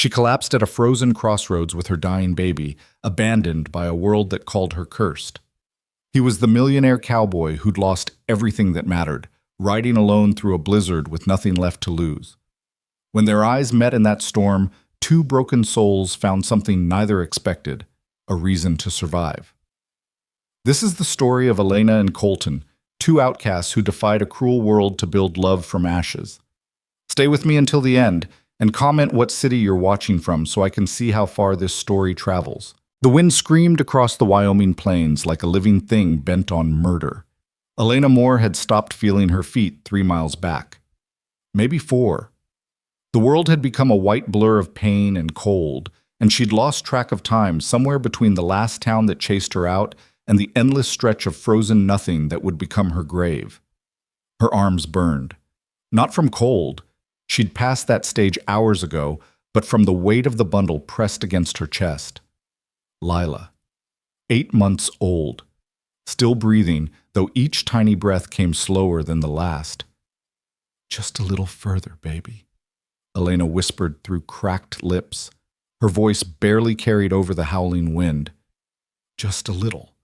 She collapsed at a frozen crossroads with her dying baby, abandoned by a world that called her cursed. He was the millionaire cowboy who'd lost everything that mattered, riding alone through a blizzard with nothing left to lose. When their eyes met in that storm, two broken souls found something neither expected: a reason to survive. This is the story of Elena and Colton, two outcasts who defied a cruel world to build love from ashes. Stay with me until the end, and comment what city you're watching from so I can see how far this story travels. The wind screamed across the Wyoming plains like a living thing bent on murder. Elena Moore had stopped feeling her feet 3 miles back. Maybe 4. The world had become a white blur of pain and cold, and she'd lost track of time somewhere between the last town that chased her out and the endless stretch of frozen nothing that would become her grave. Her arms burned. Not from cold. She'd passed that stage hours ago, but from the weight of the bundle pressed against her chest. Lila. 8 months old. Still breathing, though each tiny breath came slower than the last. "Just a little further, baby," Elena whispered through cracked lips. Her voice barely carried over the howling wind. Just a little.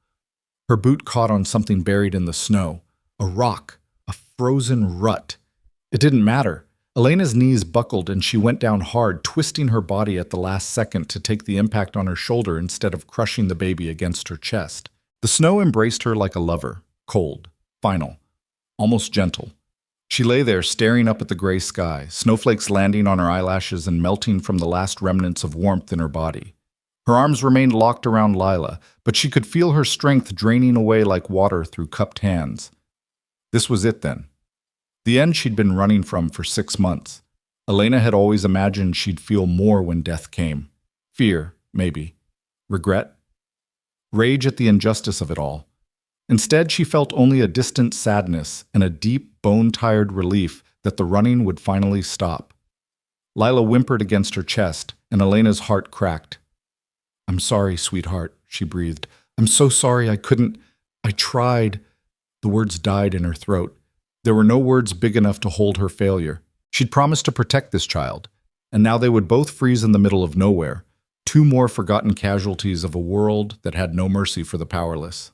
Her boot caught on something buried in the snow. A rock. A frozen rut. It didn't matter. Elena's knees buckled and she went down hard, twisting her body at the last second to take the impact on her shoulder instead of crushing the baby against her chest. The snow embraced her like a lover, cold, final, almost gentle. She lay there staring up at the gray sky, snowflakes landing on her eyelashes and melting from the last remnants of warmth in her body. Her arms remained locked around Lila, but she could feel her strength draining away like water through cupped hands. This was it then. The end she'd been running from for 6 months. Elena had always imagined she'd feel more when death came. Fear, maybe. Regret? Rage at the injustice of it all. Instead, she felt only a distant sadness and a deep, bone-tired relief that the running would finally stop. Lila whimpered against her chest, and Elena's heart cracked. "I'm sorry, sweetheart," she breathed. "I'm so sorry I couldn't. I tried." The words died in her throat. There were no words big enough to hold her failure. She'd promised to protect this child, and now they would both freeze in the middle of nowhere, 2 more forgotten casualties of a world that had no mercy for the powerless.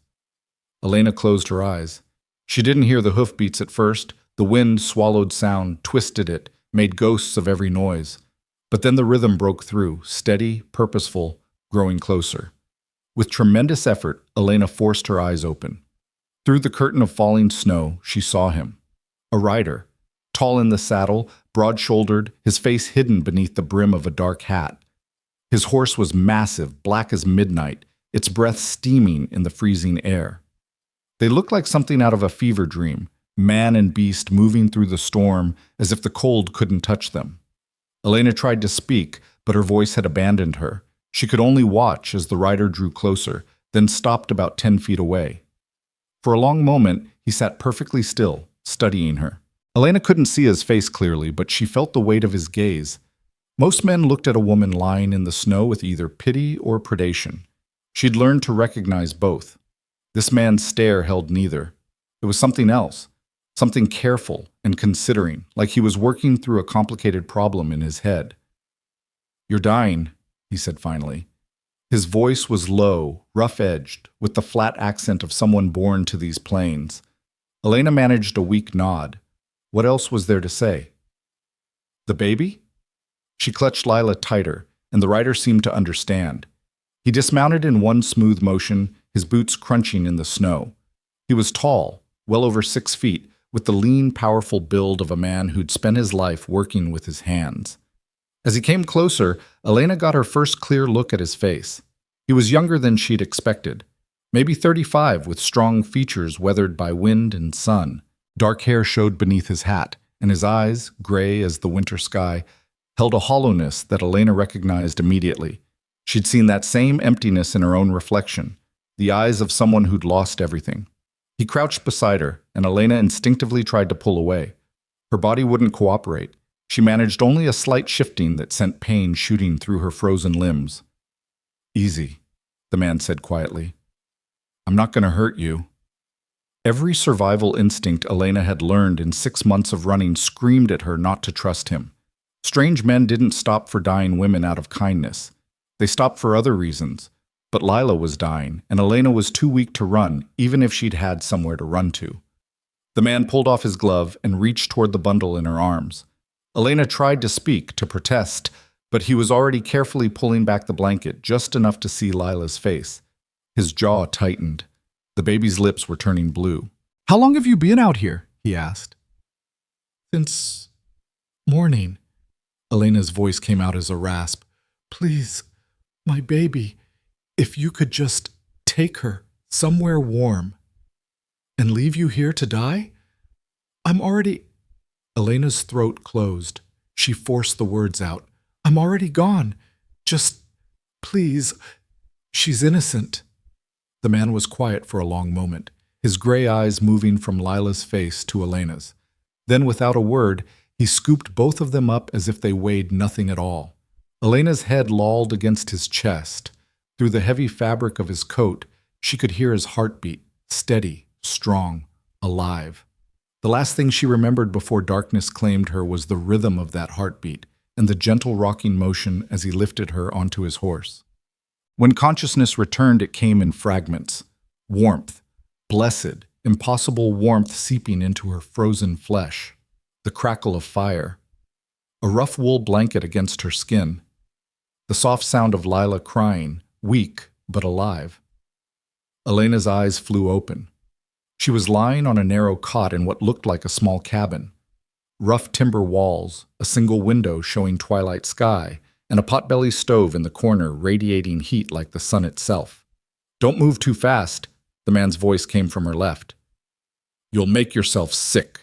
Elena closed her eyes. She didn't hear the hoofbeats at first. The wind swallowed sound, twisted it, made ghosts of every noise. But then the rhythm broke through, steady, purposeful, growing closer. With tremendous effort, Elena forced her eyes open. Through the curtain of falling snow, she saw him. A rider, tall in the saddle, broad-shouldered, his face hidden beneath the brim of a dark hat. His horse was massive, black as midnight, its breath steaming in the freezing air. They looked like something out of a fever dream, man and beast moving through the storm as if the cold couldn't touch them. Elena tried to speak, but her voice had abandoned her. She could only watch as the rider drew closer, then stopped about 10 feet away. For a long moment, he sat perfectly still, studying her. Elena couldn't see his face clearly, but she felt the weight of his gaze. Most men looked at a woman lying in the snow with either pity or predation. She'd learned to recognize both. This man's stare held neither. It was something else, something careful and considering, like he was working through a complicated problem in his head. "You're dying," he said finally. His voice was low, rough-edged, with the flat accent of someone born to these plains. Elena managed a weak nod. What else was there to say? "The baby?" She clutched Lila tighter, and the rider seemed to understand. He dismounted in one smooth motion, his boots crunching in the snow. He was tall, well over 6 feet, with the lean, powerful build of a man who'd spent his life working with his hands. As he came closer, Elena got her first clear look at his face. He was younger than she'd expected, maybe 35, with strong features weathered by wind and sun. Dark hair showed beneath his hat, and his eyes, gray as the winter sky, held a hollowness that Elena recognized immediately. She'd seen that same emptiness in her own reflection, the eyes of someone who'd lost everything. He crouched beside her, and Elena instinctively tried to pull away. Her body wouldn't cooperate. She managed only a slight shifting that sent pain shooting through her frozen limbs. "Easy," the man said quietly. "I'm not going to hurt you." Every survival instinct Elena had learned in 6 months of running screamed at her not to trust him. Strange men didn't stop for dying women out of kindness. They stopped for other reasons. But Lila was dying, and Elena was too weak to run, even if she'd had somewhere to run to. The man pulled off his glove and reached toward the bundle in her arms. Elena tried to speak, to protest, but he was already carefully pulling back the blanket just enough to see Lila's face. His jaw tightened. The baby's lips were turning blue. "How long have you been out here?" he asked. "Since morning." Elena's voice came out as a rasp. "Please, my baby, if you could just take her somewhere warm and leave you here to die? I'm already—" Elena's throat closed. She forced the words out. "I'm already gone. Just, please, she's innocent." The man was quiet for a long moment, his gray eyes moving from Lila's face to Elena's. Then, without a word, he scooped both of them up as if they weighed nothing at all. Elena's head lolled against his chest. Through the heavy fabric of his coat, she could hear his heartbeat, steady, strong, alive. The last thing she remembered before darkness claimed her was the rhythm of that heartbeat and the gentle rocking motion as he lifted her onto his horse. When consciousness returned, it came in fragments. Warmth, blessed, impossible warmth seeping into her frozen flesh. The crackle of fire. A rough wool blanket against her skin. The soft sound of Lila crying, weak but alive. Elena's eyes flew open. She was lying on a narrow cot in what looked like a small cabin. Rough timber walls, a single window showing twilight sky, and a potbelly stove in the corner radiating heat like the sun itself. "Don't move too fast," the man's voice came from her left. "You'll make yourself sick."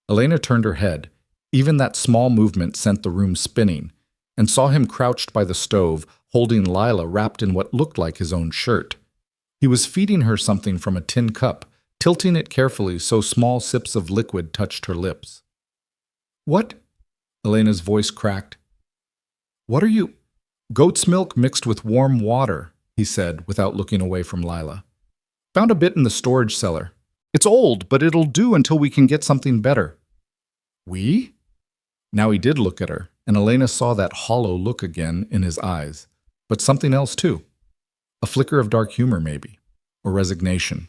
Elena turned her head. Even that small movement sent the room spinning, and saw him crouched by the stove, holding Lila wrapped in what looked like his own shirt. He was feeding her something from a tin cup, tilting it carefully so small sips of liquid touched her lips. "What?" Elena's voice cracked. "What are you—" "Goat's milk mixed with warm water," he said, without looking away from Lila. "Found a bit in the storage cellar. It's old, but it'll do until we can get something better." "We?" Now he did look at her, and Elena saw that hollow look again in his eyes. But something else, too. A flicker of dark humor, maybe. Or resignation.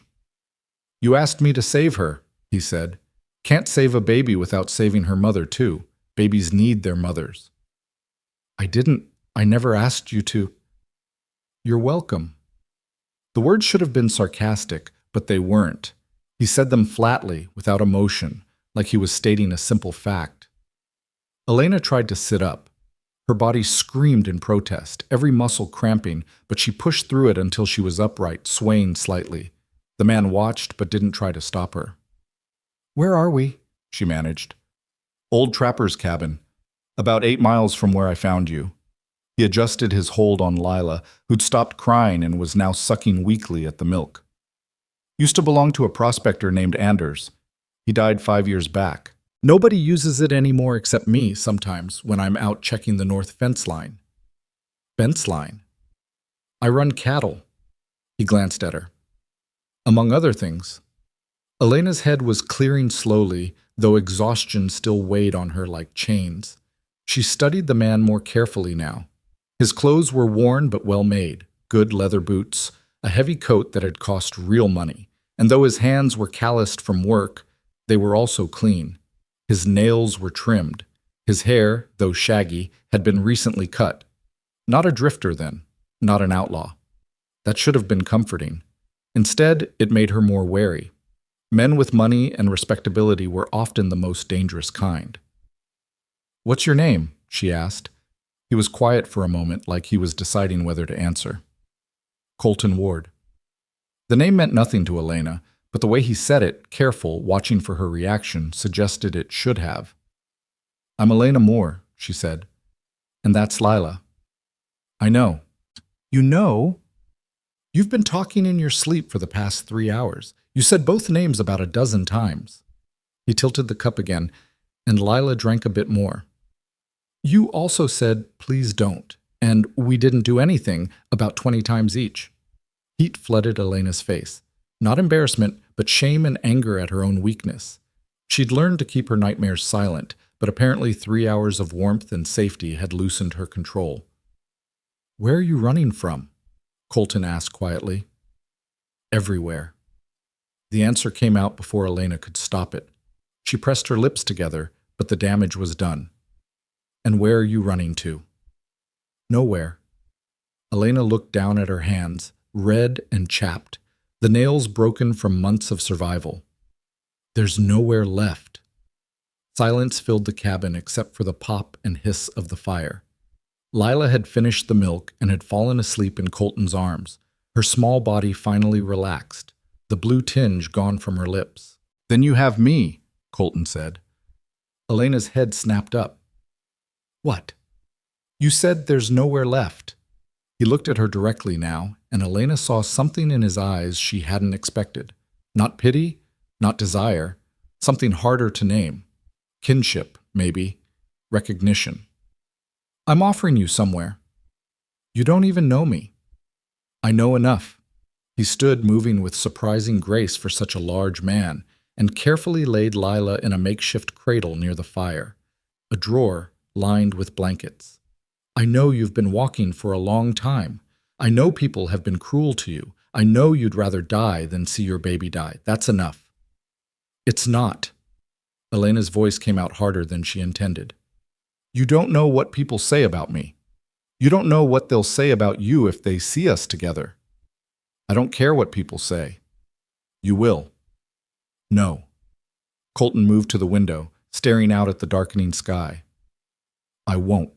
"You asked me to save her," he said. "Can't save a baby without saving her mother, too. Babies need their mothers." I never asked you to." "You're welcome." The words should have been sarcastic, but they weren't. He said them flatly, without emotion, like he was stating a simple fact. Elena tried to sit up. Her body screamed in protest, every muscle cramping, but she pushed through it until she was upright, swaying slightly. The man watched, but didn't try to stop her. "Where are we?" she managed. "Old trapper's cabin. About 8 miles from where I found you." He adjusted his hold on Lila, who'd stopped crying and was now sucking weakly at the milk. "Used to belong to a prospector named Anders. He died 5 years back. Nobody uses it anymore except me sometimes when I'm out checking the north fence line." "Fence line?" "I run cattle." He glanced at her. "Among other things." Elena's head was clearing slowly, though exhaustion still weighed on her like chains. She studied the man more carefully now. His clothes were worn but well made, good leather boots, a heavy coat that had cost real money, and though his hands were calloused from work, they were also clean. His nails were trimmed. His hair, though shaggy, had been recently cut. Not a drifter then, not an outlaw. That should have been comforting. Instead, it made her more wary. Men with money and respectability were often the most dangerous kind. "What's your name?" she asked. He was quiet for a moment, like he was deciding whether to answer. "Colton Ward." The name meant nothing to Elena, but the way he said it, careful, watching for her reaction, suggested it should have. "I'm Elena Moore," she said. "And that's Lila." "I know." "You know? You've been talking in your sleep for the past 3 hours. You said both names about a dozen times." He tilted the cup again, and Lila drank a bit more. "You also said, 'Please don't,' and 'we didn't do anything' about 20 times each." Heat flooded Elena's face. Not embarrassment, but shame and anger at her own weakness. She'd learned to keep her nightmares silent, but apparently 3 hours of warmth and safety had loosened her control. "Where are you running from?" Colton asked quietly. "Everywhere." The answer came out before Elena could stop it. She pressed her lips together, but the damage was done. "And where are you running to?" "Nowhere." Elena looked down at her hands, red and chapped, the nails broken from months of survival. "There's nowhere left." Silence filled the cabin except for the pop and hiss of the fire. Lila had finished the milk and had fallen asleep in Colton's arms, her small body finally relaxed, the blue tinge gone from her lips. "Then you have me," Colton said. Elena's head snapped up. "What?" "You said there's nowhere left." He looked at her directly now, and Elena saw something in his eyes she hadn't expected. Not pity, not desire, something harder to name. Kinship, maybe. Recognition. "I'm offering you somewhere." "You don't even know me." "I know enough." He stood moving with surprising grace for such a large man, and carefully laid Lila in a makeshift cradle near the fire, a drawer lined with blankets. "I know you've been walking for a long time. I know people have been cruel to you. I know you'd rather die than see your baby die. That's enough." "It's not." Elena's voice came out harder than she intended. "You don't know what people say about me. You don't know what they'll say about you if they see us together." "I don't care what people say." "You will." "No." Colton moved to the window, staring out at the darkening sky. "I won't."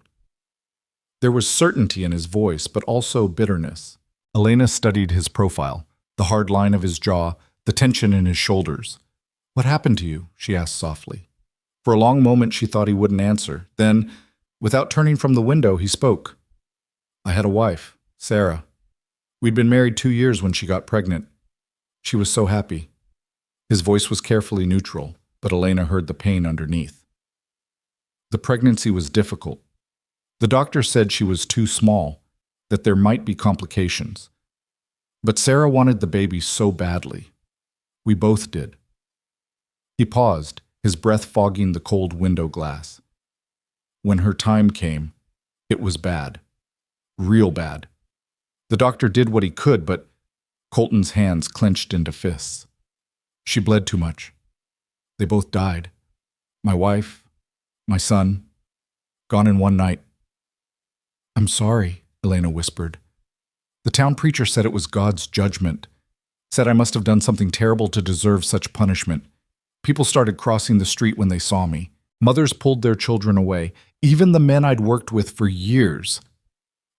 There was certainty in his voice, but also bitterness. Elena studied his profile, the hard line of his jaw, the tension in his shoulders. "What happened to you?" she asked softly. For a long moment she thought he wouldn't answer. Then, without turning from the window, he spoke. "I had a wife, Sarah. We'd been married 2 years when she got pregnant. She was so happy." His voice was carefully neutral, but Elena heard the pain underneath. "The pregnancy was difficult. The doctor said she was too small, that there might be complications. But Sarah wanted the baby so badly. We both did." He paused, his breath fogging the cold window glass. "When her time came, it was bad. Real bad. The doctor did what he could, but..." Colton's hands clenched into fists. "She bled too much. They both died. My wife, my son, gone in one night." "I'm sorry," Elena whispered. "The town preacher said it was God's judgment. Said I must have done something terrible to deserve such punishment. People started crossing the street when they saw me. Mothers pulled their children away, even the men I'd worked with for years."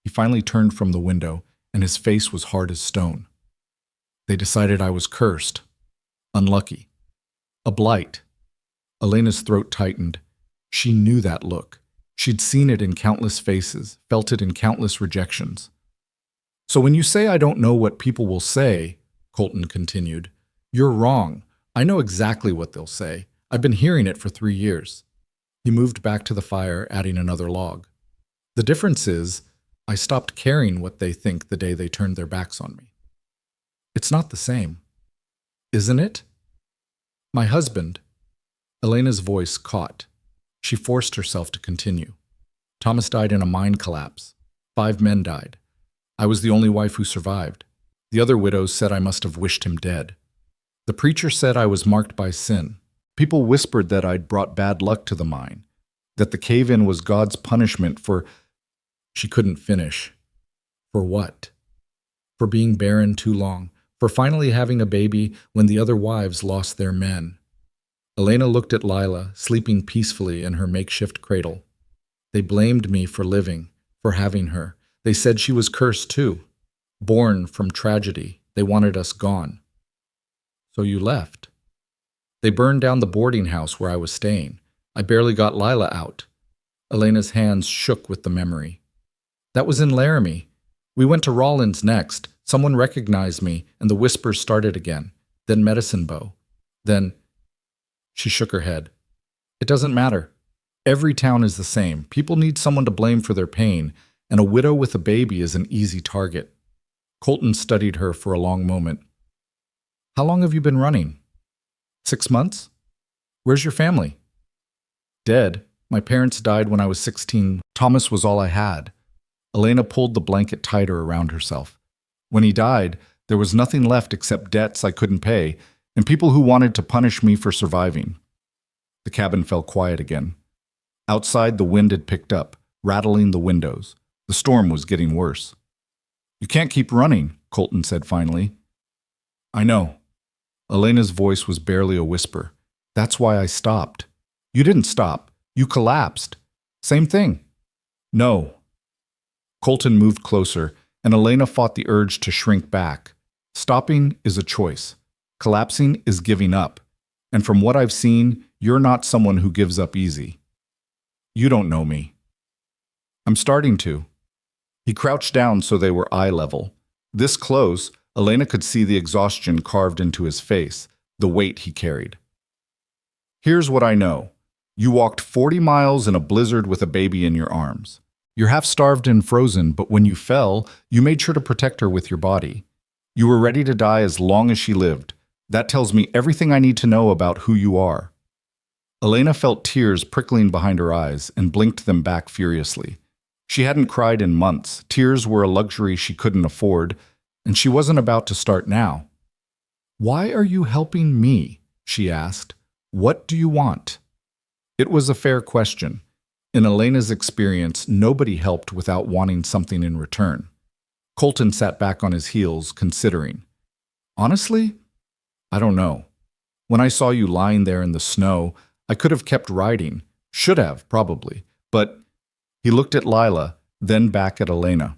He finally turned from the window, and his face was hard as stone. "They decided I was cursed. Unlucky. A blight." Elena's throat tightened. She knew that look. She'd seen it in countless faces, felt it in countless rejections. "So when you say I don't know what people will say," Colton continued, "you're wrong. I know exactly what they'll say. I've been hearing it for 3 years. He moved back to the fire, adding another log. "The difference is, I stopped caring what they think the day they turned their backs on me." "It's not the same." "Isn't it?" "My husband..." Elena's voice caught. She forced herself to continue. "Thomas died in a mine collapse. 5 men died. I was the only wife who survived. The other widows said I must have wished him dead. The preacher said I was marked by sin. People whispered that I'd brought bad luck to the mine, that the cave-in was God's punishment for..." She couldn't finish. For what? For being barren too long, for finally having a baby when the other wives lost their men. Elena looked at Lila, sleeping peacefully in her makeshift cradle. "They blamed me for living, for having her. They said she was cursed too. Born from tragedy. They wanted us gone." "So you left." "They burned down the boarding house where I was staying. I barely got Lila out." Elena's hands shook with the memory. "That was in Laramie. We went to Rollins next. Someone recognized me, and the whispers started again. Then Medicine Bow. Then..." She shook her head. "It doesn't matter. Every town is the same. People need someone to blame for their pain, and a widow with a baby is an easy target." Colton studied her for a long moment. "How long have you been running?" 6 months? Where's your family?" "Dead. My parents died when I was 16. Thomas was all I had. Elena pulled the blanket tighter around herself. When he died, there was nothing left except debts I couldn't pay and people who wanted to punish me for surviving. The cabin fell quiet again. Outside, the wind had picked up, rattling the windows. The storm was getting worse. "You can't keep running," Colton said finally. "I know." Elena's voice was barely a whisper. "That's why I stopped." "You didn't stop. You collapsed." "Same thing." "No." Colton moved closer, and Elena fought the urge to shrink back. Stopping is a choice. Collapsing is giving up. And from what I've seen, you're not someone who gives up easy. You don't know me. I'm starting to. He crouched down so they were eye level. This close, Elena could see the exhaustion carved into his face, the weight he carried. "Here's what I know. You walked 40 miles in a blizzard with a baby in your arms. You're half starved and frozen, but when you fell, you made sure to protect her with your body. You were ready to die as long as she lived. That tells me everything I need to know about who you are." Elena felt tears prickling behind her eyes and blinked them back furiously. She hadn't cried in months. Tears were a luxury she couldn't afford, and she wasn't about to start now. "Why are you helping me?" she asked. "What do you want?" It was a fair question. In Elena's experience, nobody helped without wanting something in return. Colton sat back on his heels, considering. "Honestly, I don't know. When I saw you lying there in the snow, I could have kept riding. Should have, probably. But..." He looked at Lila, then back at Elena.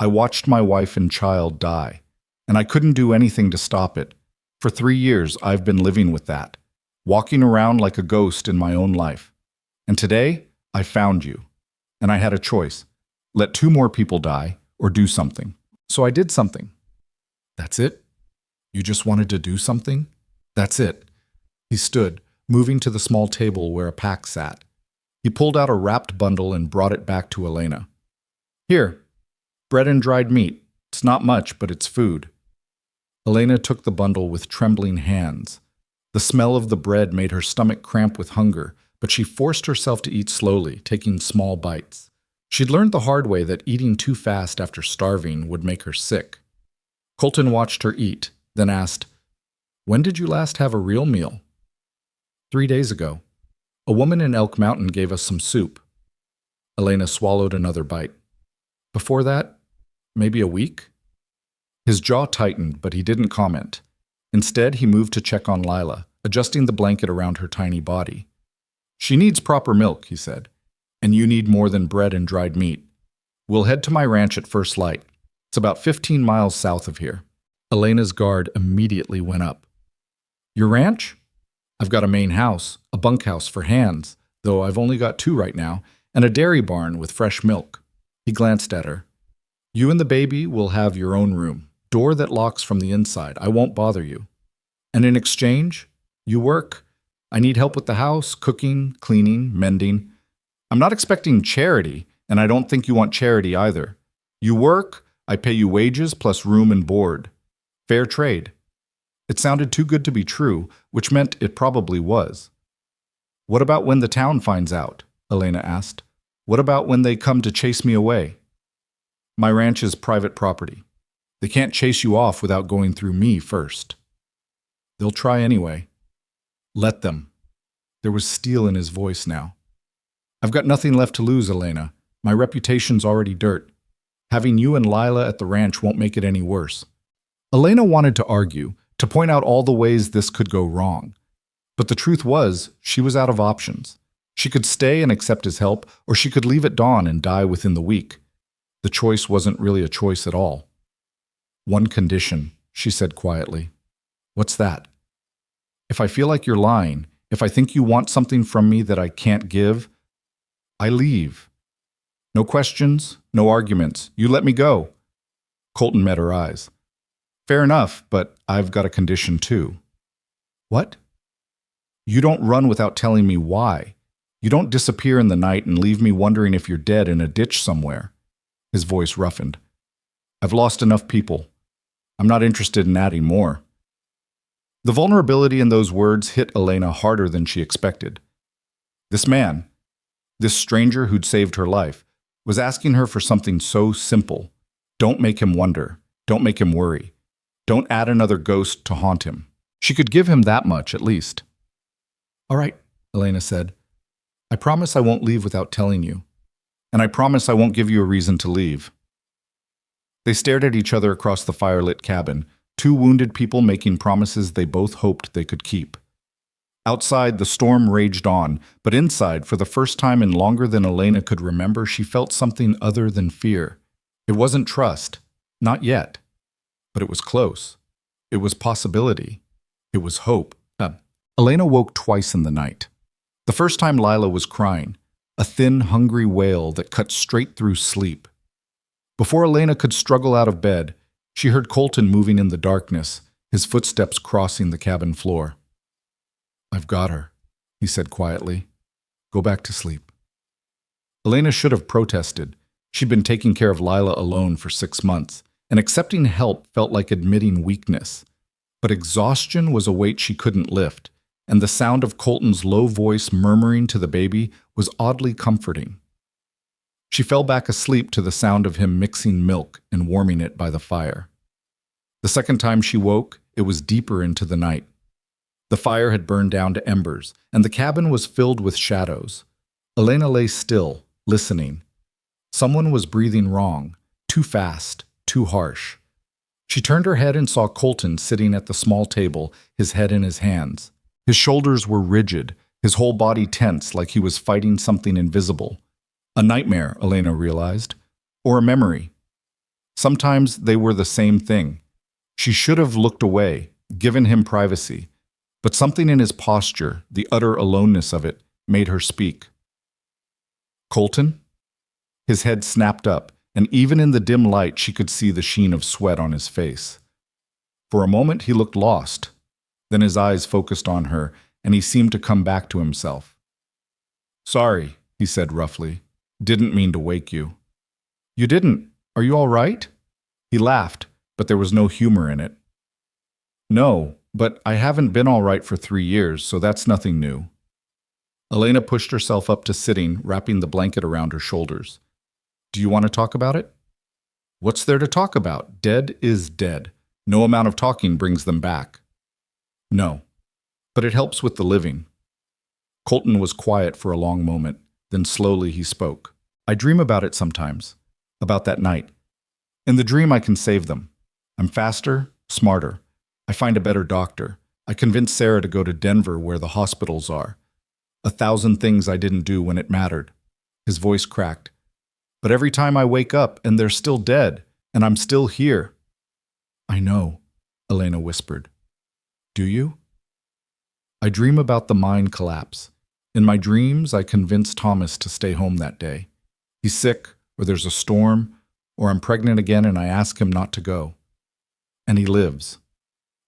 "I watched my wife and child die, and I couldn't do anything to stop it. For 3 years, I've been living with that, walking around like a ghost in my own life. And today, I found you. And I had a choice. Let 2 more people die, or do something. So I did something." "That's it? You just wanted to do something?" "That's it." He stood, moving to the small table where a pack sat. He pulled out a wrapped bundle and brought it back to Elena. "Here, bread and dried meat. It's not much, but it's food." Elena took the bundle with trembling hands. The smell of the bread made her stomach cramp with hunger, but she forced herself to eat slowly, taking small bites. She'd learned the hard way that eating too fast after starving would make her sick. Colton watched her eat, then asked, "When did you last have a real meal?" 3 days ago. A woman in Elk Mountain gave us some soup." Elena swallowed another bite. "Before that, maybe a week?" His jaw tightened, but he didn't comment. Instead, he moved to check on Lila, adjusting the blanket around her tiny body. "She needs proper milk," he said, "and you need more than bread and dried meat. We'll head to my ranch at first light. It's about 15 miles south of here." Elena's guard immediately went up. "Your ranch? I've got a main house, a bunkhouse for hands, though I've only got 2 right now, and a dairy barn with fresh milk." He glanced at her. "You and the baby will have your own room, door that locks from the inside. I won't bother you. And in exchange, you work. I need help with the house, cooking, cleaning, mending. I'm not expecting charity, and I don't think you want charity either. You work, I pay you wages plus room and board. Fair trade." It sounded too good to be true, which meant it probably was. "What about when the town finds out?" Elena asked. "What about when they come to chase me away?" "My ranch is private property. They can't chase you off without going through me first." "They'll try anyway." "Let them." There was steel in his voice now. "I've got nothing left to lose, Elena. My reputation's already dirt. Having you and Lila at the ranch won't make it any worse." Elena wanted to argue, to point out all the ways this could go wrong. But the truth was, she was out of options. She could stay and accept his help, or she could leave at dawn and die within the week. The choice wasn't really a choice at all. "One condition," she said quietly. "What's that?" "If I feel like you're lying, if I think you want something from me that I can't give, I leave. No questions, no arguments. You let me go." Colton met her eyes. "Fair enough, but I've got a condition too." "What?" "You don't run without telling me why. You don't disappear in the night and leave me wondering if you're dead in a ditch somewhere." His voice roughened. "I've lost enough people. I'm not interested in adding more." The vulnerability in those words hit Elena harder than she expected. This man, This stranger who'd saved her life was asking her for something so simple. Don't make him wonder. Don't make him worry. Don't add another ghost to haunt him. She could give him that much, at least. All right, Elena said. I promise I won't leave without telling you. And I promise I won't give you a reason to leave. They stared at each other across the firelit cabin, two wounded people making promises they both hoped they could keep. Outside, the storm raged on, but inside, for the first time in longer than Elena could remember, she felt something other than fear. It wasn't trust. Not yet. But it was close. It was possibility. It was hope. Elena woke twice in the night. The first time Lila was crying, a thin, hungry wail that cut straight through sleep. Before Elena could struggle out of bed, she heard Colton moving in the darkness, his footsteps crossing the cabin floor. I've got her, he said quietly. Go back to sleep. Elena should have protested. She'd been taking care of Lila alone for 6 months, and accepting help felt like admitting weakness. But exhaustion was a weight she couldn't lift, and the sound of Colton's low voice murmuring to the baby was oddly comforting. She fell back asleep to the sound of him mixing milk and warming it by the fire. The second time she woke, it was deeper into the night. The fire had burned down to embers, and the cabin was filled with shadows. Elena lay still, listening. Someone was breathing wrong, too fast, too harsh. She turned her head and saw Colton sitting at the small table, his head in his hands. His shoulders were rigid, his whole body tense like he was fighting something invisible. A nightmare, Elena realized, or a memory. Sometimes they were the same thing. She should have looked away, given him privacy, but something in his posture, the utter aloneness of it, made her speak. Colton? His head snapped up, and even in the dim light she could see the sheen of sweat on his face. For a moment he looked lost. Then his eyes focused on her, and he seemed to come back to himself. Sorry, he said roughly. Didn't mean to wake you. You didn't. Are you all right? He laughed, but there was no humor in it. No, but I haven't been all right for 3 years, so that's nothing new. Elena pushed herself up to sitting, wrapping the blanket around her shoulders. Do you want to talk about it? What's there to talk about? Dead is dead. No amount of talking brings them back. No, but it helps with the living. Colton was quiet for a long moment, then slowly he spoke. I dream about it sometimes, about that night. In the dream I can save them. I'm faster, smarter. I find a better doctor. I convince Sarah to go to Denver where the hospitals are. 1,000 things I didn't do when it mattered. His voice cracked. But every time I wake up and they're still dead, and I'm still here. I know, Elena whispered. Do you? I dream about the mine collapse. In my dreams, I convince Thomas to stay home that day. He's sick, or there's a storm, or I'm pregnant again and I ask him not to go. And he lives.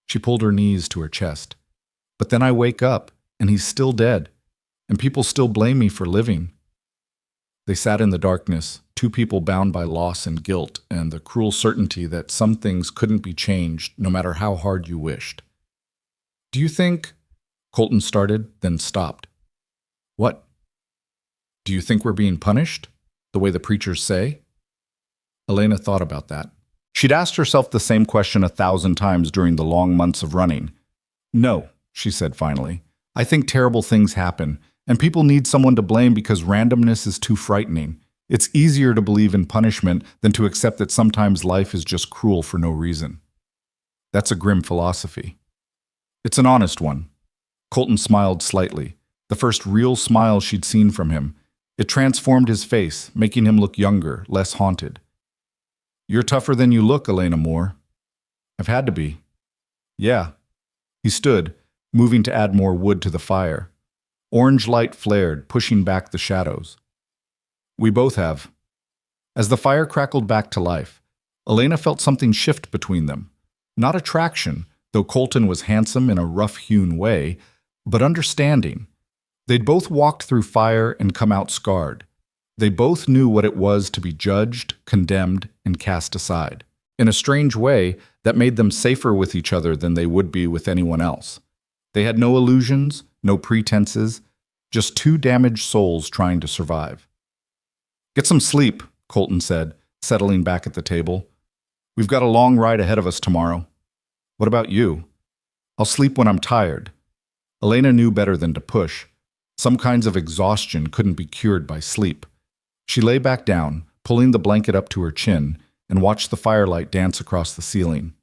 She pulled her knees to her chest. But then I wake up, and he's still dead, and people still blame me for living. They sat in the darkness, two people bound by loss and guilt and the cruel certainty that some things couldn't be changed no matter how hard you wished. Do you think... Colton started, then stopped. What? Do you think we're being punished? The way the preachers say? Elena thought about that. She'd asked herself the same question 1,000 times during the long months of running. No, she said finally. I think terrible things happen, and people need someone to blame because randomness is too frightening. It's easier to believe in punishment than to accept that sometimes life is just cruel for no reason. That's a grim philosophy. It's an honest one. Colton smiled slightly, the first real smile she'd seen from him. It transformed his face, making him look younger, less haunted. You're tougher than you look, Elena Moore. I've had to be. Yeah. He stood, moving to add more wood to the fire. Orange light flared, pushing back the shadows. We both have. As the fire crackled back to life, Elena felt something shift between them. Not attraction, though Colton was handsome in a rough-hewn way, but understanding. They'd both walked through fire and come out scarred. They both knew what it was to be judged, condemned, and cast aside. In a strange way, that made them safer with each other than they would be with anyone else. They had no illusions, no pretenses. Just two damaged souls trying to survive. Get some sleep, Colton said, settling back at the table. We've got a long ride ahead of us tomorrow. What about you? I'll sleep when I'm tired. Elena knew better than to push. Some kinds of exhaustion couldn't be cured by sleep. She lay back down, pulling the blanket up to her chin, and watched the firelight dance across the ceiling.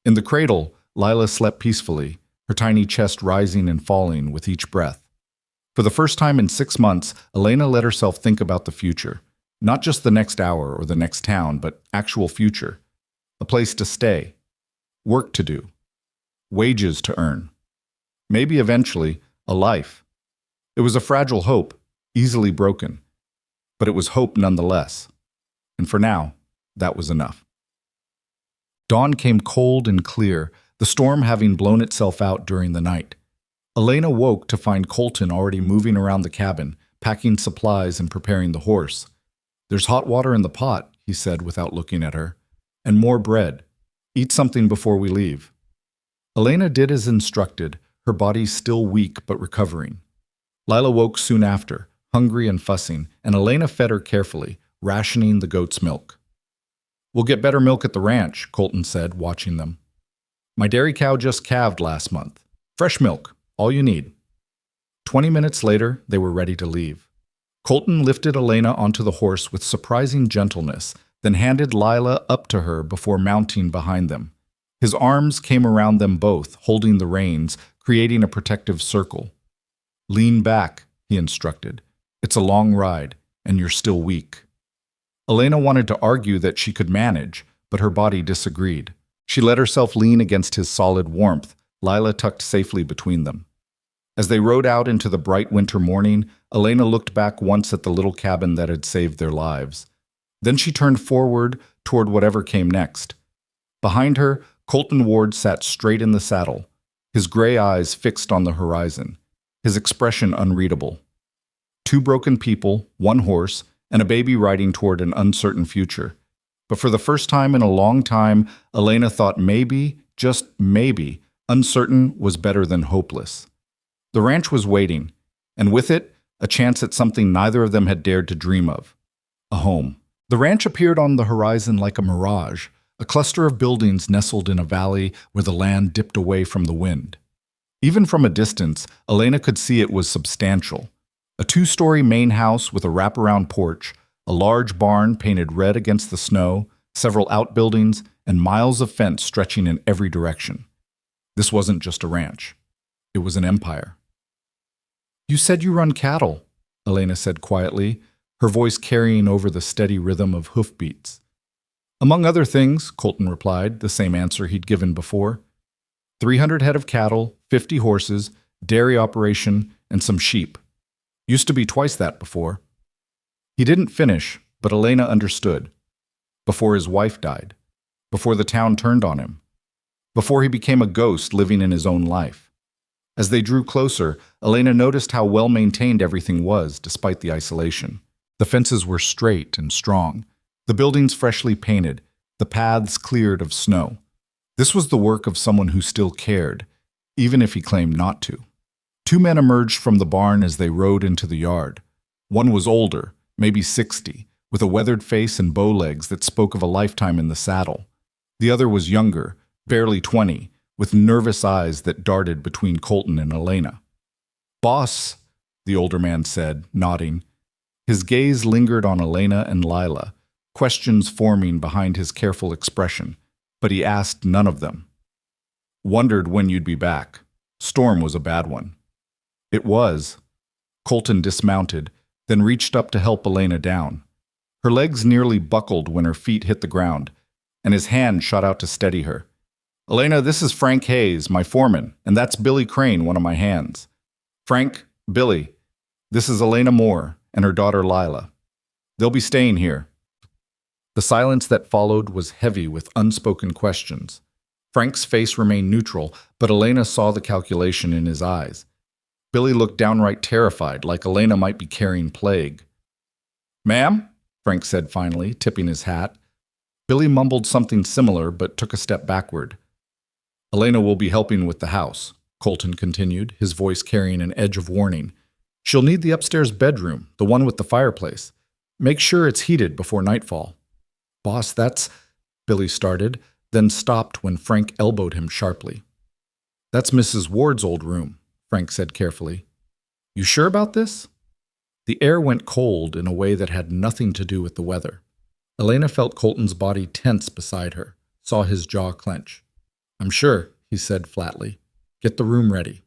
In the cradle, Lila slept peacefully, her tiny chest rising and falling with each breath. For the first time in 6 months, Elena let herself think about the future. Not just the next hour or the next town, but actual future. A place to stay. Work to do. Wages to earn. Maybe eventually, a life. It was a fragile hope, easily broken. But it was hope nonetheless. And for now, that was enough. Dawn came cold and clear, the storm having blown itself out during the night. Elena woke to find Colton already moving around the cabin, packing supplies and preparing the horse. There's hot water in the pot, he said without looking at her, and more bread. Eat something before we leave. Elena did as instructed, her body still weak but recovering. Lila woke soon after, hungry and fussing, and Elena fed her carefully, rationing the goat's milk. We'll get better milk at the ranch, Colton said, watching them. My dairy cow just calved last month. Fresh milk, all you need. 20 minutes later, they were ready to leave. Colton lifted Elena onto the horse with surprising gentleness, then handed Lila up to her before mounting behind them. His arms came around them both, holding the reins, creating a protective circle. Lean back, he instructed. It's a long ride, and you're still weak. Elena wanted to argue that she could manage, but her body disagreed. She let herself lean against his solid warmth, Lila tucked safely between them. As they rode out into the bright winter morning, Elena looked back once at the little cabin that had saved their lives. Then she turned forward toward whatever came next. Behind her, Colton Ward sat straight in the saddle, his gray eyes fixed on the horizon, his expression unreadable. Two broken people, one horse, and a baby riding toward an uncertain future. But for the first time in a long time, Elena thought maybe, just maybe, uncertain was better than hopeless. The ranch was waiting, and with it, a chance at something neither of them had dared to dream of. A home. The ranch appeared on the horizon like a mirage, a cluster of buildings nestled in a valley where the land dipped away from the wind. Even from a distance, Elena could see it was substantial. A 2-story main house with a wraparound porch, a large barn painted red against the snow, several outbuildings, and miles of fence stretching in every direction. This wasn't just a ranch. It was an empire. You said you run cattle, Elena said quietly, her voice carrying over the steady rhythm of hoofbeats. Among other things, Colton replied, the same answer he'd given before. 300 head of cattle, 50 horses, dairy operation, and some sheep. Used to be twice that before. He didn't finish, but Elena understood. Before his wife died. Before the town turned on him. Before he became a ghost living in his own life. As they drew closer, Elena noticed how well-maintained everything was, despite the isolation. The fences were straight and strong, the buildings freshly painted, the paths cleared of snow. This was the work of someone who still cared, even if he claimed not to. 2 men emerged from the barn as they rode into the yard. One was older, maybe 60, with a weathered face and bow legs that spoke of a lifetime in the saddle. The other was younger, barely 20, with nervous eyes that darted between Colton and Elena. Boss, the older man said, nodding. His gaze lingered on Elena and Lila, questions forming behind his careful expression, but he asked none of them. Wondered when you'd be back. Storm was a bad one. It was. Colton dismounted, then reached up to help Elena down. Her legs nearly buckled when her feet hit the ground, and his hand shot out to steady her. Elena, this is Frank Hayes, my foreman, and that's Billy Crane, one of my hands. Frank, Billy, this is Elena Moore and her daughter Lila. They'll be staying here. The silence that followed was heavy with unspoken questions. Frank's face remained neutral, but Elena saw the calculation in his eyes. Billy looked downright terrified, like Elena might be carrying plague. Ma'am? Frank said finally, tipping his hat. Billy mumbled something similar, but took a step backward. Elena will be helping with the house, Colton continued, his voice carrying an edge of warning. She'll need the upstairs bedroom, the one with the fireplace. Make sure it's heated before nightfall. Boss, that's... Billy started, then stopped when Frank elbowed him sharply. That's Mrs. Ward's old room, Frank said carefully. You sure about this? The air went cold in a way that had nothing to do with the weather. Elena felt Colton's body tense beside her, saw his jaw clench. I'm sure, he said flatly. Get the room ready.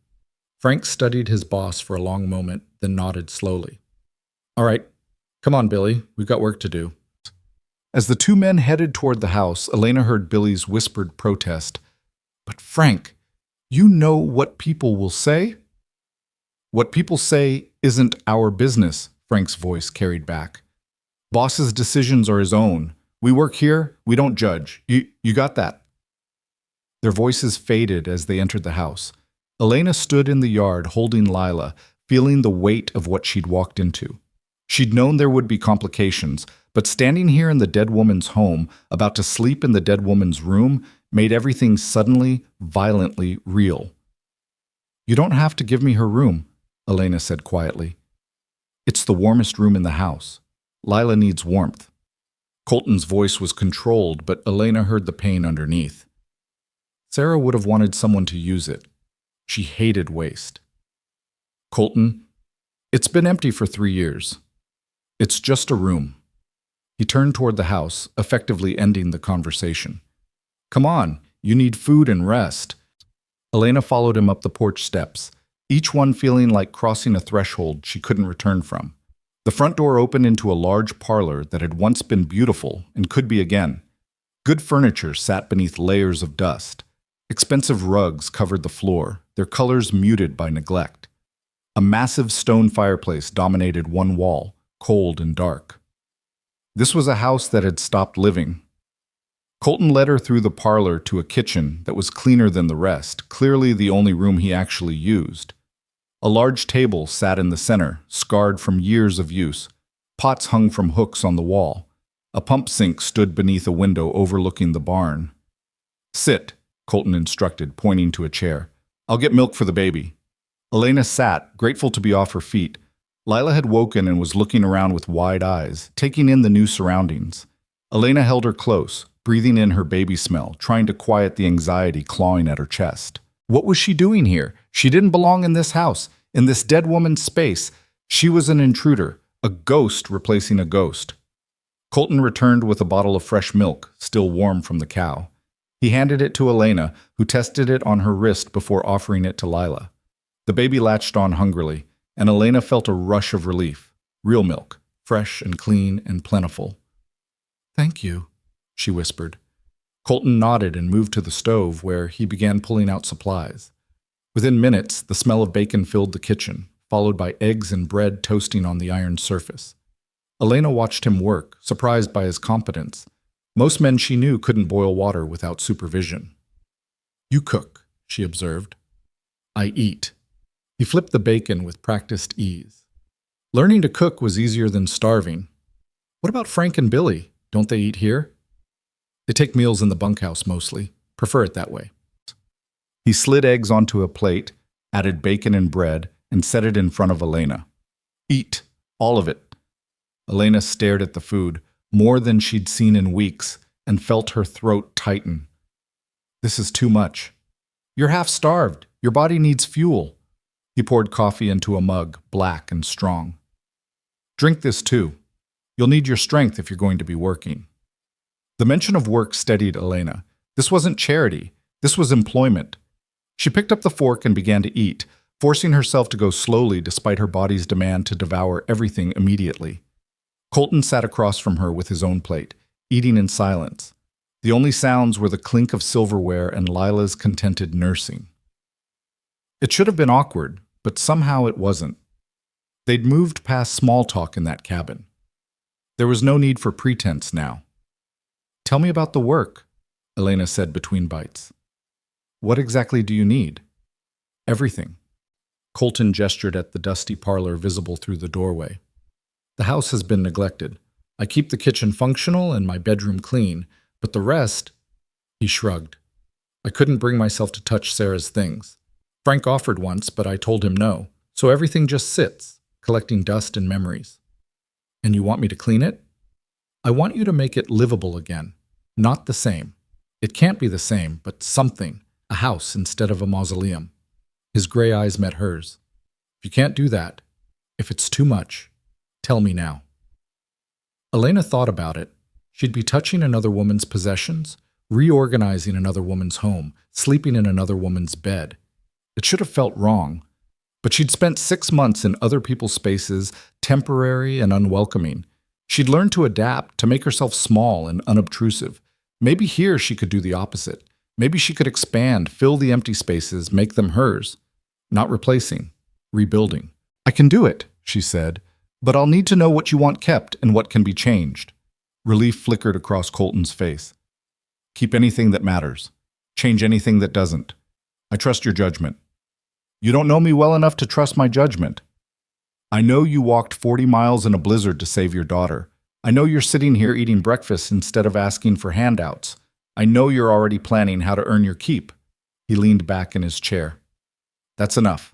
Frank studied his boss for a long moment, then nodded slowly. All right, come on, Billy, we've got work to do. As the two men headed toward the house, Elena heard Billy's whispered protest. But Frank, you know what people will say? What people say isn't our business, Frank's voice carried back. Boss's decisions are his own. We work here, we don't judge. You got that? Their voices faded as they entered the house. Elena stood in the yard holding Lila, feeling the weight of what she'd walked into. She'd known there would be complications, but standing here in the dead woman's home, about to sleep in the dead woman's room, made everything suddenly, violently real. You don't have to give me her room, Elena said quietly. It's the warmest room in the house. Lila needs warmth. Colton's voice was controlled, but Elena heard the pain underneath. Sarah would have wanted someone to use it. She hated waste. Colton, it's been empty for 3 years. It's just a room. He turned toward the house, effectively ending the conversation. Come on, you need food and rest. Elena followed him up the porch steps, each one feeling like crossing a threshold she couldn't return from. The front door opened into a large parlor that had once been beautiful and could be again. Good furniture sat beneath layers of dust. Expensive rugs covered the floor, their colors muted by neglect. A massive stone fireplace dominated one wall, cold and dark. This was a house that had stopped living. Colton led her through the parlor to a kitchen that was cleaner than the rest, clearly the only room he actually used. A large table sat in the center, scarred from years of use. Pots hung from hooks on the wall. A pump sink stood beneath a window overlooking the barn. Sit, Colton instructed, pointing to a chair. I'll get milk for the baby. Elena sat, grateful to be off her feet. Lila had woken and was looking around with wide eyes, taking in the new surroundings. Elena held her close, breathing in her baby smell, trying to quiet the anxiety clawing at her chest. What was she doing here? She didn't belong in this house, in this dead woman's space. She was an intruder, a ghost replacing a ghost. Colton returned with a bottle of fresh milk, still warm from the cow. He handed it to Elena, who tested it on her wrist before offering it to Lila. The baby latched on hungrily, and Elena felt a rush of relief. Real milk, fresh and clean and plentiful. Thank you, she whispered. Colton nodded and moved to the stove, where he began pulling out supplies. Within minutes, the smell of bacon filled the kitchen, followed by eggs and bread toasting on the iron surface. Elena watched him work, surprised by his competence. Most men she knew couldn't boil water without supervision. You cook, she observed. I eat. He flipped the bacon with practiced ease. Learning to cook was easier than starving. What about Frank and Billy? Don't they eat here? They take meals in the bunkhouse mostly. Prefer it that way. He slid eggs onto a plate, added bacon and bread, and set it in front of Elena. Eat. All of it. Elena stared at the food, more than she'd seen in weeks, and felt her throat tighten. This is too much. You're half starved. Your body needs fuel. He poured coffee into a mug, black and strong. Drink this too. You'll need your strength if you're going to be working. The mention of work steadied Elena. This wasn't charity. This was employment. She picked up the fork and began to eat, forcing herself to go slowly despite her body's demand to devour everything immediately. Colton sat across from her with his own plate, eating in silence. The only sounds were the clink of silverware and Lila's contented nursing. It should have been awkward, but somehow it wasn't. They'd moved past small talk in that cabin. There was no need for pretense now. Tell me about the work, Elena said between bites. What exactly do you need? Everything. Colton gestured at the dusty parlor visible through the doorway. The house has been neglected. I keep the kitchen functional and my bedroom clean, but the rest... He shrugged. I couldn't bring myself to touch Sarah's things. Frank offered once, but I told him no, so everything just sits. collecting dust and memories. And you want me to clean it? I want you to make it livable again. Not the same. It can't be the same, but something. A house instead of a mausoleum. His gray eyes met hers. If you can't do that, if it's too much, tell me now. Elena thought about it. She'd be touching another woman's possessions, reorganizing another woman's home, sleeping in another woman's bed. It should have felt wrong, but she'd spent 6 months in other people's spaces, temporary and unwelcoming. She'd learned to adapt, to make herself small and unobtrusive. Maybe here she could do the opposite. Maybe she could expand, fill the empty spaces, make them hers. Not replacing, rebuilding. I can do it, she said, but I'll need to know what you want kept and what can be changed. Relief flickered across Colton's face. Keep anything that matters. Change anything that doesn't. I trust your judgment. You don't know me well enough to trust my judgment. I know you walked 40 miles in a blizzard to save your daughter. I know you're sitting here eating breakfast instead of asking for handouts. I know you're already planning how to earn your keep. He leaned back in his chair. That's enough.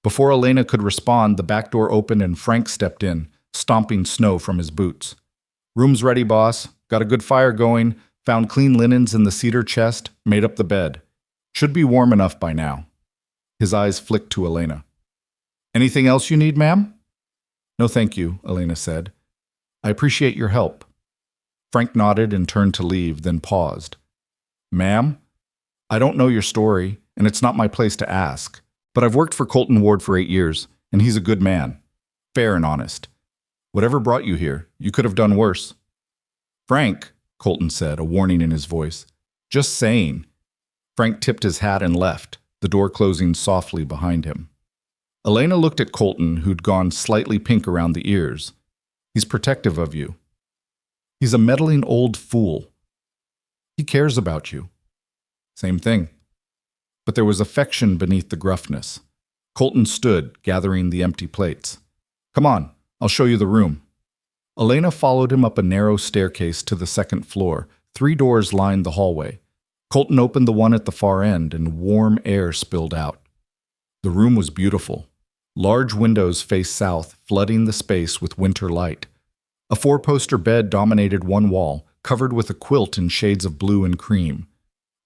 Before Elena could respond, the back door opened and Frank stepped in, stomping snow from his boots. Room's ready, boss. Got a good fire going. Found clean linens in the cedar chest. Made up the bed. Should be warm enough by now. His eyes flicked to Elena. Anything else you need, ma'am? No, thank you, Elena said. I appreciate your help. Frank nodded and turned to leave, then paused. Ma'am, I don't know your story, and it's not my place to ask, but I've worked for Colton Ward for 8 years, and he's a good man. Fair and honest. Whatever brought you here, you could have done worse. Frank, Colton said, a warning in his voice. Just saying. Frank tipped his hat and left, the door closing softly behind him. Elena looked at Colton, who'd gone slightly pink around the ears. He's protective of you. He's a meddling old fool. He cares about you. Same thing. But there was affection beneath the gruffness. Colton stood, gathering the empty plates. Come on, I'll show you the room. Elena followed him up a narrow staircase to the second floor. 3 doors lined the hallway. Colton opened the one at the far end, and warm air spilled out. The room was beautiful. Large windows faced south, flooding the space with winter light. A 4-poster bed dominated one wall, covered with a quilt in shades of blue and cream.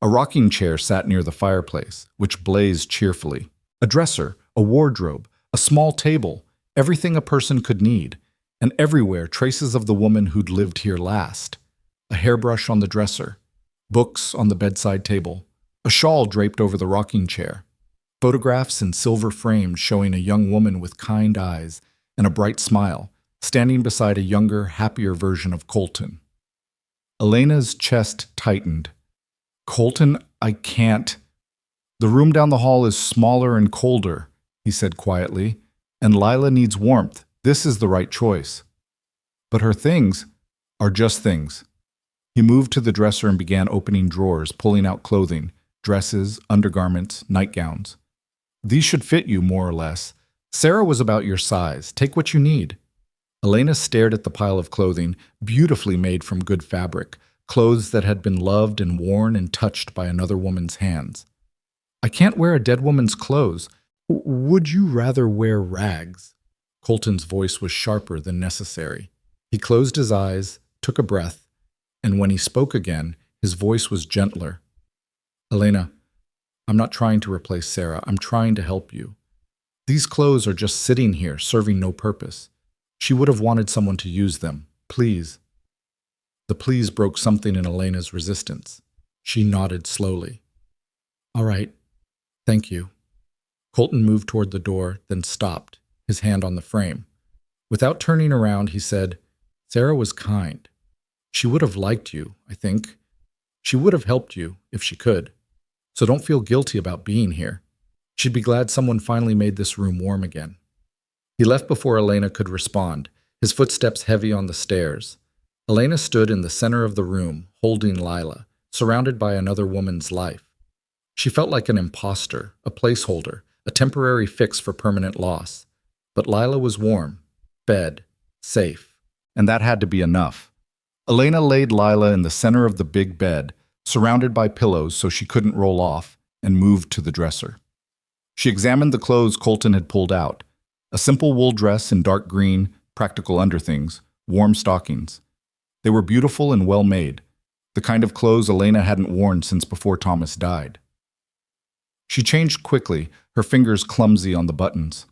A rocking chair sat near the fireplace, which blazed cheerfully. A dresser, a wardrobe, a small table, everything a person could need, and everywhere traces of the woman who'd lived here last. A hairbrush on the dresser, books on the bedside table, a shawl draped over the rocking chair. Photographs in silver frames showing a young woman with kind eyes and a bright smile, standing beside a younger, happier version of Colton. Elena's chest tightened. Colton, I can't. The room down the hall is smaller and colder, he said quietly, and Lila needs warmth. This is the right choice. But her things are just things. He moved to the dresser and began opening drawers, pulling out clothing, dresses, undergarments, nightgowns. These should fit you, more or less. Sarah was about your size. Take what you need. Elena stared at the pile of clothing, beautifully made from good fabric, clothes that had been loved and worn and touched by another woman's hands. I can't wear a dead woman's clothes. Would you rather wear rags? Colton's voice was sharper than necessary. He closed his eyes, took a breath, and when he spoke again, his voice was gentler. Elena, I'm not trying to replace Sarah. I'm trying to help you. These clothes are just sitting here, serving no purpose. She would have wanted someone to use them. Please. The please broke something in Elena's resistance. She nodded slowly. All right. Thank you. Colton moved toward the door, then stopped, his hand on the frame. Without turning around, he said, Sarah was kind. She would have liked you, I think. She would have helped you if she could. So don't feel guilty about being here. She'd be glad someone finally made this room warm again. He left before Elena could respond, his footsteps heavy on the stairs. Elena stood in the center of the room, holding Lila, surrounded by another woman's life. She felt like an imposter, a placeholder, a temporary fix for permanent loss. But Lila was warm, fed, safe, and that had to be enough. Elena laid Lila in the center of the big bed, surrounded by pillows so she couldn't roll off, and moved to the dresser. She examined the clothes Colton had pulled out. A simple wool dress in dark green, practical underthings, warm stockings. They were beautiful and well made, the kind of clothes Elena hadn't worn since before Thomas died. She changed quickly, her fingers clumsy on the buttons.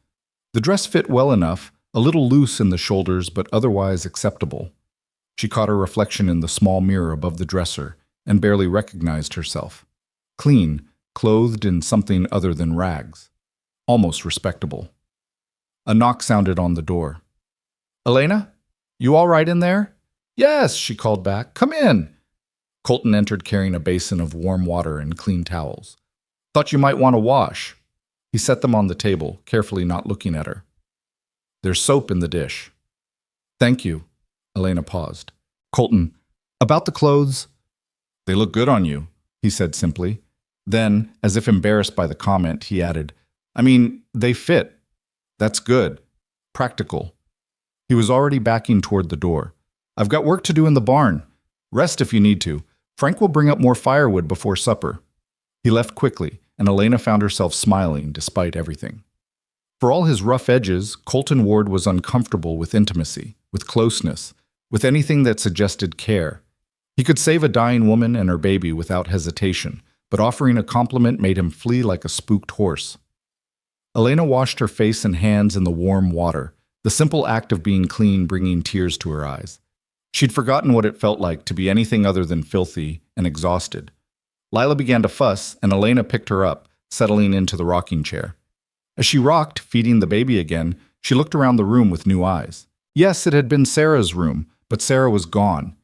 The dress fit well enough, a little loose in the shoulders but otherwise acceptable. She caught her reflection in the small mirror above the dresser and barely recognized herself. Clean, clothed in something other than rags. Almost respectable. A knock sounded on the door. "Elena? You all right in there?" "Yes," she called back. "Come in." Colton entered carrying a basin of warm water and clean towels. "Thought you might want to wash." He set them on the table, carefully not looking at her. "There's soap in the dish." "Thank you." Elena paused. "Colton, about the clothes?" "They look good on you," he said simply. Then, as if embarrassed by the comment, he added, "I mean, they fit. That's good. Practical." He was already backing toward the door. "I've got work to do in the barn. Rest if you need to. Frank will bring up more firewood before supper." He left quickly, and Elena found herself smiling despite everything. For all his rough edges, Colton Ward was uncomfortable with intimacy, with closeness, with anything that suggested care. He could save a dying woman and her baby without hesitation, but offering a compliment made him flee like a spooked horse. Elena washed her face and hands in the warm water, the simple act of being clean bringing tears to her eyes. She'd forgotten what it felt like to be anything other than filthy and exhausted. Lila began to fuss, and Elena picked her up, settling into the rocking chair. As she rocked, feeding the baby again, she looked around the room with new eyes. Yes, it had been Sarah's room, but Sarah was gone.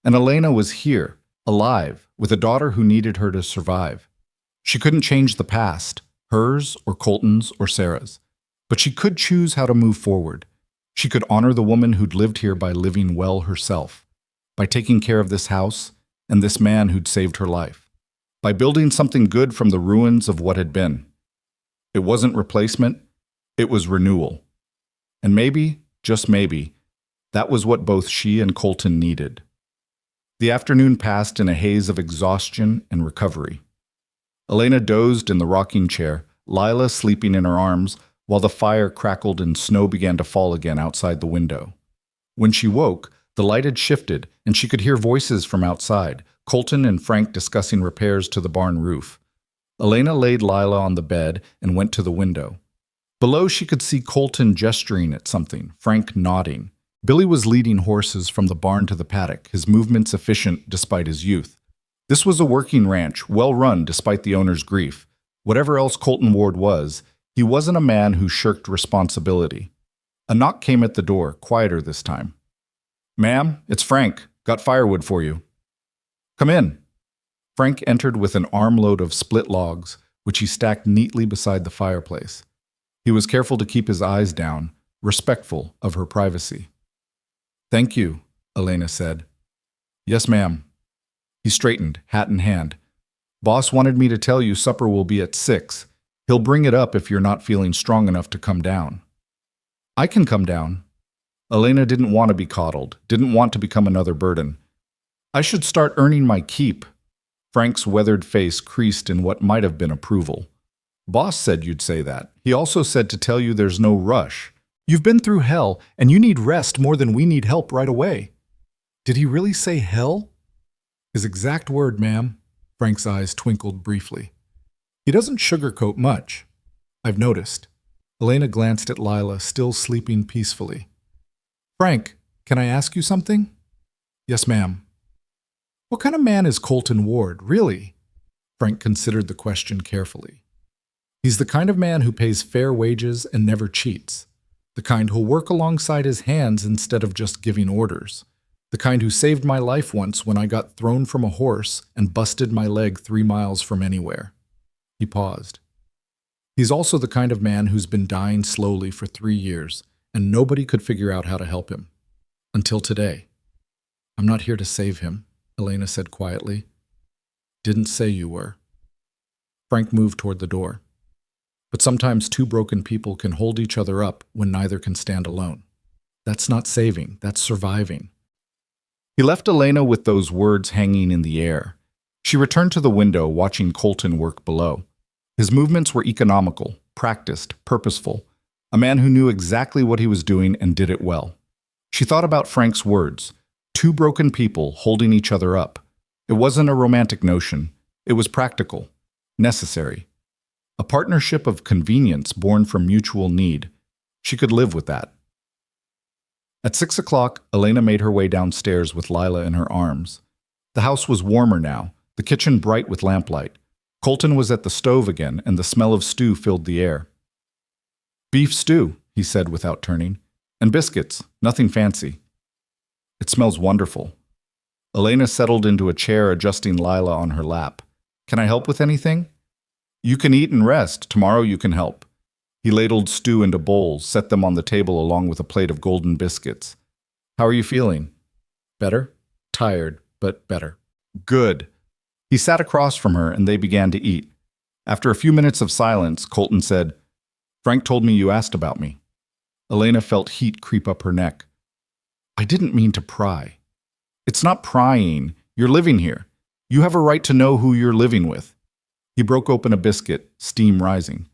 And Elena was here, alive, with a daughter who needed her to survive. She couldn't change the past, hers or Colton's or Sarah's. But she could choose how to move forward. She could honor the woman who'd lived here by living well herself, by taking care of this house and this man who'd saved her life, by building something good from the ruins of what had been. It wasn't replacement, it was renewal. And maybe, just maybe, that was what both she and Colton needed. The afternoon passed in a haze of exhaustion and recovery. Elena dozed in the rocking chair, Lila sleeping in her arms, while the fire crackled and snow began to fall again outside the window. When she woke, the light had shifted, and she could hear voices from outside, Colton and Frank discussing repairs to the barn roof. Elena laid Lila on the bed and went to the window. Below, she could see Colton gesturing at something, Frank nodding. Billy was leading horses from the barn to the paddock, his movements efficient despite his youth. This was a working ranch, well run despite the owner's grief. Whatever else Colton Ward was, he wasn't a man who shirked responsibility. A knock came at the door, quieter this time. "Ma'am, it's Frank. Got firewood for you." "Come in." Frank entered with an armload of split logs, which he stacked neatly beside the fireplace. He was careful to keep his eyes down, respectful of her privacy. "Thank you," Elena said. "Yes, ma'am." He straightened, hat in hand. "Boss wanted me to tell you supper will be at 6. He'll bring it up if you're not feeling strong enough to come down." "I can come down." Elena didn't want to be coddled, didn't want to become another burden. "I should start earning my keep." Frank's weathered face creased in what might have been approval. "Boss said you'd say that. He also said to tell you there's no rush. You've been through hell, and you need rest more than we need help right away." Did he really say hell? His exact word, ma'am. Frank's eyes twinkled briefly. He doesn't sugarcoat much. I've noticed. Elena glanced at Lila, still sleeping peacefully. "Frank, can I ask you something?" "Yes, ma'am." "What kind of man is Colton Ward, really?" Frank considered the question carefully. "He's the kind of man who pays fair wages and never cheats. The kind who'll work alongside his hands instead of just giving orders. The kind who saved my life once when I got thrown from a horse and busted my leg 3 miles from anywhere." He paused. "He's also the kind of man who's been dying slowly for 3 years, and nobody could figure out how to help him. Until today." "I'm not here to save him," Elena said quietly. "Didn't say you were." Frank moved toward the door. "But sometimes 2 broken people can hold each other up when neither can stand alone. That's not saving, that's surviving." He left Elena with those words hanging in the air. She returned to the window, watching Colton work below. His movements were economical, practiced, purposeful. A man who knew exactly what he was doing and did it well. She thought about Frank's words, two broken people holding each other up. It wasn't a romantic notion. It was practical, necessary. A partnership of convenience born from mutual need. She could live with that. At 6 o'clock, Elena made her way downstairs with Lila in her arms. The house was warmer now, the kitchen bright with lamplight. Colton was at the stove again, and the smell of stew filled the air. "Beef stew," he said without turning. "And biscuits, nothing fancy." "It smells wonderful." Elena settled into a chair, adjusting Lila on her lap. "Can I help with anything?" "You can eat and rest. Tomorrow you can help." He ladled stew into bowls, set them on the table along with a plate of golden biscuits. "How are you feeling?" "Better. Tired, but better." "Good." He sat across from her and they began to eat. After a few minutes of silence, Colton said, "Frank told me you asked about me." Elena felt heat creep up her neck. "I didn't mean to pry." "It's not prying. You're living here. You have a right to know who you're living with." He broke open a biscuit, steam rising.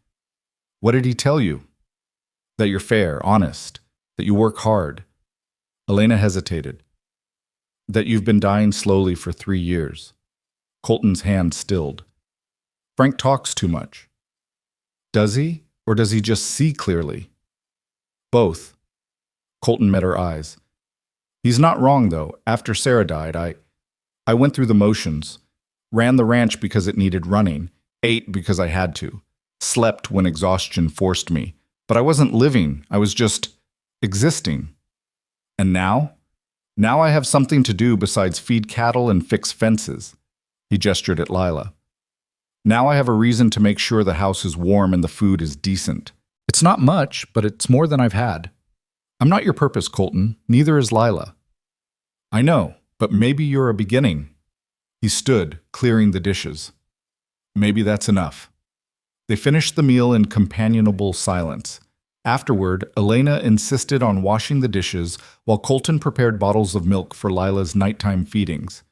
"What did he tell you?" "That you're fair, honest, that you work hard." Elena hesitated. "That you've been dying slowly for 3 years." Colton's hand stilled. "Frank talks too much." "Does he? Or does he just see clearly?" "Both." Colton met her eyes. "He's not wrong, though. After Sarah died, I went through the motions. Ran the ranch because it needed running. Ate because I had to. Slept when exhaustion forced me. But I wasn't living. I was just existing. And now? Now I have something to do besides feed cattle and fix fences." He gestured at Lila. "Now I have a reason to make sure the house is warm and the food is decent. It's not much, but it's more than I've had. I'm not your purpose, Colton. Neither is Lila." "I know, but maybe you're a beginning." He stood, clearing the dishes. "Maybe that's enough." They finished the meal in companionable silence. Afterward, Elena insisted on washing the dishes while Colton prepared bottles of milk for Lila's nighttime feedings.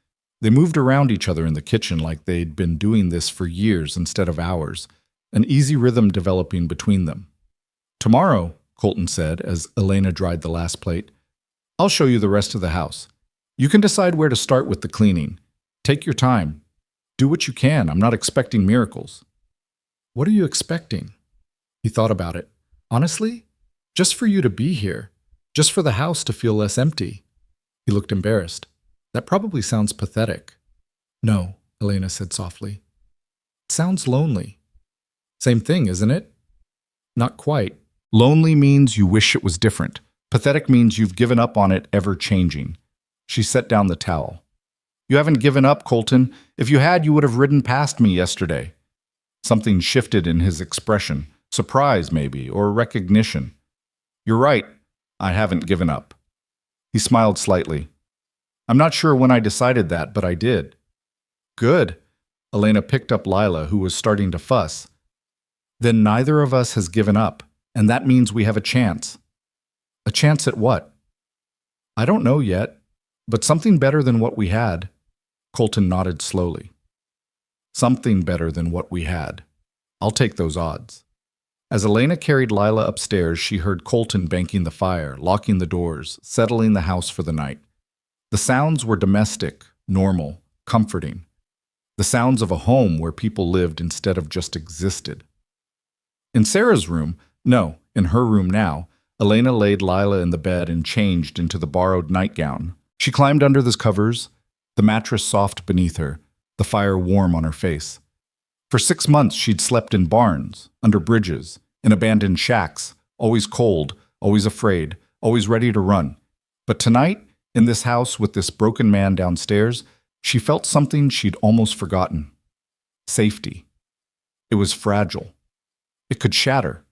They moved around each other in the kitchen like they'd been doing this for years instead of hours, an easy rhythm developing between them. "Tomorrow," Colton said as Elena dried the last plate, "I'll show you the rest of the house. You can decide where to start with the cleaning. Take your time. Do what you can. I'm not expecting miracles." "What are you expecting?" He thought about it. "Honestly, just for you to be here. Just for the house to feel less empty." He looked embarrassed. "That probably sounds pathetic." "No," Elena said softly. "It sounds lonely." "Same thing, isn't it?" "Not quite. Lonely means you wish it was different. Pathetic means you've given up on it ever-changing." She set down the towel. "You haven't given up, Colton. If you had, you would have ridden past me yesterday." Something shifted in his expression. Surprise, maybe, or recognition. "You're right. I haven't given up." He smiled slightly. "I'm not sure when I decided that, but I did." "Good." Elena picked up Lila, who was starting to fuss. "Then neither of us has given up, and that means we have a chance." "A chance at what?" "I don't know yet, but something better than what we had." Colton nodded slowly. "Something better than what we had. I'll take those odds." As Elena carried Lila upstairs, she heard Colton banking the fire, locking the doors, settling the house for the night. The sounds were domestic, normal, comforting. The sounds of a home where people lived instead of just existed. In Sarah's room, no, in her room now, Elena laid Lila in the bed and changed into the borrowed nightgown. She climbed under the covers, the mattress soft beneath her, the fire warm on her face. For 6 months she'd slept in barns, under bridges, in abandoned shacks, always cold, always afraid, always ready to run. But tonight, in this house with this broken man downstairs, she felt something she'd almost forgotten. Safety. It was fragile. It could shatter.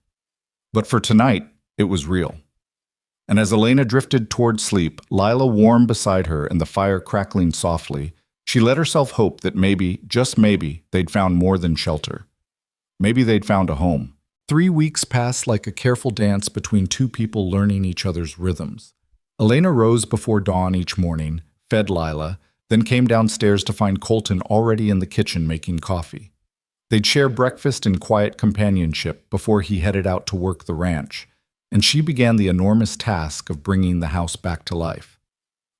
But for tonight, it was real. And as Elena drifted toward sleep, Lila warm beside her and the fire crackling softly, she let herself hope that maybe, just maybe, they'd found more than shelter. Maybe they'd found a home. 3 weeks passed like a careful dance between two people learning each other's rhythms. Elena rose before dawn each morning, fed Lila, then came downstairs to find Colton already in the kitchen making coffee. They'd share breakfast in quiet companionship before he headed out to work the ranch. and she began the enormous task of bringing the house back to life.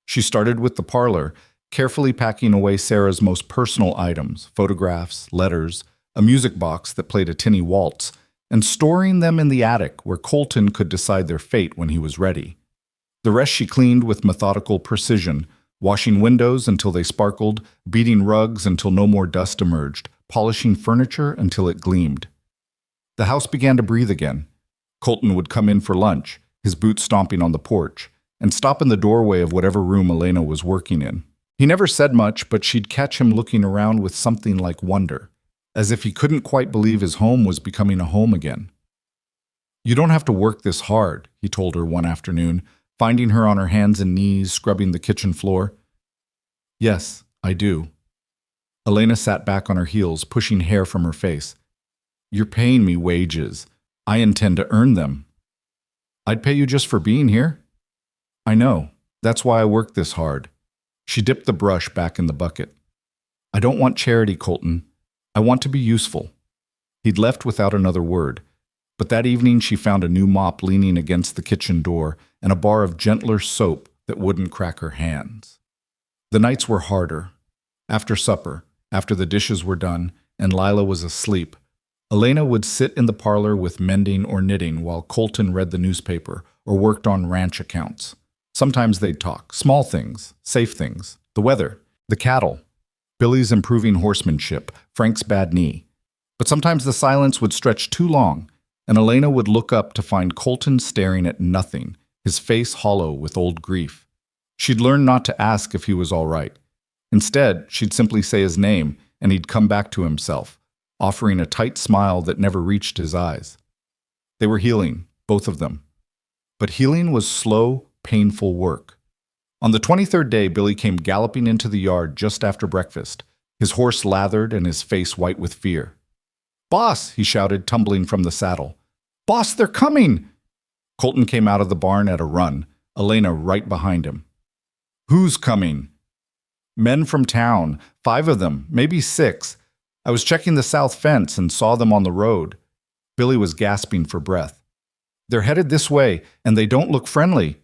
She started with the parlor, carefully packing away Sarah's most personal items, photographs, letters, a music box that played a tinny waltz, and storing them in the attic where Colton could decide their fate when he was ready. The rest she cleaned with methodical precision, washing windows until they sparkled, beating rugs until no more dust emerged, polishing furniture until it gleamed. The house began to breathe again. Colton would come in for lunch, his boots stomping on the porch, and stop in the doorway of whatever room Elena was working in. He never said much, but she'd catch him looking around with something like wonder, as if he couldn't quite believe his home was becoming a home again. "You don't have to work this hard," he told her one afternoon, finding her on her hands and knees scrubbing the kitchen floor. "Yes, I do." Elena sat back on her heels, pushing hair from her face. "You're paying me wages. I intend to earn them." "I'd pay you just for being here." "I know. That's why I work this hard." She dipped the brush back in the bucket. "I don't want charity, Colton. I want to be useful." He'd left without another word, but that evening she found a new mop leaning against the kitchen door and a bar of gentler soap that wouldn't crack her hands. The nights were harder. After supper, after the dishes were done, and Lila was asleep, Elena would sit in the parlor with mending or knitting while Colton read the newspaper or worked on ranch accounts. Sometimes they'd talk, small things, safe things, the weather, the cattle, Billy's improving horsemanship, Frank's bad knee. But sometimes the silence would stretch too long, and Elena would look up to find Colton staring at nothing, his face hollow with old grief. She'd learned not to ask if he was all right. Instead, she'd simply say his name, and he'd come back to himself, offering a tight smile that never reached his eyes. They were healing, both of them. But healing was slow, painful work. On the 23rd day, Billy came galloping into the yard just after breakfast, his horse lathered and his face white with fear. "Boss!" he shouted, tumbling from the saddle. "Boss, they're coming!" Colton came out of the barn at a run, Elena right behind him. "Who's coming?" "Men from town, 5 of them, maybe 6. I was checking the south fence and saw them on the road." Billy was gasping for breath. "They're headed this way, and they don't look friendly."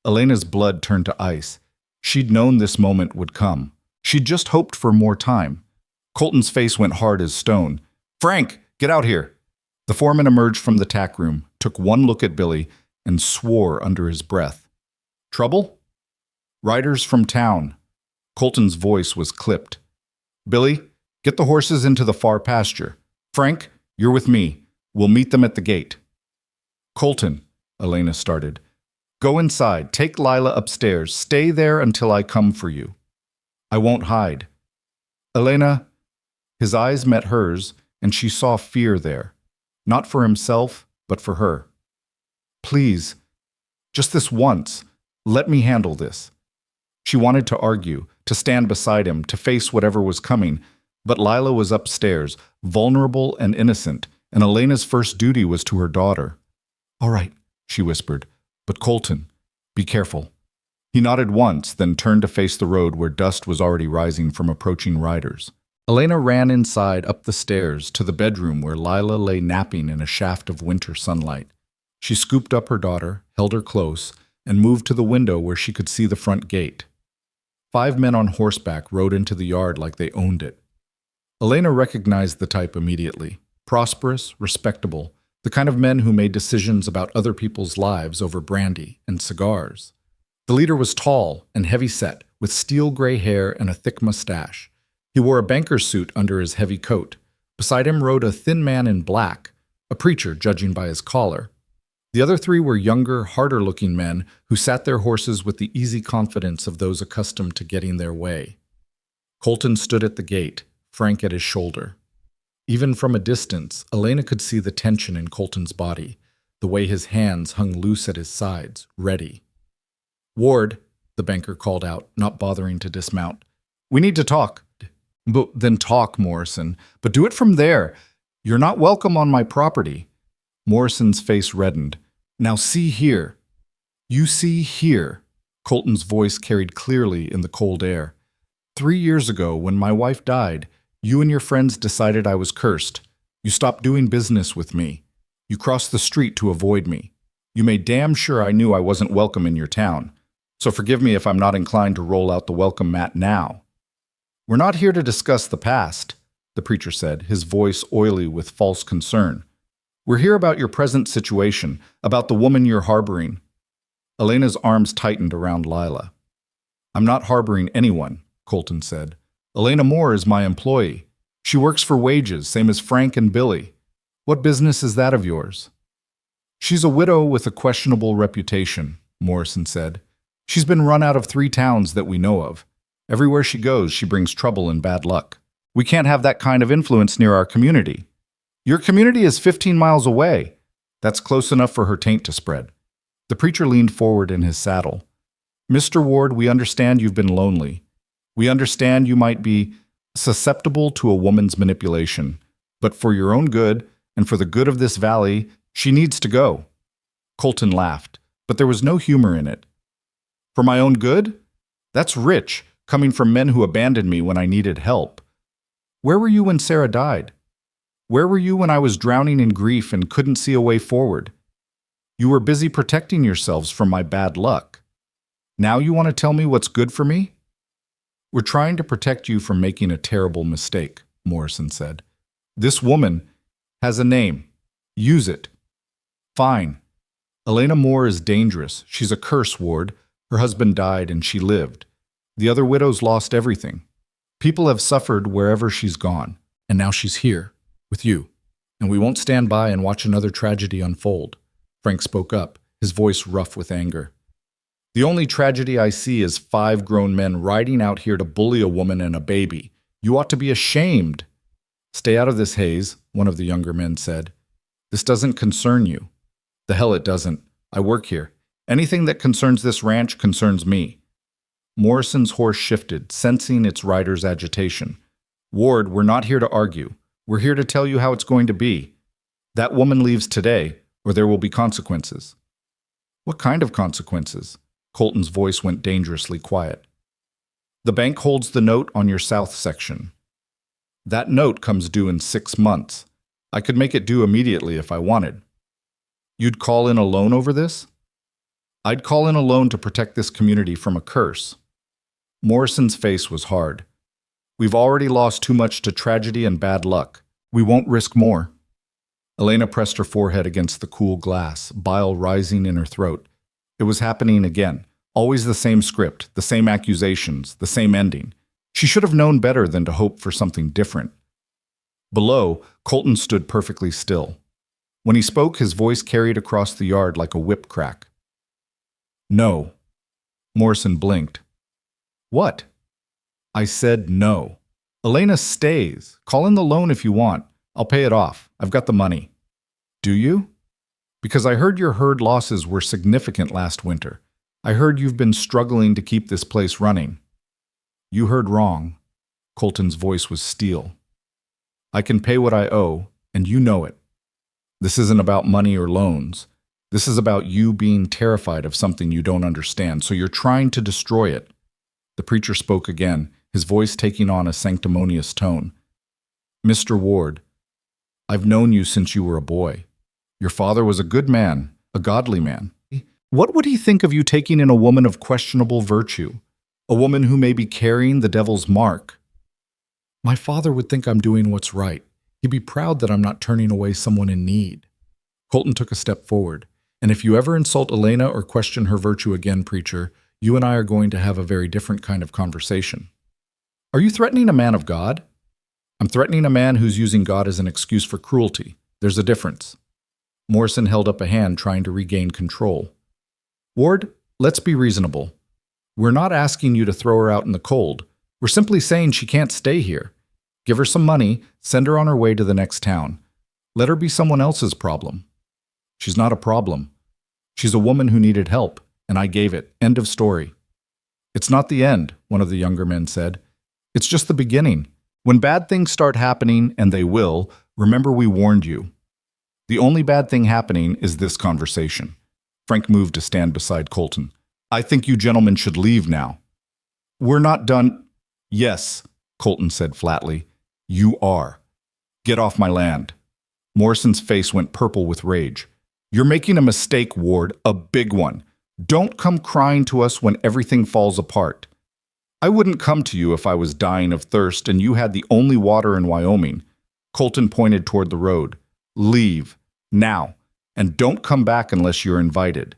Elena's blood turned to ice. She'd known this moment would come. She'd just hoped for more time. Colton's face went hard as stone. "Frank, get out here!" The foreman emerged from the tack room, took one look at Billy, and swore under his breath. "Trouble?" "Riders from town." Colton's voice was clipped. "Billy, get the horses into the far pasture. Frank, you're with me. We'll meet them at the gate." "Colton," Elena started. "Go inside. Take Lila upstairs. Stay there until I come for you." "I won't hide." "Elena." His eyes met hers, and she saw fear there. Not for himself, but for her. "Please, just this once. Let me handle this." She wanted to argue, to stand beside him, to face whatever was coming, but Lila was upstairs, vulnerable and innocent, and Elena's first duty was to her daughter. "All right," she whispered. "But Colton, be careful." He nodded once, then turned to face the road where dust was already rising from approaching riders. Elena ran inside, up the stairs, to the bedroom where Lila lay napping in a shaft of winter sunlight. She scooped up her daughter, held her close, and moved to the window where she could see the front gate. 5 men on horseback rode into the yard like they owned it. Elena recognized the type immediately. Prosperous, respectable, the kind of men who made decisions about other people's lives over brandy and cigars. The leader was tall and heavy-set, with steel gray hair and a thick mustache. He wore a banker's suit under his heavy coat. Beside him rode a thin man in black, a preacher judging by his collar. The other 3 were younger, harder-looking men who sat their horses with the easy confidence of those accustomed to getting their way. Colton stood at the gate, Frank at his shoulder. Even from a distance, Elena could see the tension in Colton's body, the way his hands hung loose at his sides, ready. "Ward," the banker called out, not bothering to dismount. "We need to talk." Then talk, Morrison. But do it from there. You're not welcome on my property." Morrison's face reddened. "Now see here." "You see here." Colton's voice carried clearly in the cold air. 3 years ago, when my wife died, you and your friends decided I was cursed. You stopped doing business with me. You crossed the street to avoid me. You made damn sure I knew I wasn't welcome in your town. So forgive me if I'm not inclined to roll out the welcome mat now. We're not here to discuss the past, the preacher said, his voice oily with false concern. We're here about your present situation, about the woman you're harboring. Elena's arms tightened around Lila. I'm not harboring anyone, Colton said. Elena Moore is my employee. She works for wages, same as Frank and Billy. What business is that of yours? She's a widow with a questionable reputation, Morrison said. She's been run out of 3 towns that we know of. Everywhere she goes, she brings trouble and bad luck. We can't have that kind of influence near our community. Your community is 15 miles away. That's close enough for her taint to spread. The preacher leaned forward in his saddle. Mr. Ward, we understand you've been lonely. We understand you might be susceptible to a woman's manipulation. But for your own good, and for the good of this valley, she needs to go. Colton laughed, but there was no humor in it. For my own good? That's rich, coming from men who abandoned me when I needed help. Where were you when Sarah died? Where were you when I was drowning in grief and couldn't see a way forward? You were busy protecting yourselves from my bad luck. Now you want to tell me what's good for me? We're trying to protect you from making a terrible mistake, Morrison said. This woman has a name. Use it. Fine. Elena Moore is dangerous. She's a curse, Ward. Her husband died and she lived. The other widows lost everything. People have suffered wherever she's gone. And now she's here, with you. And we won't stand by and watch another tragedy unfold. Frank spoke up, his voice rough with anger. The only tragedy I see is 5 grown men riding out here to bully a woman and a baby. You ought to be ashamed. Stay out of this, Hayes, one of the younger men said. This doesn't concern you. The hell it doesn't. I work here. Anything that concerns this ranch concerns me. Morrison's horse shifted, sensing its rider's agitation. Ward, we're not here to argue. We're here to tell you how it's going to be. That woman leaves today, or there will be consequences. What kind of consequences? Colton's voice went dangerously quiet. The bank holds the note on your south section. That note comes due in 6 months. I could make it due immediately if I wanted. You'd call in a loan over this? I'd call in a loan to protect this community from a curse. Morrison's face was hard. We've already lost too much to tragedy and bad luck. We won't risk more. Elena pressed her forehead against the cool glass, bile rising in her throat. It was happening again. Always the same script, the same accusations, the same ending. She should have known better than to hope for something different. Below, Colton stood perfectly still. When he spoke, his voice carried across the yard like a whip crack. No. Morrison blinked. What? I said no. Elena stays. Call in the loan if you want. I'll pay it off. I've got the money. Do you? Because I heard your herd losses were significant last winter. I heard you've been struggling to keep this place running. You heard wrong. Colton's voice was steel. I can pay what I owe, and you know it. This isn't about money or loans. This is about you being terrified of something you don't understand, so you're trying to destroy it. The preacher spoke again, his voice taking on a sanctimonious tone. Mr. Ward, I've known you since you were a boy. Your father was a good man, a godly man. What would he think of you taking in a woman of questionable virtue? A woman who may be carrying the devil's mark? My father would think I'm doing what's right. He'd be proud that I'm not turning away someone in need. Colton took a step forward. And if you ever insult Elena or question her virtue again, preacher, you and I are going to have a very different kind of conversation. Are you threatening a man of God? I'm threatening a man who's using God as an excuse for cruelty. There's a difference. Morrison held up a hand, trying to regain control. Ward, let's be reasonable. We're not asking you to throw her out in the cold. We're simply saying she can't stay here. Give her some money, send her on her way to the next town. Let her be someone else's problem. She's not a problem. She's a woman who needed help, and I gave it. End of story. It's not the end, one of the younger men said. It's just the beginning. When bad things start happening, and they will, remember we warned you. The only bad thing happening is this conversation. Frank moved to stand beside Colton. I think you gentlemen should leave now. We're not done. Yes, Colton said flatly. You are. Get off my land. Morrison's face went purple with rage. You're making a mistake, Ward, a big one. Don't come crying to us when everything falls apart. I wouldn't come to you if I was dying of thirst and you had the only water in Wyoming. Colton pointed toward the road. Leave. Now. And don't come back unless you're invited.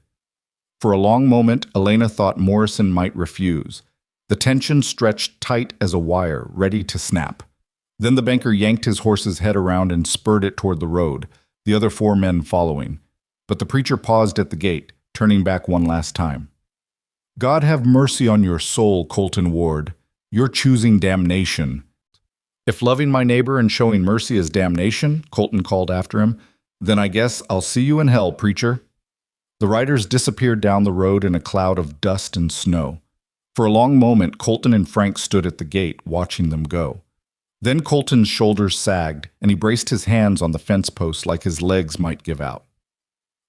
For a long moment, Elena thought Morrison might refuse. The tension stretched tight as a wire, ready to snap. Then the banker yanked his horse's head around and spurred it toward the road, the other 4 men following. But the preacher paused at the gate, turning back one last time. God have mercy on your soul, Colton Ward. You're choosing damnation. If loving my neighbor and showing mercy is damnation, Colton called after him, then I guess I'll see you in hell, preacher. The riders disappeared down the road in a cloud of dust and snow. For a long moment, Colton and Frank stood at the gate, watching them go. Then Colton's shoulders sagged, and he braced his hands on the fence post like his legs might give out.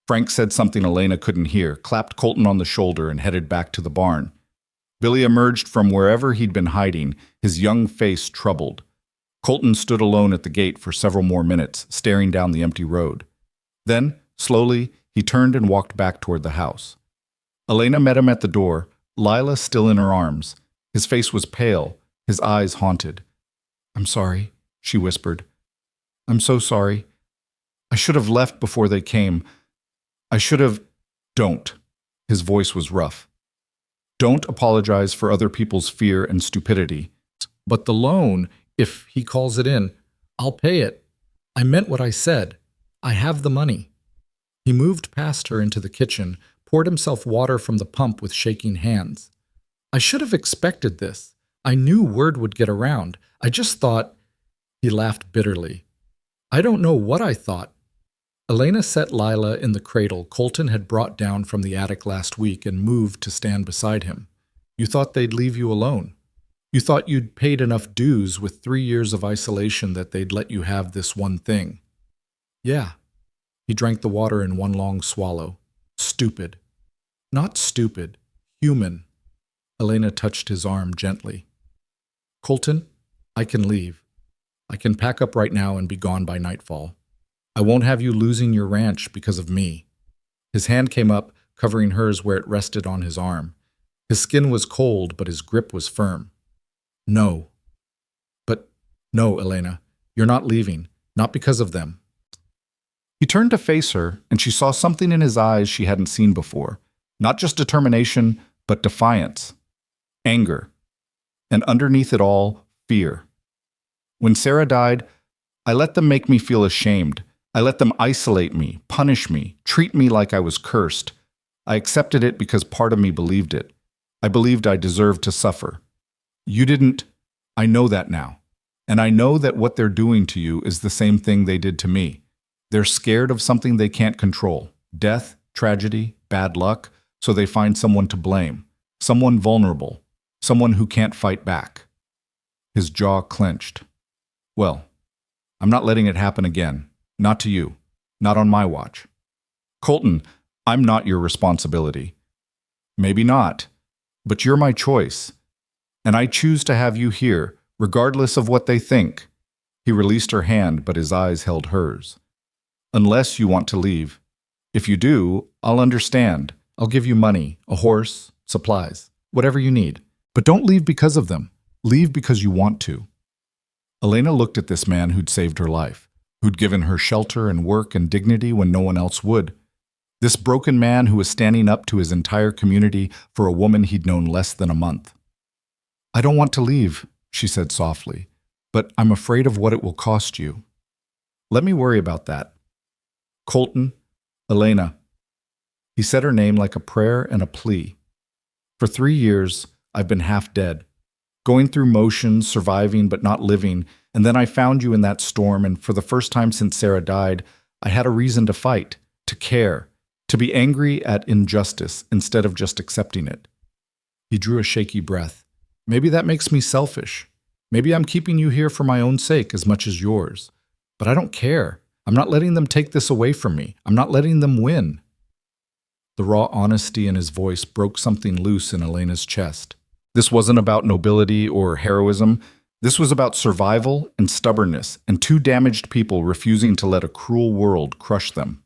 Frank said something Elena couldn't hear, clapped Colton on the shoulder, and headed back to the barn. Billy emerged from wherever he'd been hiding, his young face troubled. Colton stood alone at the gate for several more minutes, staring down the empty road. Then, slowly, he turned and walked back toward the house. Elena met him at the door, Lila still in her arms. His face was pale, his eyes haunted. "I'm sorry," she whispered. "I'm so sorry. I should have left before they came. I should have—" "Don't." His voice was rough. "Don't apologize for other people's fear and stupidity. But the loan, if he calls it in, I'll pay it. I meant what I said. I have the money." He moved past her into the kitchen, poured himself water from the pump with shaking hands. "I should have expected this. I knew word would get around. I just thought—" He laughed bitterly. "I don't know what I thought." Elena set Lila in the cradle Colton had brought down from the attic last week and moved to stand beside him. "You thought they'd leave you alone. You thought you'd paid enough dues with 3 years of isolation that they'd let you have this one thing." "Yeah." He drank the water in one long swallow. "Stupid." "Not stupid. Human." Elena touched his arm gently. "Colton, I can leave. I can pack up right now and be gone by nightfall. I won't have you losing your ranch because of me." His hand came up, covering hers where it rested on his arm. His skin was cold, but his grip was firm. "No." "But no, Elena, you're not leaving. Not because of them." He turned to face her, and she saw something in his eyes she hadn't seen before. Not just determination, but defiance. Anger. And underneath it all, fear. "When Sarah died, I let them make me feel ashamed. I let them isolate me, punish me, treat me like I was cursed. I accepted it because part of me believed it. I believed I deserved to suffer. You didn't. I know that now. And I know that what they're doing to you is the same thing they did to me. They're scared of something they can't control. Death, tragedy, bad luck, so they find someone to blame. Someone vulnerable. Someone who can't fight back." His jaw clenched. "Well, I'm not letting it happen again. Not to you. Not on my watch. Colton, I'm not your responsibility. Maybe not, but you're my choice. And I choose to have you here, regardless of what they think." He released her hand, but his eyes held hers. "Unless you want to leave. If you do, I'll understand. I'll give you money, a horse, supplies, whatever you need. But don't leave because of them. Leave because you want to." Elena looked at this man who'd saved her life, who'd given her shelter and work and dignity when no one else would. This broken man who was standing up to his entire community for a woman he'd known less than a month. "I don't want to leave," she said softly, "but I'm afraid of what it will cost you." "Let me worry about that." "Colton, Elena." He said her name like a prayer and a plea. "For 3 years, I've been half dead, going through motions, surviving but not living, and then I found you in that storm, and for the first time since Sarah died, I had a reason to fight, to care, to be angry at injustice instead of just accepting it." He drew a shaky breath. "Maybe that makes me selfish. Maybe I'm keeping you here for my own sake as much as yours. But I don't care. I'm not letting them take this away from me. I'm not letting them win." The raw honesty in his voice broke something loose in Elena's chest. This wasn't about nobility or heroism. This was about survival and stubbornness and 2 damaged people refusing to let a cruel world crush them.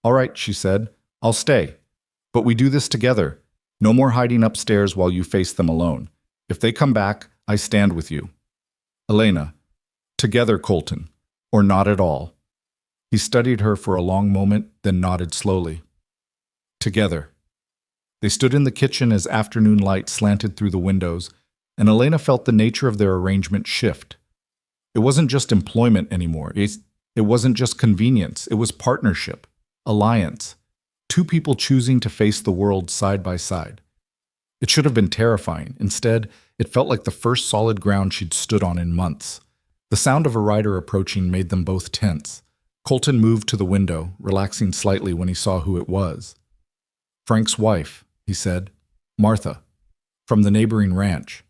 All right, she said. I'll stay. But we do this together. No more hiding upstairs while you face them alone. If they come back, I stand with you. Elena. Together, Colton. Or not at all. He studied her for a long moment, then nodded slowly. Together. They stood in the kitchen as afternoon light slanted through the windows, and Elena felt the nature of their arrangement shift. It wasn't just employment anymore. It wasn't just convenience. It was partnership, alliance, two people choosing to face the world side by side. It should have been terrifying. Instead, it felt like the first solid ground she'd stood on in months. The sound of a rider approaching made them both tense. Colton moved to the window, relaxing slightly when he saw who it was. Frank's wife, he said. Martha, from the neighboring ranch.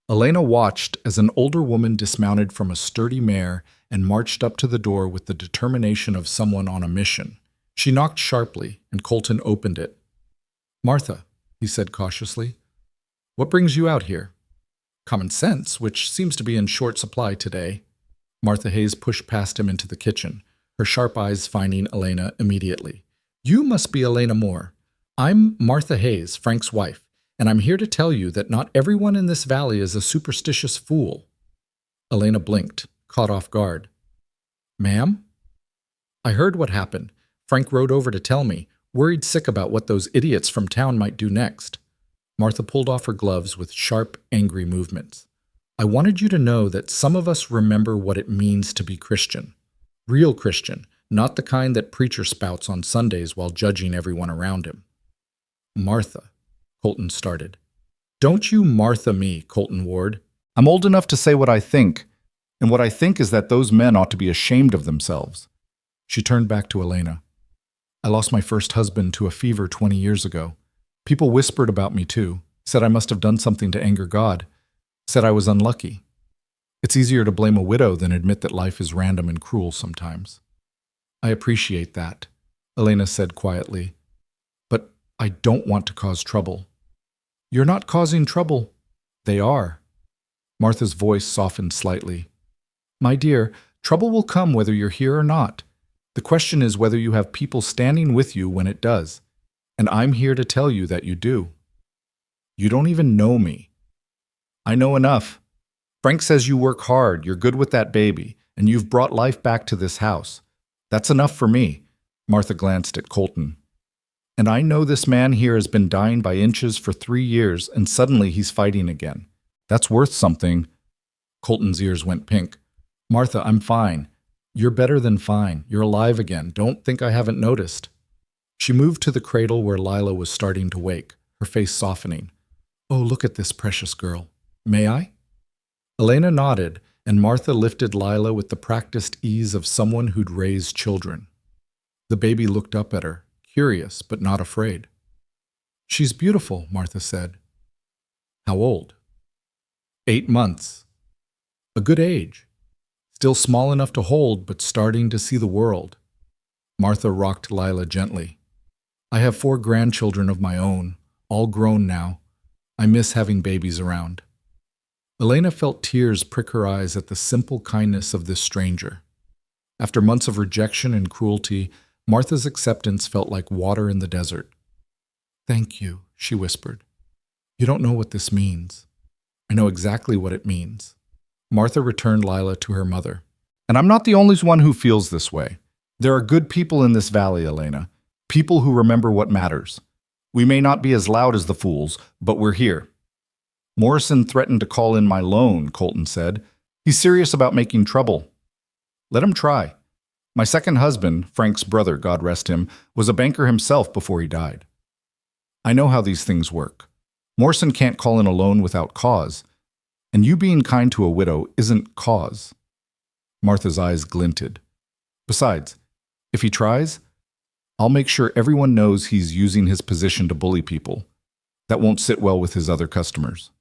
Elena watched as an older woman dismounted from a sturdy mare and marched up to the door with the determination of someone on a mission. She knocked sharply, and Colton opened it. Martha, he said cautiously, what brings you out here? Common sense, which seems to be in short supply today. Martha Hayes pushed past him into the kitchen, her sharp eyes finding Elena immediately. You must be Elena Moore. I'm Martha Hayes, Frank's wife, and I'm here to tell you that not everyone in this valley is a superstitious fool. Elena blinked, caught off guard. Ma'am? I heard what happened. Frank rode over to tell me, worried sick about what those idiots from town might do next. Martha pulled off her gloves with sharp, angry movements. I wanted you to know that some of us remember what it means to be Christian. Real Christian, not the kind that preacher spouts on Sundays while judging everyone around him. Martha, Colton started. Don't you Martha me, Colton Ward. I'm old enough to say what I think, and what I think is that those men ought to be ashamed of themselves. She turned back to Elena. I lost my first husband to a fever 20 years ago. People whispered about me too, said I must have done something to anger God, said I was unlucky. It's easier to blame a widow than admit that life is random and cruel sometimes. I appreciate that, Elena said quietly, but I don't want to cause trouble. You're not causing trouble. They are. Martha's voice softened slightly. My dear, trouble will come whether you're here or not. The question is whether you have people standing with you when it does. And I'm here to tell you that you do. You don't even know me. I know enough. Frank says you work hard, you're good with that baby, and you've brought life back to this house. That's enough for me. Martha glanced at Colton. And I know this man here has been dying by inches for 3 years, and suddenly he's fighting again. That's worth something. Colton's ears went pink. Martha, I'm fine. You're better than fine. You're alive again. Don't think I haven't noticed. She moved to the cradle where Lila was starting to wake, her face softening. Oh, look at this precious girl. May I? Elena nodded, and Martha lifted Lila with the practiced ease of someone who'd raised children. The baby looked up at her, curious but not afraid. She's beautiful, Martha said. How old? 8 months. A good age. Still small enough to hold, but starting to see the world. Martha rocked Lila gently. I have 4 grandchildren of my own, all grown now. I miss having babies around. Elena felt tears prick her eyes at the simple kindness of this stranger. After months of rejection and cruelty, Martha's acceptance felt like water in the desert. Thank you, she whispered. You don't know what this means. I know exactly what it means. Martha returned Lila to her mother. And I'm not the only one who feels this way. There are good people in this valley, Elena. People who remember what matters. We may not be as loud as the fools, but we're here. Morrison threatened to call in my loan, Colton said. He's serious about making trouble. Let him try. My second husband, Frank's brother, God rest him, was a banker himself before he died. I know how these things work. Morrison can't call in a loan without cause, and you being kind to a widow isn't cause. Martha's eyes glinted. Besides, if he tries, I'll make sure everyone knows he's using his position to bully people. That won't sit well with his other customers.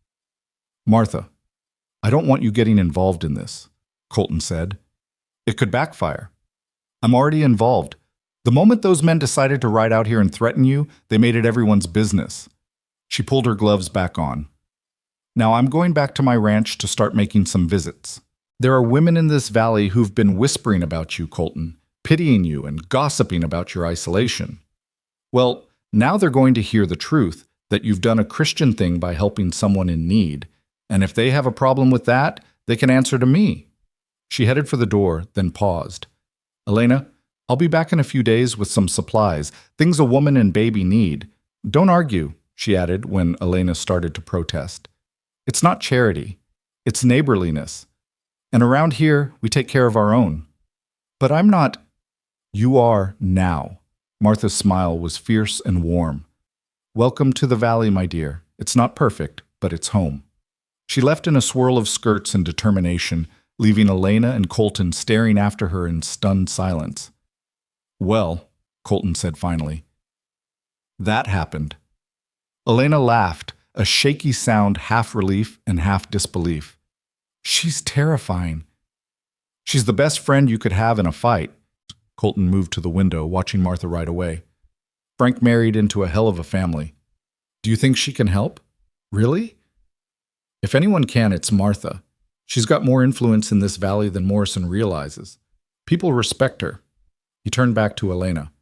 Martha, I don't want you getting involved in this, Colton said. It could backfire. I'm already involved. The moment those men decided to ride out here and threaten you, they made it everyone's business. She pulled her gloves back on. Now I'm going back to my ranch to start making some visits. There are women in this valley who've been whispering about you, Colton. pitying you and gossiping about your isolation. Well, now they're going to hear the truth that you've done a Christian thing by helping someone in need, and if they have a problem with that, they can answer to me. She headed for the door, then paused. Elena, I'll be back in a few days with some supplies, things a woman and baby need. Don't argue, she added when Elena started to protest. It's not charity. It's neighborliness. And around here, we take care of our own. But I'm not. You are now. Martha's smile was fierce and warm. Welcome to the valley, my dear. It's not perfect, but it's home. She left in a swirl of skirts and determination, leaving Elena and Colton staring after her in stunned silence. Well, Colton said finally. That happened. Elena laughed, a shaky sound half relief and half disbelief. She's terrifying. She's the best friend you could have in a fight. Colton moved to the window, watching Martha ride away. Frank married into a hell of a family. Do you think she can help? Really? If anyone can, it's Martha. She's got more influence in this valley than Morrison realizes. People respect her. He turned back to Elena.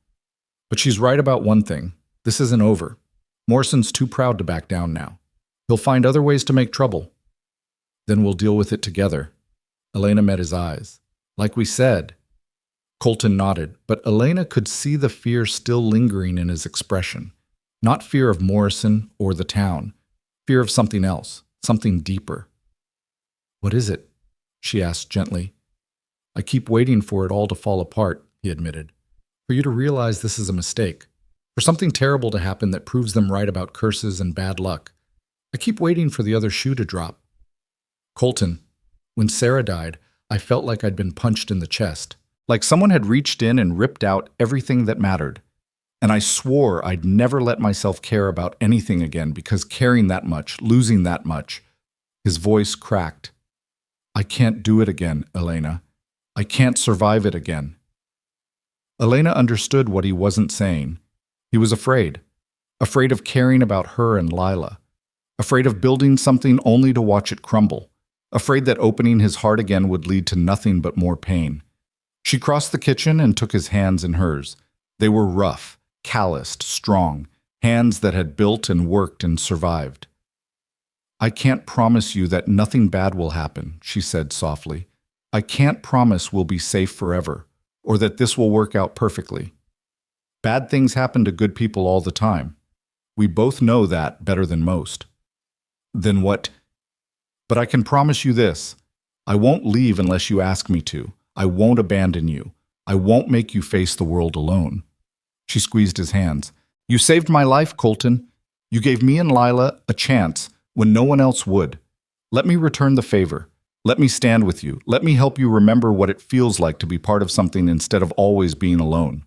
But she's right about one thing. This isn't over. Morrison's too proud to back down now. He'll find other ways to make trouble. Then we'll deal with it together. Elena met his eyes. Like we said. Colton nodded, but Elena could see the fear still lingering in his expression. Not fear of Morrison or the town. Fear of something else, something deeper. What is it? She asked gently. I keep waiting for it all to fall apart, he admitted. For you to realize this is a mistake. For something terrible to happen that proves them right about curses and bad luck. I keep waiting for the other shoe to drop. Colton, when Sarah died, I felt like I'd been punched in the chest. Like someone had reached in and ripped out everything that mattered. And I swore I'd never let myself care about anything again because caring that much, losing that much. His voice cracked. I can't do it again, Elena. I can't survive it again. Elena understood what he wasn't saying. He was afraid. Afraid of caring about her and Lila. Afraid of building something only to watch it crumble. Afraid that opening his heart again would lead to nothing but more pain. She crossed the kitchen and took his hands in hers. They were rough, calloused, strong, hands that had built and worked and survived. I can't promise you that nothing bad will happen, she said softly. I can't promise we'll be safe forever, or that this will work out perfectly. Bad things happen to good people all the time. We both know that better than most. Then what? But I can promise you this. I won't leave unless you ask me to. I won't abandon you. I won't make you face the world alone. She squeezed his hands. You saved my life, Colton. You gave me and Lila a chance when no one else would. Let me return the favor. Let me stand with you. Let me help you remember what it feels like to be part of something instead of always being alone.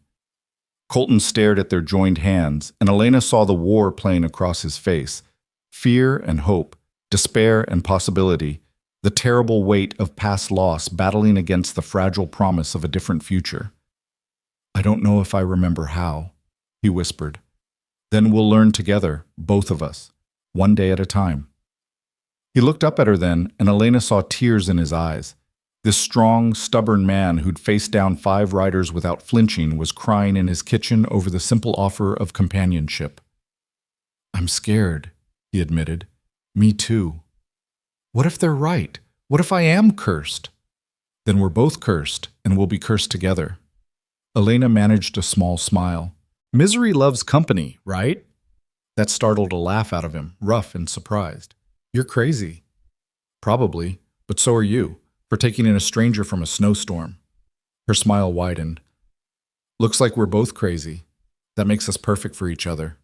Colton stared at their joined hands, and Elena saw the war playing across his face. Fear and hope, despair and possibility, the terrible weight of past loss battling against the fragile promise of a different future. I don't know if I remember how, he whispered. Then we'll learn together, both of us, one day at a time. He looked up at her then, and Elena saw tears in his eyes. This strong, stubborn man who'd faced down 5 riders without flinching was crying in his kitchen over the simple offer of companionship. I'm scared, he admitted. Me too. What if they're right? What if I am cursed? Then we're both cursed, and we'll be cursed together. Elena managed a small smile. Misery loves company, right? That startled a laugh out of him, rough and surprised. You're crazy. Probably, but so are you, for taking in a stranger from a snowstorm. Her smile widened. Looks like we're both crazy. That makes us perfect for each other.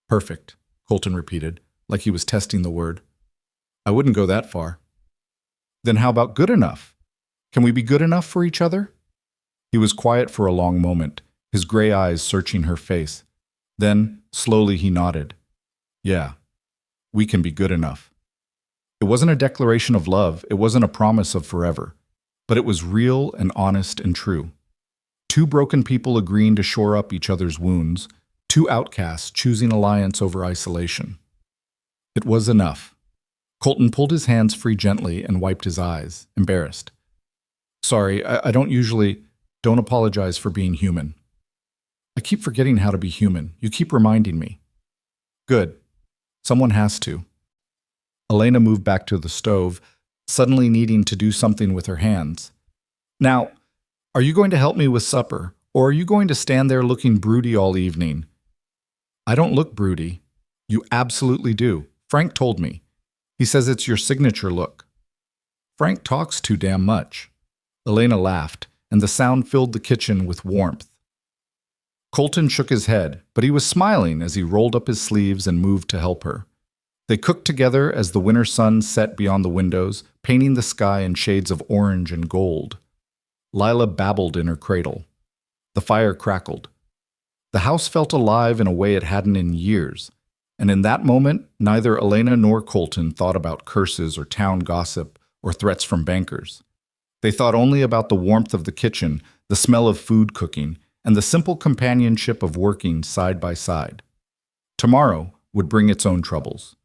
Perfect, Colton repeated, like he was testing the word. I wouldn't go that far. Then how about good enough? Can we be good enough for each other? He was quiet for a long moment, his gray eyes searching her face. Then, slowly he nodded. Yeah, we can be good enough. It wasn't a declaration of love, it wasn't a promise of forever, but it was real and honest and true. 2 broken people agreeing to shore up each other's wounds, 2 outcasts choosing alliance over isolation. It was enough. Colton pulled his hands free gently and wiped his eyes, embarrassed. Sorry, I don't usually... Don't apologize for being human. I keep forgetting how to be human. You keep reminding me. Good. Someone has to. Elena moved back to the stove, suddenly needing to do something with her hands. Now, are you going to help me with supper, or are you going to stand there looking broody all evening? I don't look broody. You absolutely do. Frank told me. He says it's your signature look. Frank talks too damn much. Elena laughed, and the sound filled the kitchen with warmth. Colton shook his head, but he was smiling as he rolled up his sleeves and moved to help her. They cooked together as the winter sun set beyond the windows, painting the sky in shades of orange and gold. Lila babbled in her cradle. The fire crackled. The house felt alive in a way it hadn't in years, and in that moment, neither Elena nor Colton thought about curses or town gossip or threats from bankers. They thought only about the warmth of the kitchen, the smell of food cooking, and the simple companionship of working side by side. Tomorrow would bring its own troubles.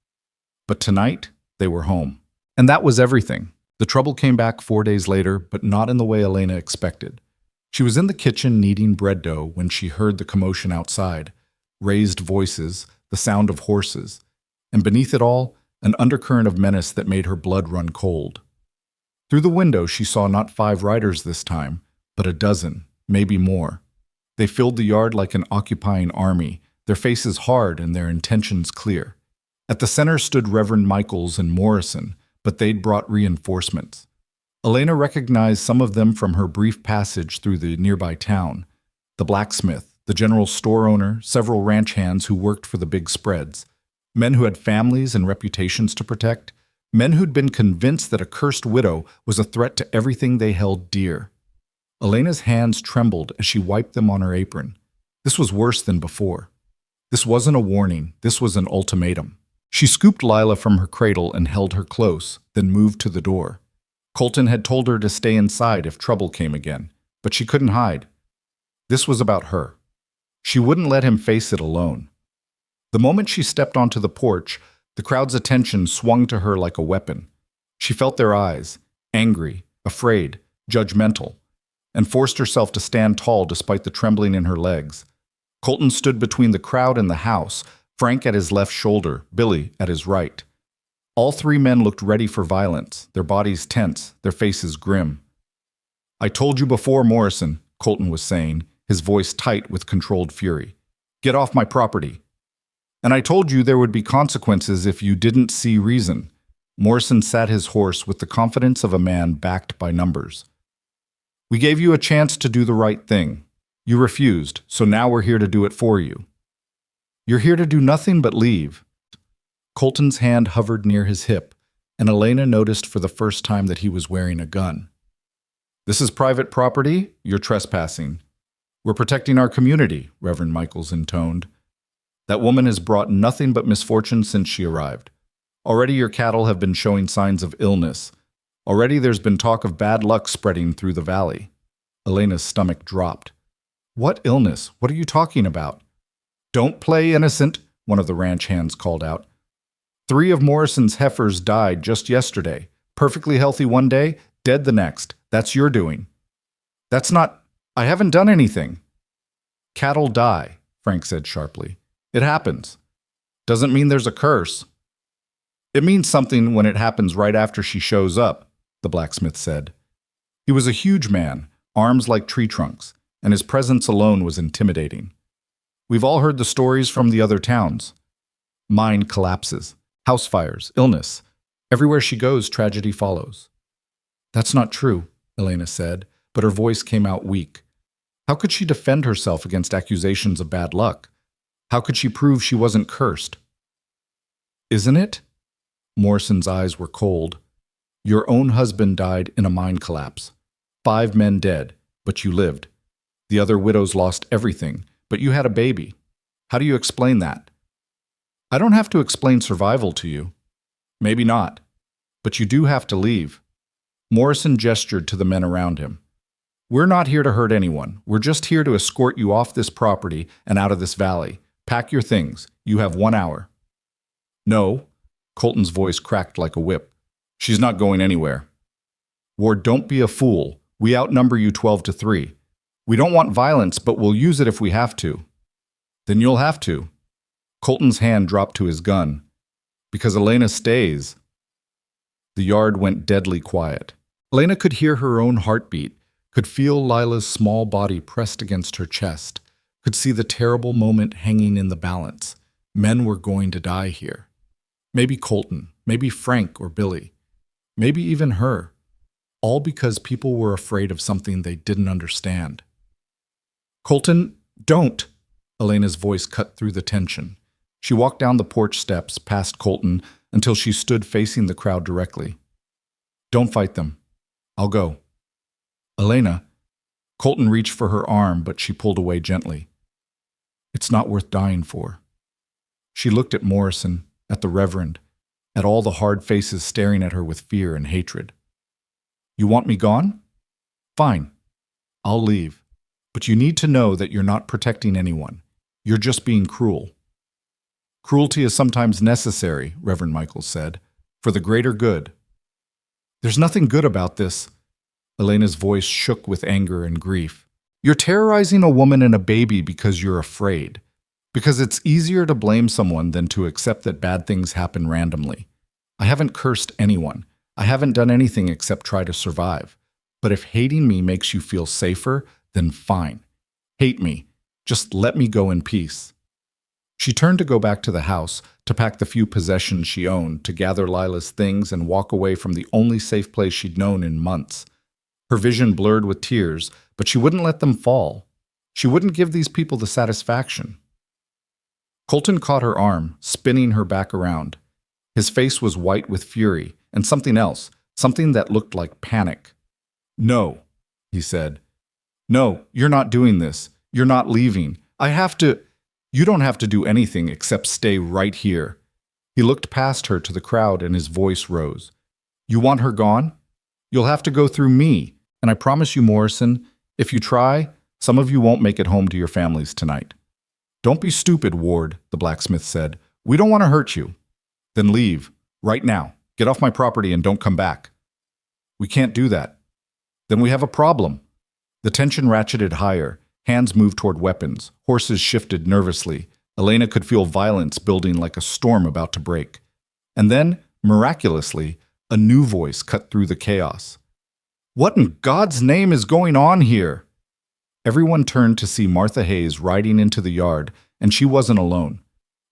But tonight, they were home. And that was everything. The trouble came back 4 days later, but not in the way Elena expected. She was in the kitchen kneading bread dough when she heard the commotion outside, raised voices, the sound of horses, and beneath it all, an undercurrent of menace that made her blood run cold. Through the window, she saw not 5 riders this time, but a dozen, maybe more. They filled the yard like an occupying army, their faces hard and their intentions clear. At the center stood Reverend Michaels and Morrison, but they'd brought reinforcements. Elena recognized some of them from her brief passage through the nearby town. The blacksmith, the general store owner, several ranch hands who worked for the big spreads. Men who had families and reputations to protect. Men who'd been convinced that a cursed widow was a threat to everything they held dear. Elena's hands trembled as she wiped them on her apron. This was worse than before. This wasn't a warning, this was an ultimatum. She scooped Lila from her cradle and held her close, then moved to the door. Colton had told her to stay inside if trouble came again, but she couldn't hide. This was about her. She wouldn't let him face it alone. The moment she stepped onto the porch, the crowd's attention swung to her like a weapon. She felt their eyes, angry, afraid, judgmental, and forced herself to stand tall despite the trembling in her legs. Colton stood between the crowd and the house, Frank at his left shoulder, Billy at his right. All 3 men looked ready for violence, their bodies tense, their faces grim. "I told you before, Morrison," Colton was saying, his voice tight with controlled fury. "Get off my property. And I told you there would be consequences if you didn't see reason." Morrison sat his horse with the confidence of a man backed by numbers. "We gave you a chance to do the right thing. You refused, so now we're here to do it for you. You're here to do nothing but leave." Colton's hand hovered near his hip, and Elena noticed for the first time that he was wearing a gun. "This is private property. You're trespassing. We're protecting our community," Reverend Michaels intoned. "That woman has brought nothing but misfortune since she arrived. Already your cattle have been showing signs of illness. Already there's been talk of bad luck spreading through the valley." Elena's stomach dropped. "What illness? What are you talking about?" "Don't play innocent," one of the ranch hands called out. 3 of Morrison's heifers died just yesterday. Perfectly healthy one day, dead the next. That's your doing. "That's not... I haven't done anything." "Cattle die," Frank said sharply. "It happens. Doesn't mean there's a curse." "It means something when it happens right after she shows up," the blacksmith said. He was a huge man, arms like tree trunks, and his presence alone was intimidating. "We've all heard the stories from the other towns. Mine collapses, house fires, illness. Everywhere she goes, tragedy follows." "That's not true," Elena said, but her voice came out weak. How could she defend herself against accusations of bad luck? How could she prove she wasn't cursed? "Isn't it?" Morrison's eyes were cold. "Your own husband died in a mine collapse. 5 men dead, but you lived. The other widows lost everything, but you had a baby. How do you explain that?" "I don't have to explain survival to you." "Maybe not. But you do have to leave." Morrison gestured to the men around him. "We're not here to hurt anyone. We're just here to escort you off this property and out of this valley. Pack your things. You have 1 hour." "No." Colton's voice cracked like a whip. "She's not going anywhere." "Ward, don't be a fool. We outnumber you 12-3. We don't want violence, but we'll use it if we have to. Then you'll have to. Colton's hand dropped to his gun. Because Elena stays. The yard went deadly quiet. Elena could hear her own heartbeat, could feel Lila's small body pressed against her chest, could see the terrible moment hanging in the balance. Men were going to die here. Maybe Colton, maybe Frank or Billy, maybe even her. All because people were afraid of something they didn't understand. Colton, don't! Elena's voice cut through the tension. She walked down the porch steps, past Colton, until she stood facing the crowd directly. Don't fight them. I'll go. Elena. Colton reached for her arm, but she pulled away gently. It's not worth dying for. She looked at Morrison, at the Reverend, at all the hard faces staring at her with fear and hatred. You want me gone? Fine. I'll leave. But you need to know that you're not protecting anyone. You're just being cruel. Cruelty is sometimes necessary, Reverend Michaels said, for the greater good. There's nothing good about this. Elena's voice shook with anger and grief. You're terrorizing a woman and a baby because you're afraid. Because it's easier to blame someone than to accept that bad things happen randomly. I haven't cursed anyone. I haven't done anything except try to survive. But if hating me makes you feel safer, then fine. Hate me. Just let me go in peace. She turned to go back to the house, to pack the few possessions she owned, to gather Lila's things and walk away from the only safe place she'd known in months. Her vision blurred with tears, but she wouldn't let them fall. She wouldn't give these people the satisfaction. Colton caught her arm, spinning her back around. His face was white with fury, and something else, something that looked like panic. No, he said. No, you're not doing this. You're not leaving. I have to... You don't have to do anything except stay right here. He looked past her to the crowd and his voice rose. You want her gone? You'll have to go through me. And I promise you, Morrison, if you try, some of you won't make it home to your families tonight. Don't be stupid, Ward, the blacksmith said. We don't want to hurt you. Then leave, right now. Get off my property and don't come back. We can't do that. Then we have a problem. The tension ratcheted higher. Hands moved toward weapons. Horses shifted nervously. Elena could feel violence building like a storm about to break. And then, miraculously, a new voice cut through the chaos. What in God's name is going on here? Everyone turned to see Martha Hayes riding into the yard, and she wasn't alone.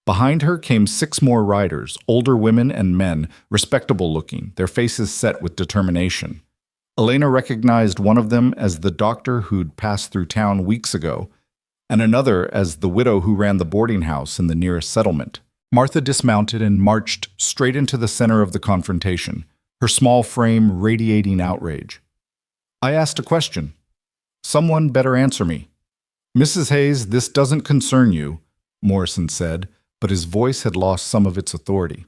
Behind her came 6 more riders, older women and men, respectable looking, their faces set with determination. Elena recognized one of them as the doctor who'd passed through town weeks ago, and another as the widow who ran the boarding house in the nearest settlement. Martha dismounted and marched straight into the center of the confrontation, her small frame radiating outrage. I asked a question. Someone better answer me. Mrs. Hayes, this doesn't concern you, Morrison said, but his voice had lost some of its authority.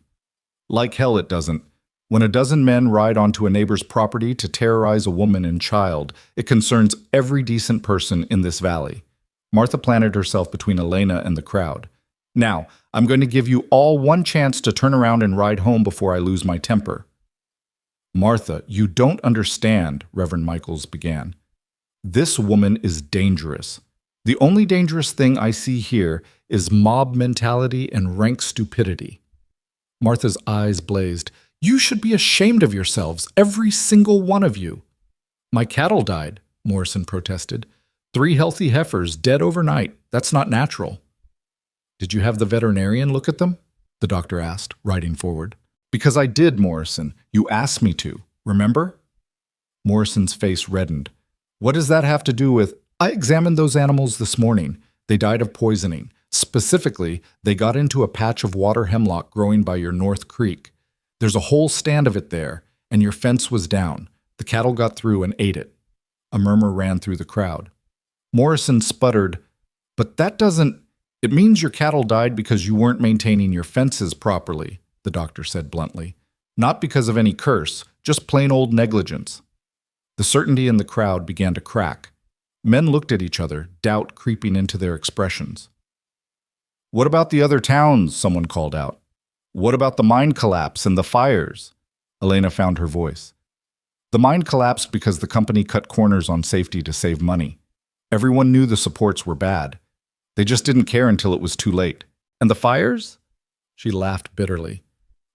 Like hell it doesn't. When a dozen men ride onto a neighbor's property to terrorize a woman and child, it concerns every decent person in this valley. Martha planted herself between Elena and the crowd. Now, I'm going to give you all one chance to turn around and ride home before I lose my temper. Martha, you don't understand, Reverend Michaels began. This woman is dangerous. The only dangerous thing I see here is mob mentality and rank stupidity. Martha's eyes blazed. You should be ashamed of yourselves, every single one of you. My cattle died, Morrison protested. 3 healthy heifers dead overnight. That's not natural. Did you have the veterinarian look at them? The doctor asked, riding forward. Because I did, Morrison. You asked me to. Remember? Morrison's face reddened. What does that have to do with... I examined those animals this morning. They died of poisoning. Specifically, they got into a patch of water hemlock growing by your North Creek. There's a whole stand of it there, and your fence was down. The cattle got through and ate it. A murmur ran through the crowd. Morrison sputtered, but that doesn't... It means your cattle died because you weren't maintaining your fences properly, the doctor said bluntly. Not because of any curse, just plain old negligence. The certainty in the crowd began to crack. Men looked at each other, doubt creeping into their expressions. What about the other towns? Someone called out. What about the mine collapse and the fires? Elena found her voice. The mine collapsed because the company cut corners on safety to save money. Everyone knew the supports were bad. They just didn't care until it was too late. And the fires? She laughed bitterly.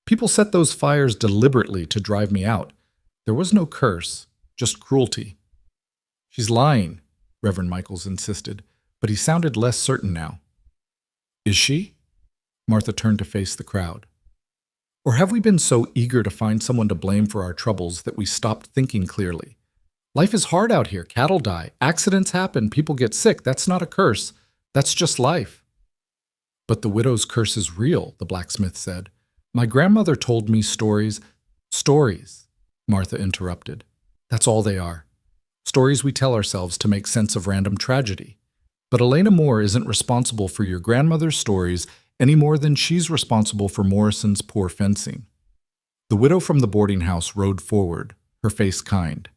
People set those fires deliberately to drive me out. There was no curse, just cruelty. She's lying, Reverend Michaels insisted, but he sounded less certain now. Is she? Martha turned to face the crowd. Or have we been so eager to find someone to blame for our troubles that we stopped thinking clearly? Life is hard out here. Cattle die. Accidents happen. People get sick. That's not a curse. That's just life. But the widow's curse is real, the blacksmith said. My grandmother told me stories. Stories, Martha interrupted. That's all they are. Stories we tell ourselves to make sense of random tragedy. But Elena Moore isn't responsible for your grandmother's stories any more than she's responsible for Morrison's poor fencing. The widow from the boarding house rode forward, her face kind.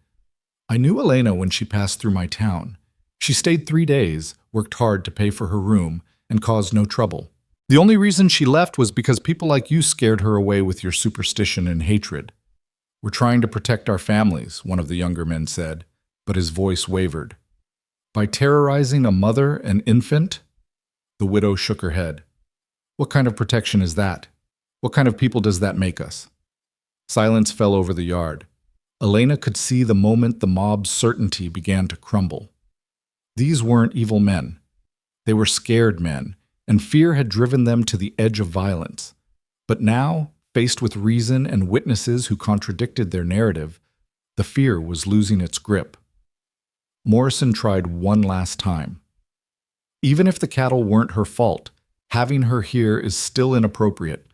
I knew Elena when she passed through my town. She stayed 3 days, worked hard to pay for her room, and caused no trouble. The only reason she left was because people like you scared her away with your superstition and hatred. We're trying to protect our families, one of the younger men said, but his voice wavered. By terrorizing a mother and infant? The widow shook her head. What kind of protection is that? What kind of people does that make us? Silence fell over the yard. Elena could see the moment the mob's certainty began to crumble. These weren't evil men. They were scared men, and fear had driven them to the edge of violence. But now, faced with reason and witnesses who contradicted their narrative, the fear was losing its grip. Morrison tried one last time. Even if the cattle weren't her fault, having her here is still inappropriate.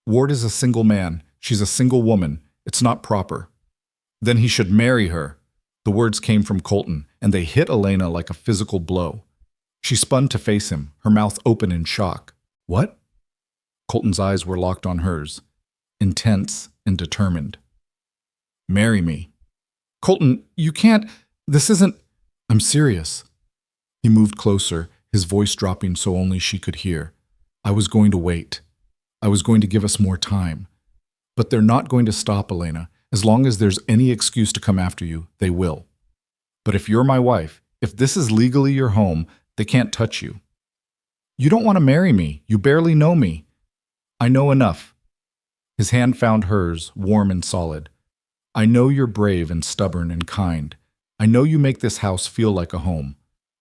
Ward is a single man. She's a single woman. It's not proper. Then he should marry her. The words came from Colton, and they hit Elena like a physical blow. She spun to face him, her mouth open in shock. What? Colton's eyes were locked on hers, intense and determined. Marry me. Colton, you can't. This isn't. I'm serious. He moved closer, his voice dropping so only she could hear. I was going to wait. I was going to give us more time. But they're not going to stop, Elena. As long as there's any excuse to come after you, they will. But if you're my wife, if this is legally your home, they can't touch you. You don't want to marry me. You barely know me. I know enough. His hand found hers, warm and solid. I know you're brave and stubborn and kind. I know you make this house feel like a home.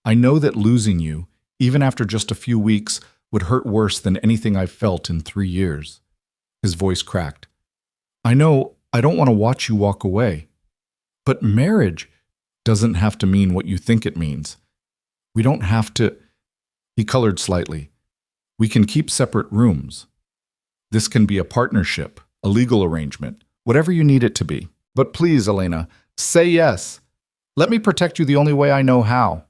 I know that losing you, even after just a few weeks, would hurt worse than anything I've felt in 3 years. His voice cracked. I know I don't want to watch you walk away. But marriage doesn't have to mean what you think it means. We don't have to. He colored slightly. We can keep separate rooms. This can be a partnership, a legal arrangement, whatever you need it to be. But please, Elena, say yes. Let me protect you the only way I know how.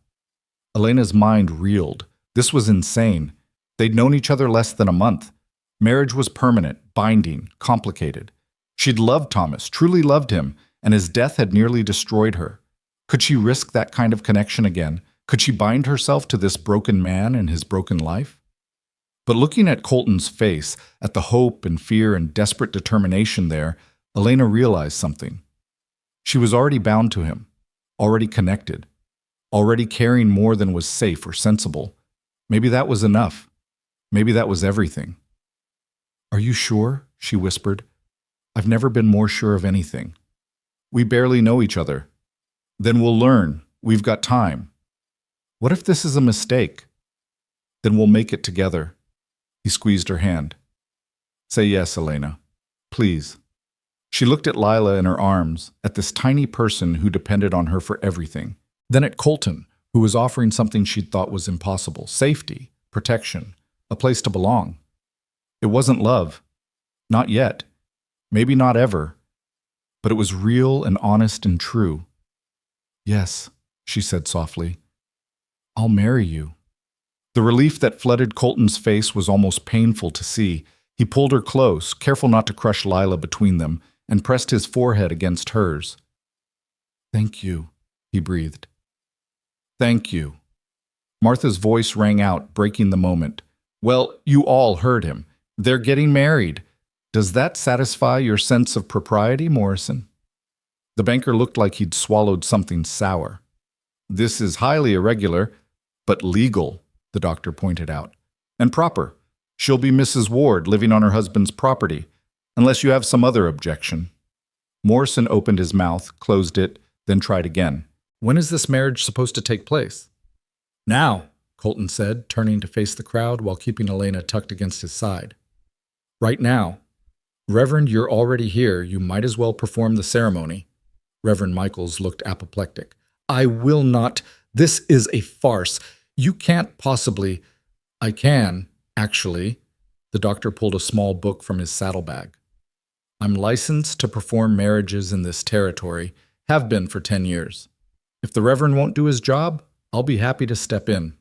Elena's mind reeled. This was insane. They'd known each other less than a month. Marriage was permanent, binding, complicated. She'd loved Thomas, truly loved him, and his death had nearly destroyed her. Could she risk that kind of connection again? Could she bind herself to this broken man and his broken life? But looking at Colton's face, at the hope and fear and desperate determination there, Elena realized something. She was already bound to him, already connected, already caring more than was safe or sensible. Maybe that was enough. Maybe that was everything. Are you sure? She whispered. I've never been more sure of anything. We barely know each other. Then we'll learn. We've got time. What if this is a mistake? Then we'll make it together. He squeezed her hand. Say yes, Elena. Please. She looked at Lila in her arms, at this tiny person who depended on her for everything. Then at Colton, who was offering something she'd thought was impossible. Safety, protection, a place to belong. It wasn't love. Not yet. Maybe not ever. But it was real and honest and true. Yes, she said softly. I'll marry you. The relief that flooded Colton's face was almost painful to see. He pulled her close, careful not to crush Lila between them, and pressed his forehead against hers. Thank you, he breathed. Thank you. Martha's voice rang out, breaking the moment. Well, you all heard him. They're getting married. Does that satisfy your sense of propriety, Morrison? The banker looked like he'd swallowed something sour. This is highly irregular, but legal, the doctor pointed out. And proper. She'll be Mrs. Ward, living on her husband's property, unless you have some other objection. Morrison opened his mouth, closed it, then tried again. When is this marriage supposed to take place? Now, Colton said, turning to face the crowd while keeping Elena tucked against his side. Right now. Reverend, you're already here. You might as well perform the ceremony. Reverend Michaels looked apoplectic. I will not. This is a farce. You can't possibly. I can, actually. The doctor pulled a small book from his saddlebag. I'm licensed to perform marriages in this territory, have been for 10 years. If the Reverend won't do his job, I'll be happy to step in.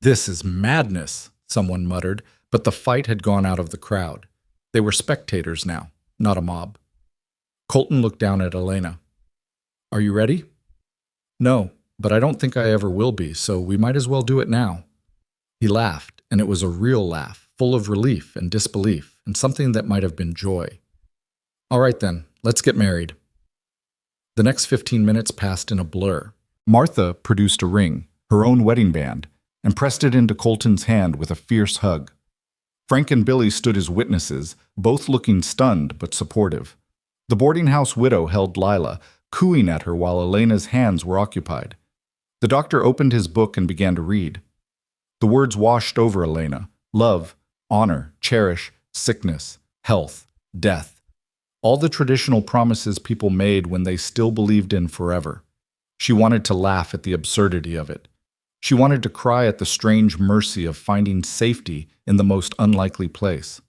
This is madness, someone muttered, but the fight had gone out of the crowd. They were spectators now, not a mob. Colton looked down at Elena. Are you ready? No, but I don't think I ever will be, so we might as well do it now. He laughed, and it was a real laugh, full of relief and disbelief, and something that might have been joy. All right then, let's get married. The next 15 minutes passed in a blur. Martha produced a ring, her own wedding band, and pressed it into Colton's hand with a fierce hug. Frank and Billy stood as witnesses, both looking stunned but supportive. The boarding house widow held Lila, cooing at her while Elena's hands were occupied. The doctor opened his book and began to read. The words washed over Elena: love, honor, cherish, sickness, health, death. All the traditional promises people made when they still believed in forever. She wanted to laugh at the absurdity of it. She wanted to cry at the strange mercy of finding safety in the most unlikely place.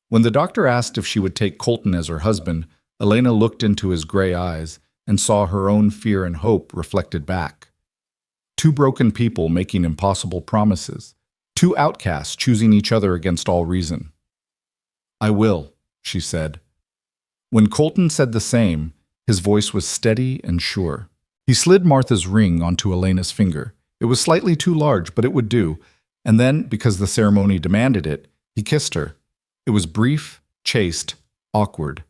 When the doctor asked if she would take Colton as her husband, Elena looked into his gray eyes and saw her own fear and hope reflected back. Two broken people making impossible promises. Two outcasts choosing each other against all reason. I will, she said. When Colton said the same, his voice was steady and sure. He slid Martha's ring onto Elena's finger. It was slightly too large, but it would do. And then, because the ceremony demanded it, he kissed her. It was brief, chaste, awkward.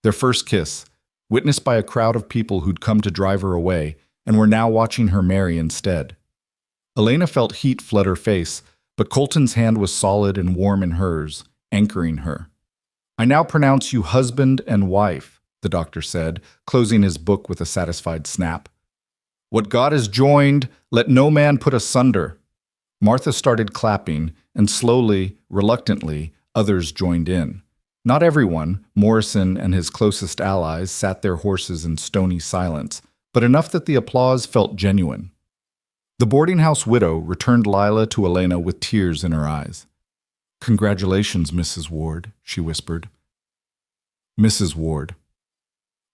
Their first kiss, witnessed by a crowd of people who'd come to drive her away and were now watching her marry instead. Elena felt heat flood her face, but Colton's hand was solid and warm in hers, anchoring her. I now pronounce you husband and wife, the doctor said, closing his book with a satisfied snap. What God has joined, let no man put asunder. Martha started clapping, and slowly, reluctantly, others joined in. Not everyone, Morrison and his closest allies, sat their horses in stony silence, but enough that the applause felt genuine. The boarding house widow returned Lila to Elena with tears in her eyes. Congratulations, Mrs. Ward, she whispered. Mrs. Ward.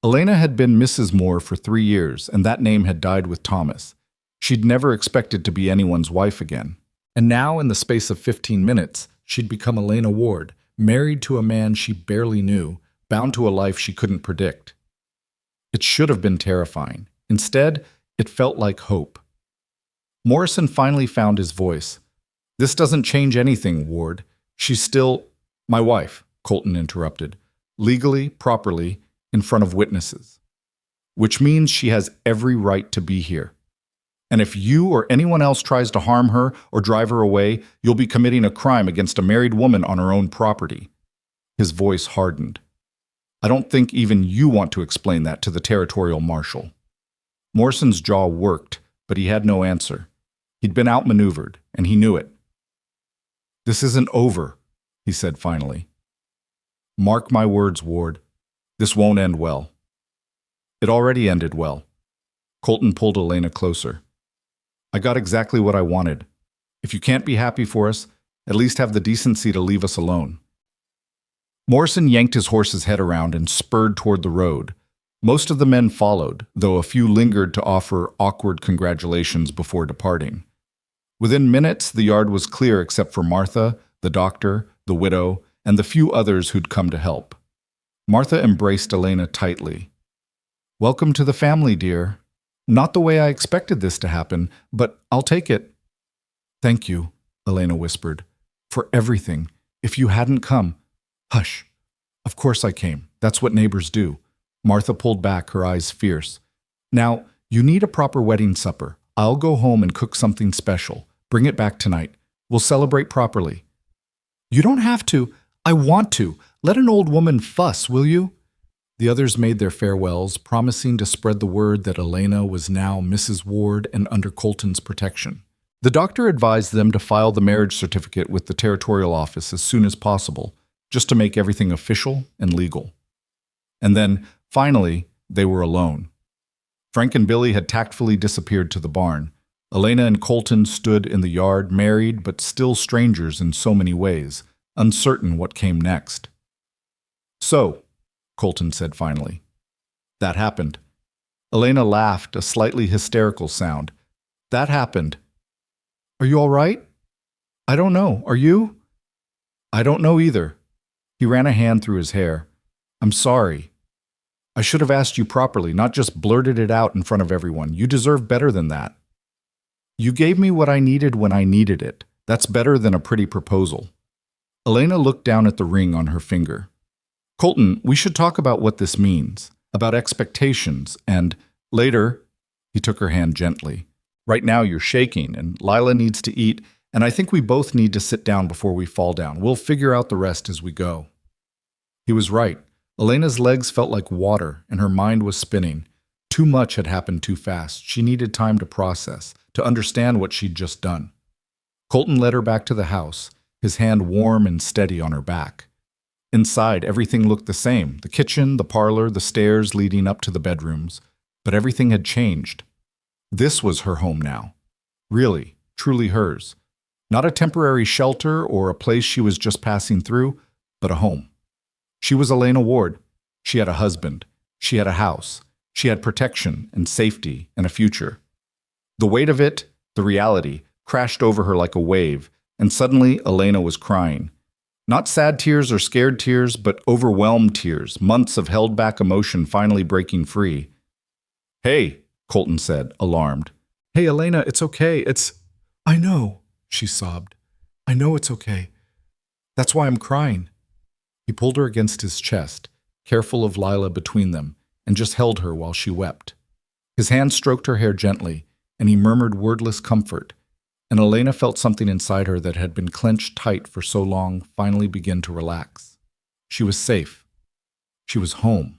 Elena had been Mrs. Moore for 3 years, and that name had died with Thomas. She'd never expected to be anyone's wife again. And now, in the space of 15 minutes, she'd become Elena Ward, married to a man she barely knew, bound to a life she couldn't predict. It should have been terrifying. Instead, it felt like hope. Morrison finally found his voice. This doesn't change anything, Ward. She's still my wife, Colton interrupted. Legally, properly, in front of witnesses. Which means she has every right to be here. And if you or anyone else tries to harm her or drive her away, you'll be committing a crime against a married woman on her own property. His voice hardened. I don't think even you want to explain that to the territorial marshal. Morrison's jaw worked, but he had no answer. He'd been outmaneuvered, and he knew it. This isn't over, he said finally. Mark my words, Ward. This won't end well. It already ended well. Colton pulled Elena closer. I got exactly what I wanted. If you can't be happy for us, at least have the decency to leave us alone. Morrison yanked his horse's head around and spurred toward the road. Most of the men followed, though a few lingered to offer awkward congratulations before departing. Within minutes, the yard was clear except for Martha, the doctor, the widow, and the few others who'd come to help. Martha embraced Elena tightly. Welcome to the family, dear. Not the way I expected this to happen, but I'll take it. Thank you, Elena whispered, for everything. If you hadn't come. Hush. Of course I came. That's what neighbors do. Martha pulled back, her eyes fierce. Now, You need a proper wedding supper. I'll go home and cook something special. Bring it back tonight. We'll celebrate properly. You don't have to. I want to. Let an old woman fuss, will you? The others made their farewells, promising to spread the word that Elena was now Mrs. Ward and under Colton's protection. The doctor advised them to file the marriage certificate with the territorial office as soon as possible, just to make everything official and legal. And then, finally, they were alone. Frank and Billy had tactfully disappeared to the barn. Elena and Colton stood in the yard, married but still strangers in so many ways, uncertain what came next. So, Colton said finally. That happened. Elena laughed, a slightly hysterical sound. That happened. Are you all right? I don't know. Are you? I don't know either. He ran a hand through his hair. I'm sorry. I should have asked you properly, not just blurted it out in front of everyone. You deserve better than that. You gave me what I needed when I needed it. That's better than a pretty proposal. Elena looked down at the ring on her finger. Colton, we should talk about what this means, about expectations, and later, he took her hand gently. Right now you're shaking, and Lila needs to eat, and I think we both need to sit down before we fall down. We'll figure out the rest as we go. He was right. Elena's legs felt like water, and her mind was spinning. Too much had happened too fast. She needed time to process, to understand what she'd just done. Colton led her back to the house, his hand warm and steady on her back. Inside, everything looked the same, the kitchen, the parlor, the stairs leading up to the bedrooms. But everything had changed. This was her home now. Really, truly hers. Not a temporary shelter or a place she was just passing through, but a home. She was Elena Ward. She had a husband. She had a house. She had protection and safety and a future. The weight of it, the reality, crashed over her like a wave, and suddenly Elena was crying. Not sad tears or scared tears, but overwhelmed tears, months of held-back emotion finally breaking free. Hey, Colton said, alarmed. Hey, Elena, it's okay. I know, she sobbed. I know it's okay. That's why I'm crying. He pulled her against his chest, careful of Lila between them, and just held her while she wept. His hand stroked her hair gently, and he murmured wordless comfort. And Elena felt something inside her that had been clenched tight for so long finally begin to relax. She was safe. She was home.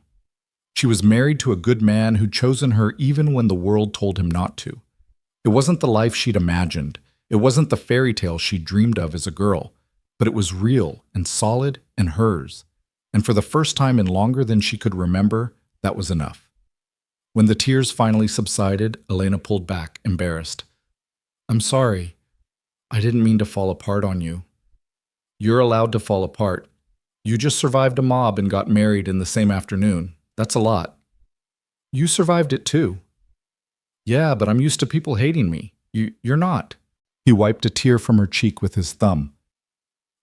She was married to a good man who'd chosen her even when the world told him not to. It wasn't the life she'd imagined. It wasn't the fairy tale she dreamed of as a girl, but it was real and solid and hers. And for the first time in longer than she could remember, that was enough. When the tears finally subsided, Elena pulled back, embarrassed. I'm sorry. I didn't mean to fall apart on you. You're allowed to fall apart. You just survived a mob and got married in the same afternoon. That's a lot. You survived it too. Yeah, but I'm used to people hating me. You're not. He wiped a tear from her cheek with his thumb.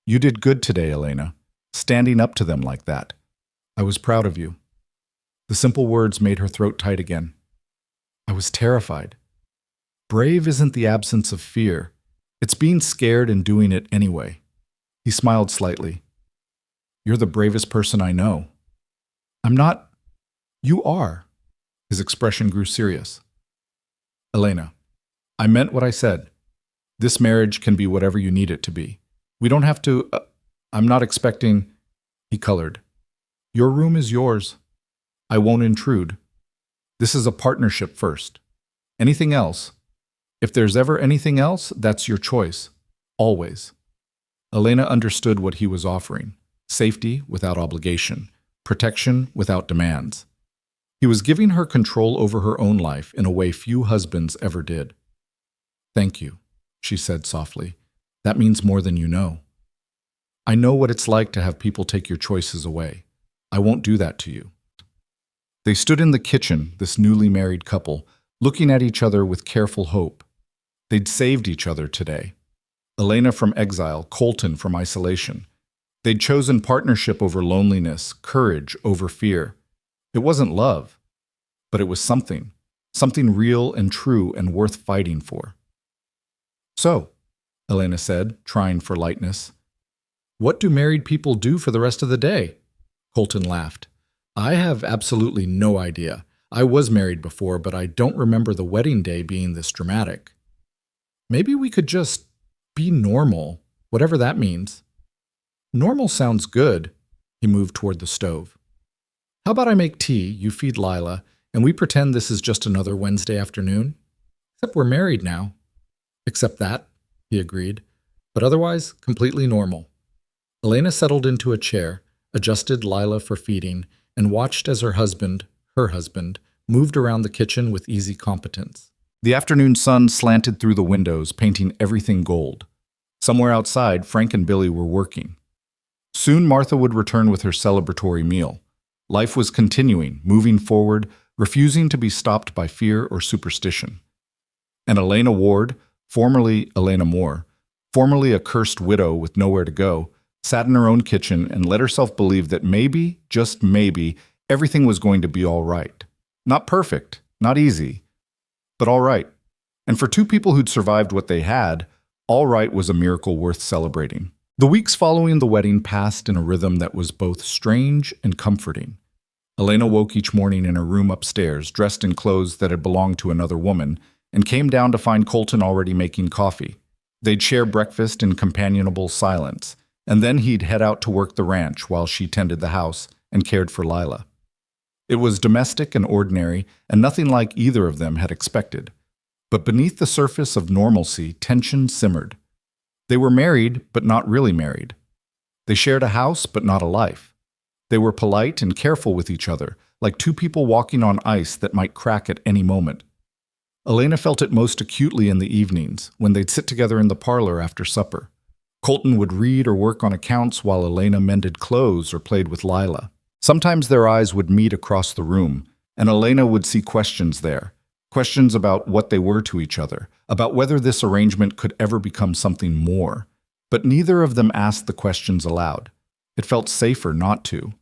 You did good today, Elena, standing up to them like that. I was proud of you. The simple words made her throat tight again. I was terrified. Brave isn't the absence of fear. It's being scared and doing it anyway. He smiled slightly. You're the bravest person I know. I'm not. You are. His expression grew serious. Elena, I meant what I said. This marriage can be whatever you need it to be. We don't have to. I'm not expecting. He colored. Your room is yours. I won't intrude. This is a partnership first. Anything else? If there's ever anything else, that's your choice. Always. Elena understood what he was offering. Safety without obligation. Protection without demands. He was giving her control over her own life in a way few husbands ever did. Thank you, she said softly. That means more than you know. I know what it's like to have people take your choices away. I won't do that to you. They stood in the kitchen, this newly married couple, looking at each other with careful hope. They'd saved each other today. Elena from exile, Colton from isolation. They'd chosen partnership over loneliness, courage over fear. It wasn't love, but it was something real and true and worth fighting for. So, Elena said, trying for lightness, what do married people do for the rest of the day? Colton laughed. I have absolutely no idea. I was married before, but I don't remember the wedding day being this dramatic. Maybe we could just be normal, whatever that means. Normal sounds good. He moved toward the stove. How about I make tea, you feed Lila, and we pretend this is just another Wednesday afternoon? Except we're married now. Except that, he agreed, but otherwise completely normal. Elena settled into a chair, adjusted Lila for feeding, and watched as her husband, moved around the kitchen with easy competence. The afternoon sun slanted through the windows, painting everything gold. Somewhere outside, Frank and Billy were working. Soon Martha would return with her celebratory meal. Life was continuing, moving forward, refusing to be stopped by fear or superstition. And Elena Ward, formerly Elena Moore, formerly a cursed widow with nowhere to go, sat in her own kitchen and let herself believe that maybe, just maybe, everything was going to be all right. Not perfect, not easy, but all right. And for two people who'd survived what they had, all right was a miracle worth celebrating. The weeks following the wedding passed in a rhythm that was both strange and comforting. Elena woke each morning in her room upstairs, dressed in clothes that had belonged to another woman, and came down to find Colton already making coffee. They'd share breakfast in companionable silence, and then he'd head out to work the ranch while she tended the house and cared for Lila. It was domestic and ordinary, and nothing like either of them had expected. But beneath the surface of normalcy, tension simmered. They were married, but not really married. They shared a house, but not a life. They were polite and careful with each other, like two people walking on ice that might crack at any moment. Elena felt it most acutely in the evenings, when they'd sit together in the parlor after supper. Colton would read or work on accounts while Elena mended clothes or played with Lila. Sometimes their eyes would meet across the room, and Elena would see questions there. Questions about what they were to each other, about whether this arrangement could ever become something more. But neither of them asked the questions aloud. It felt safer not to.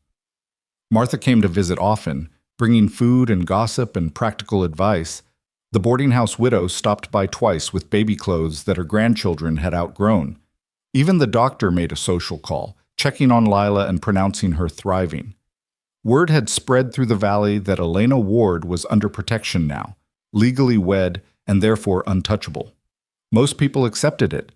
Martha came to visit often, bringing food and gossip and practical advice. The boarding house widow stopped by twice with baby clothes that her grandchildren had outgrown. Even the doctor made a social call, checking on Lila and pronouncing her thriving. Word had spread through the valley that Elena Ward was under protection now, legally wed and therefore untouchable. Most people accepted it.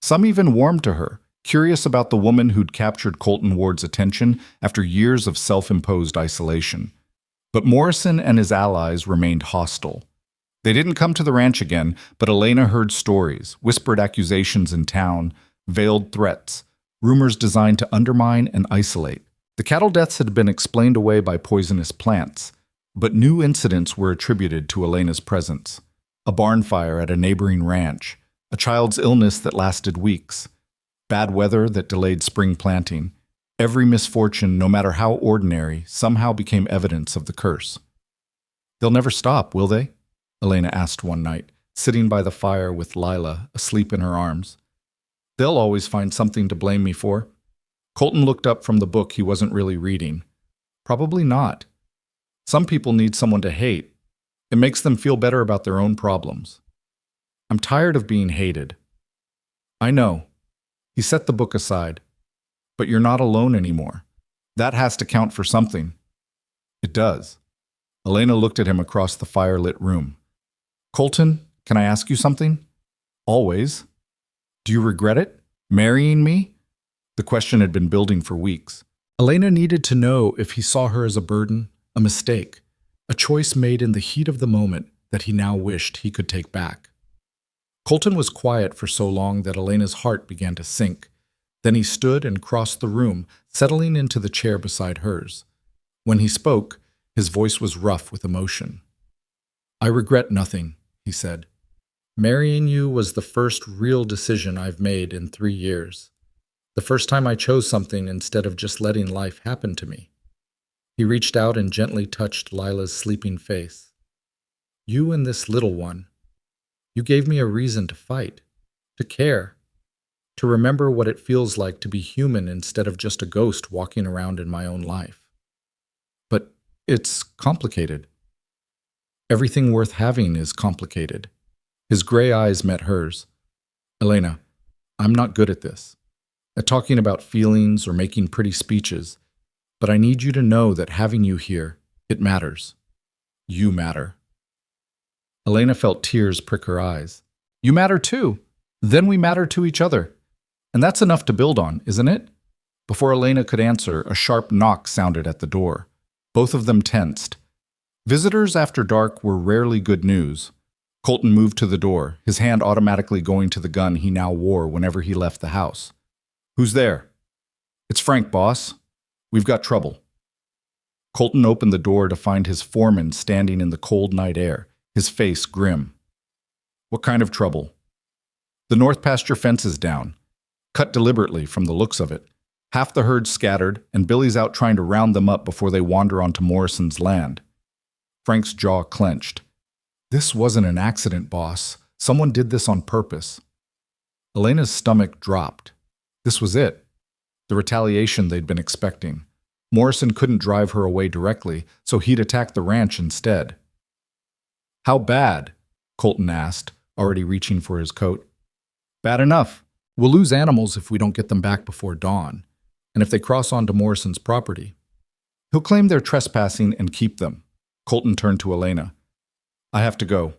Some even warmed to her, curious about the woman who'd captured Colton Ward's attention after years of self-imposed isolation. But Morrison and his allies remained hostile. They didn't come to the ranch again, but Elena heard stories, whispered accusations in town, veiled threats, rumors designed to undermine and isolate. The cattle deaths had been explained away by poisonous plants, but new incidents were attributed to Elena's presence. A barn fire at a neighboring ranch, a child's illness that lasted weeks, bad weather that delayed spring planting. Every misfortune, no matter how ordinary, somehow became evidence of the curse. "They'll never stop, will they?" Elena asked one night, sitting by the fire with Lila asleep in her arms. "They'll always find something to blame me for." Colton looked up from the book he wasn't really reading. "Probably not. Some people need someone to hate. It makes them feel better about their own problems. I'm tired of being hated." "I know." He set the book aside. "But you're not alone anymore. That has to count for something." "It does." Elena looked at him across the firelit room. "Colton, can I ask you something?" "Always." "Do you regret it? Marrying me?" The question had been building for weeks. Elena needed to know if he saw her as a burden, a mistake, a choice made in the heat of the moment that he now wished he could take back. Colton was quiet for so long that Elena's heart began to sink. Then he stood and crossed the room, settling into the chair beside hers. When he spoke, his voice was rough with emotion. "I regret nothing," he said. "Marrying you was the first real decision I've made in 3 years. The first time I chose something instead of just letting life happen to me." He reached out and gently touched Lila's sleeping face. "You and this little one. You gave me a reason to fight, to care, to remember what it feels like to be human instead of just a ghost walking around in my own life. But it's complicated. Everything worth having is complicated." His gray eyes met hers. "Elena, I'm not good at this, at talking about feelings or making pretty speeches, but I need you to know that having you here, it matters. You matter. Elena felt tears prick her eyes. You matter too. Then we matter to each other. And that's enough to build on, isn't it? Before Elena could answer, a sharp knock sounded at the door. Both of them tensed. Visitors after dark were rarely good news. Colton moved to the door, his hand automatically going to the gun he now wore whenever he left the house. Who's there? It's Frank, boss. We've got trouble. Colton opened the door to find his foreman standing in the cold night air, his face grim. What kind of trouble? The north pasture fence is down, cut deliberately from the looks of it. Half the herd's scattered, and Billy's out trying to round them up before they wander onto Morrison's land. Frank's jaw clenched. This wasn't an accident, boss. Someone did this on purpose. Elena's stomach dropped. This was it. The retaliation they'd been expecting. Morrison couldn't drive her away directly, so he'd attack the ranch instead. How bad? Colton asked, already reaching for his coat. Bad enough. We'll lose animals if we don't get them back before dawn, and if they cross onto Morrison's property. He'll claim they're trespassing and keep them. Colton turned to Elena. I have to go.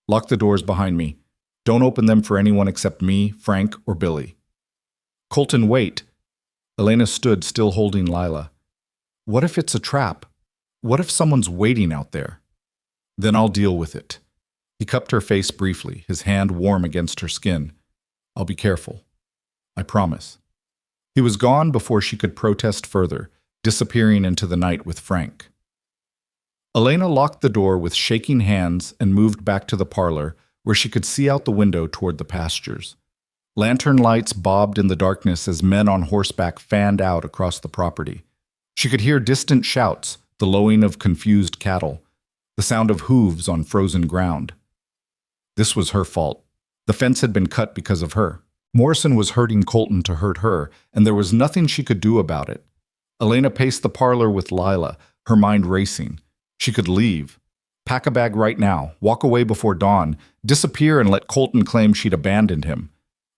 Lock the doors behind me. Don't open them for anyone except me, Frank, or Billy. Colton, wait. Elena stood, still holding Lila. What if it's a trap? What if someone's waiting out there? Then I'll deal with it. He cupped her face briefly, his hand warm against her skin. I'll be careful. I promise. He was gone before she could protest further, disappearing into the night with Frank. Elena locked the door with shaking hands and moved back to the parlor, where she could see out the window toward the pastures. Lantern lights bobbed in the darkness as men on horseback fanned out across the property. She could hear distant shouts, the lowing of confused cattle, the sound of hooves on frozen ground. This was her fault. The fence had been cut because of her. Morrison was hurting Colton to hurt her, and there was nothing she could do about it. Elena paced the parlor with Lila, her mind racing. She could leave. Pack a bag right now, walk away before dawn, disappear and let Colton claim she'd abandoned him.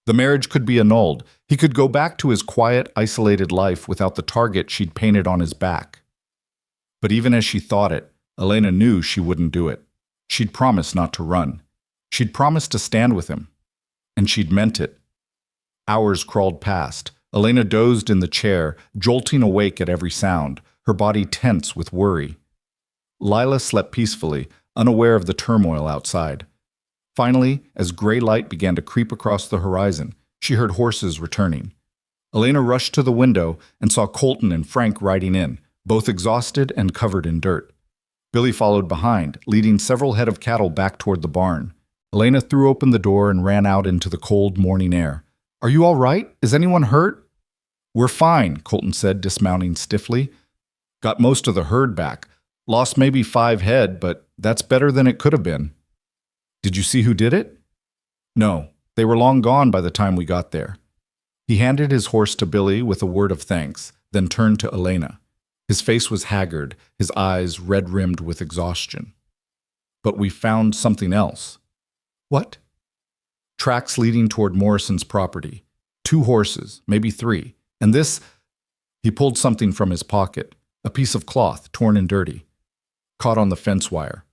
The marriage could be annulled. He could go back to his quiet, isolated life without the target she'd painted on his back. But even as she thought it, Elena knew she wouldn't do it. She'd promised not to run. She'd promised to stand with him. And she'd meant it. Hours crawled past. Elena dozed in the chair, jolting awake at every sound, her body tense with worry. Lila slept peacefully, unaware of the turmoil outside. Finally, as gray light began to creep across the horizon, she heard horses returning. Elena rushed to the window and saw Colton and Frank riding in, both exhausted and covered in dirt. Billy followed behind, leading several head of cattle back toward the barn. Elena threw open the door and ran out into the cold morning air. Are you all right? Is anyone hurt? We're fine, Colton said, dismounting stiffly. Got most of the herd back. Lost maybe 5 head, but that's better than it could have been. Did you see who did it? No, they were long gone by the time we got there. He handed his horse to Billy with a word of thanks, then turned to Elena. His face was haggard, his eyes red-rimmed with exhaustion. But we found something else. What? Tracks leading toward Morrison's property. 2 horses, maybe 3. And this... He pulled something from his pocket, a piece of cloth, torn and dirty. Caught on the fence wire.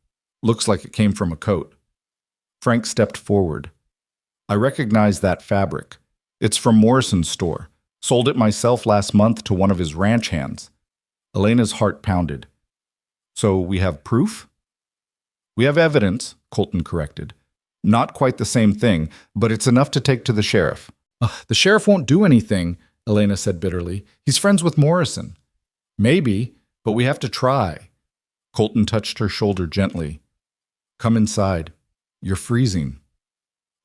Looks like it came from a coat. Frank stepped forward. I recognize that fabric. It's from Morrison's store. Sold it myself last month to one of his ranch hands. Elena's heart pounded. So we have proof? We have evidence, Colton corrected. Not quite the same thing, but it's enough to take to the sheriff. The sheriff won't do anything, Elena said bitterly. He's friends with Morrison. Maybe, but we have to try. Colton touched her shoulder gently. Come inside. You're freezing.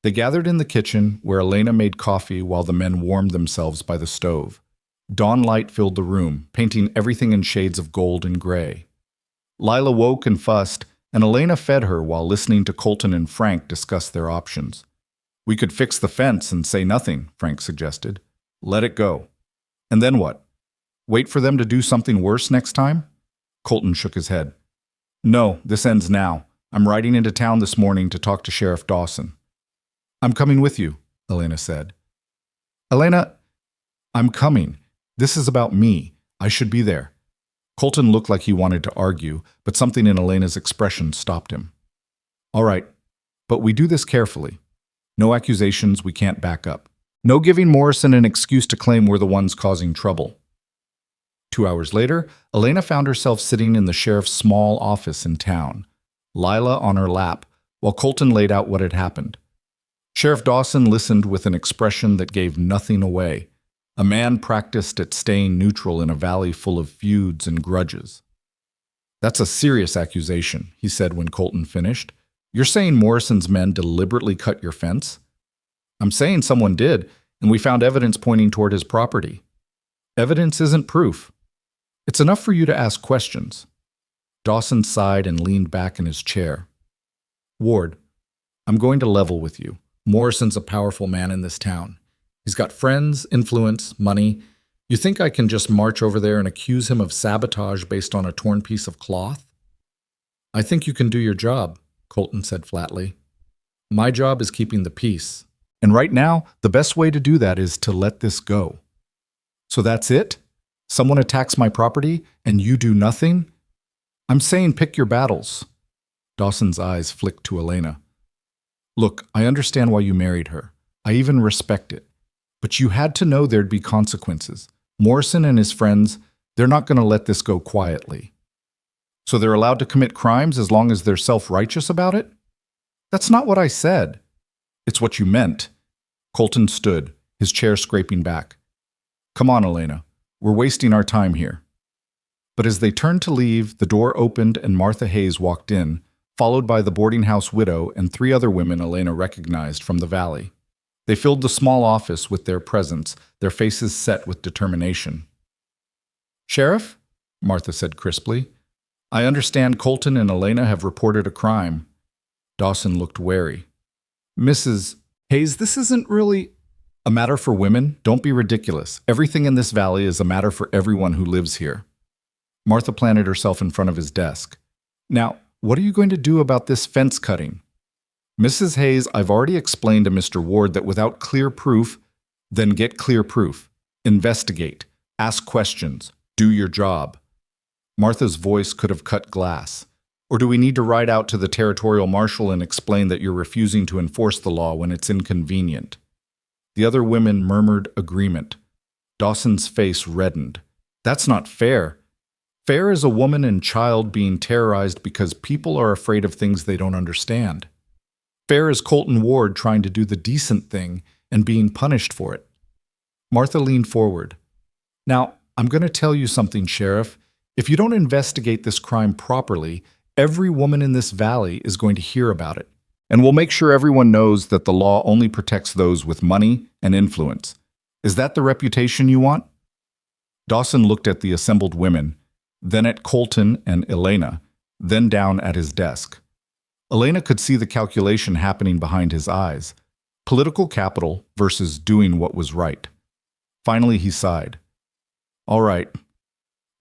They gathered in the kitchen, where Elena made coffee while the men warmed themselves by the stove. Dawn light filled the room, painting everything in shades of gold and gray. Lila woke and fussed, and Elena fed her while listening to Colton and Frank discuss their options. We could fix the fence and say nothing, Frank suggested. Let it go. And then what? Wait for them to do something worse next time? Colton shook his head. No, this ends now. I'm riding into town this morning to talk to Sheriff Dawson. I'm coming with you, Elena said. Elena, I'm coming. This is about me. I should be there. Colton looked like he wanted to argue, but something in Elena's expression stopped him. All right, but we do this carefully. No accusations we can't back up. No giving Morrison an excuse to claim we're the ones causing trouble. 2 hours later, Elena found herself sitting in the sheriff's small office in town, Lila on her lap, while Colton laid out what had happened. Sheriff Dawson listened with an expression that gave nothing away. A man practiced at staying neutral in a valley full of feuds and grudges. That's a serious accusation, he said when Colton finished. You're saying Morrison's men deliberately cut your fence? I'm saying someone did, and we found evidence pointing toward his property. Evidence isn't proof. It's enough for you to ask questions. Dawson sighed and leaned back in his chair. Ward, I'm going to level with you. Morrison's a powerful man in this town. He's got friends, influence, money. You think I can just march over there and accuse him of sabotage based on a torn piece of cloth? I think you can do your job, Colton said flatly. My job is keeping the peace. And right now, the best way to do that is to let this go. So that's it? Someone attacks my property and you do nothing? I'm saying pick your battles. Dawson's eyes flicked to Elena. Look, I understand why you married her. I even respect it. But you had to know there'd be consequences. Morrison and his friends, they're not going to let this go quietly. So they're allowed to commit crimes as long as they're self-righteous about it? That's not what I said. It's what you meant. Colton stood, his chair scraping back. Come on, Elena. We're wasting our time here. But as they turned to leave, the door opened and Martha Hayes walked in, followed by the boarding house widow and 3 other women Elena recognized from the valley. They filled the small office with their presence, their faces set with determination. Sheriff, Martha said crisply, I understand Colton and Elena have reported a crime. Dawson looked wary. Mrs. Hayes, this isn't really a matter for women. Don't be ridiculous. Everything in this valley is a matter for everyone who lives here. Martha planted herself in front of his desk. Now, what are you going to do about this fence cutting? Mrs. Hayes, I've already explained to Mr. Ward that without clear proof, then get clear proof. Investigate. Ask questions. Do your job. Martha's voice could have cut glass. Or do we need to ride out to the territorial marshal and explain that you're refusing to enforce the law when it's inconvenient? The other women murmured agreement. Dawson's face reddened. That's not fair. Fair is a woman and child being terrorized because people are afraid of things they don't understand. Fair is Colton Ward trying to do the decent thing and being punished for it. Martha leaned forward. Now, I'm going to tell you something, Sheriff. If you don't investigate this crime properly, every woman in this valley is going to hear about it. And we'll make sure everyone knows that the law only protects those with money and influence. Is that the reputation you want? Dawson looked at the assembled women, then at Colton and Elena, then down at his desk. Elena could see the calculation happening behind his eyes. Political capital versus doing what was right. Finally, he sighed. All right.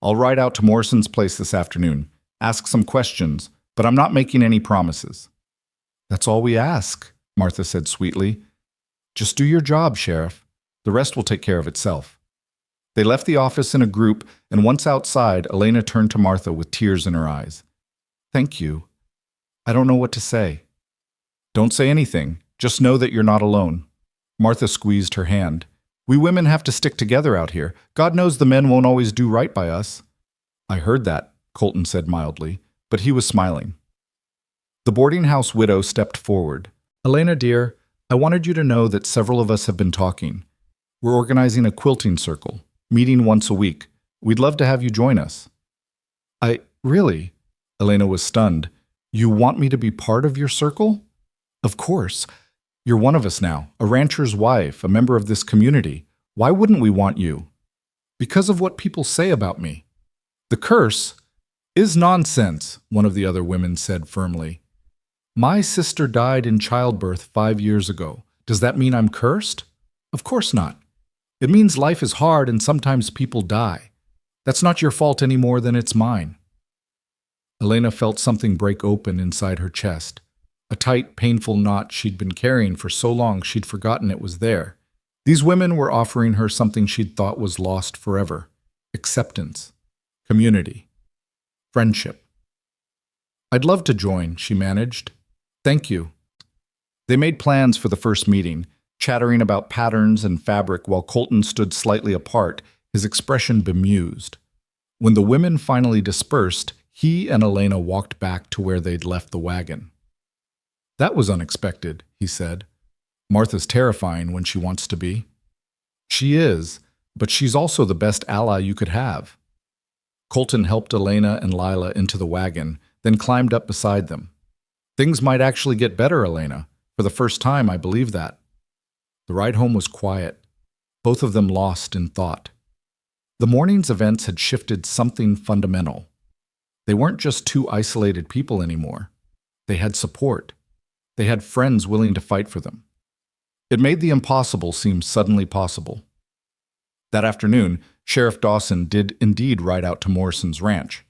I'll ride out to Morrison's place this afternoon, ask some questions, but I'm not making any promises. That's all we ask, Martha said sweetly. Just do your job, Sheriff. The rest will take care of itself. They left the office in a group, and once outside, Elena turned to Martha with tears in her eyes. Thank you. I don't know what to say. Don't say anything. Just know that you're not alone. Martha squeezed her hand. We women have to stick together out here. God knows the men won't always do right by us. I heard that, Colton said mildly, but he was smiling. The boarding house widow stepped forward. Elena, dear, I wanted you to know that several of us have been talking. We're organizing a quilting circle, meeting once a week. We'd love to have you join us. Really? Elena was stunned. You want me to be part of your circle? Of course. You're one of us now, a rancher's wife, a member of this community. Why wouldn't we want you? Because of what people say about me. The curse is nonsense, one of the other women said firmly. My sister died in childbirth 5 years ago. Does that mean I'm cursed? Of course not. It means life is hard and sometimes people die. That's not your fault any more than it's mine. Elena felt something break open inside her chest. A tight, painful knot she'd been carrying for so long she'd forgotten it was there. These women were offering her something she'd thought was lost forever. Acceptance. community, friendship. "I'd love to join," she managed. "Thank you." They made plans for the first meeting, chattering about patterns and fabric while Colton stood slightly apart, his expression bemused. When the women finally dispersed, he and Elena walked back to where they'd left the wagon. "That was unexpected," he said. "Martha's terrifying when she wants to be." "She is, but she's also the best ally you could have." Colton helped Elena and Lila into the wagon, then climbed up beside them. "Things might actually get better, Elena. For the first time, I believe that." The ride home was quiet, both of them lost in thought. The morning's events had shifted something fundamental. They weren't just two isolated people anymore. They had support. They had friends willing to fight for them. It made the impossible seem suddenly possible. That afternoon, Sheriff Dawson did indeed ride out to Morrison's ranch.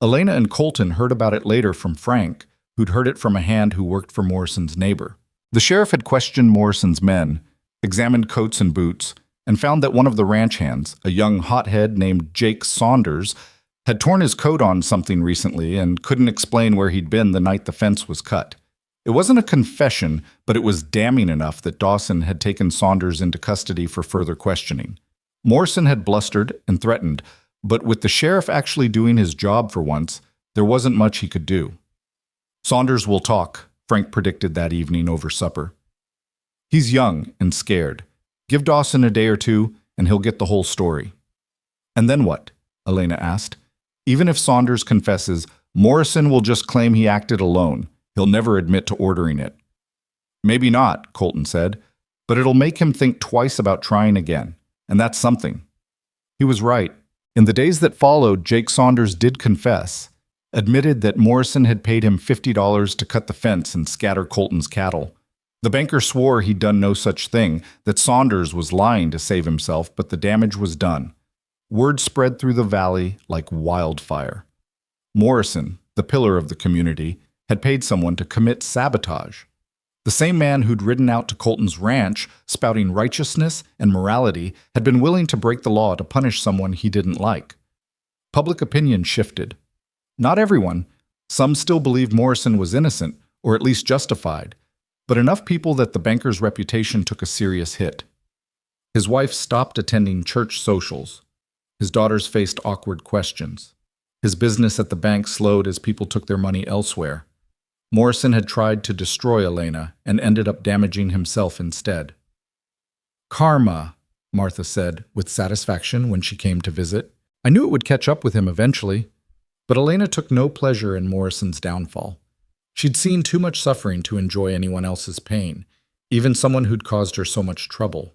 Elena and Colton heard about it later from Frank, who'd heard it from a hand who worked for Morrison's neighbor. The sheriff had questioned Morrison's men, examined coats and boots, and found that one of the ranch hands, a young hothead named Jake Saunders, had torn his coat on something recently and couldn't explain where he'd been the night the fence was cut. It wasn't a confession, but it was damning enough that Dawson had taken Saunders into custody for further questioning. Morrison had blustered and threatened, but with the sheriff actually doing his job for once, there wasn't much he could do. "Saunders will talk," Frank predicted that evening over supper. "He's young and scared. Give Dawson a day or two, and he'll get the whole story." "And then what?" Elena asked. "Even if Saunders confesses, Morrison will just claim he acted alone. He'll never admit to ordering it." "Maybe not," Colton said, "but it'll make him think twice about trying again, and that's something." He was right. In the days that followed, Jake Saunders did confess, admitted that Morrison had paid him $50 to cut the fence and scatter Colton's cattle. The banker swore he'd done no such thing, that Saunders was lying to save himself, but the damage was done. Word spread through the valley like wildfire. Morrison, the pillar of the community, had paid someone to commit sabotage. The same man who'd ridden out to Colton's ranch, spouting righteousness and morality, had been willing to break the law to punish someone he didn't like. Public opinion shifted. Not everyone. Some still believed Morrison was innocent, or at least justified, but enough people that the banker's reputation took a serious hit. His wife stopped attending church socials. His daughters faced awkward questions. His business at the bank slowed as people took their money elsewhere. Morrison had tried to destroy Elena and ended up damaging himself instead. "Karma," Martha said with satisfaction when she came to visit. "I knew it would catch up with him eventually." But Elena took no pleasure in Morrison's downfall. She'd seen too much suffering to enjoy anyone else's pain, even someone who'd caused her so much trouble.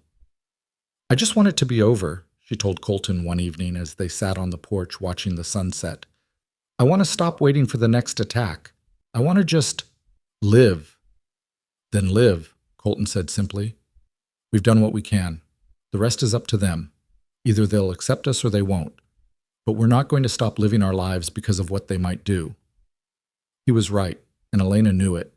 "I just want it to be over," she told Colton one evening as they sat on the porch watching the sunset. "I want to stop waiting for the next attack. I want to just live." "Then live," Colton said simply. "We've done what we can. The rest is up to them. Either they'll accept us or they won't. But we're not going to stop living our lives because of what they might do." He was right, and Elena knew it.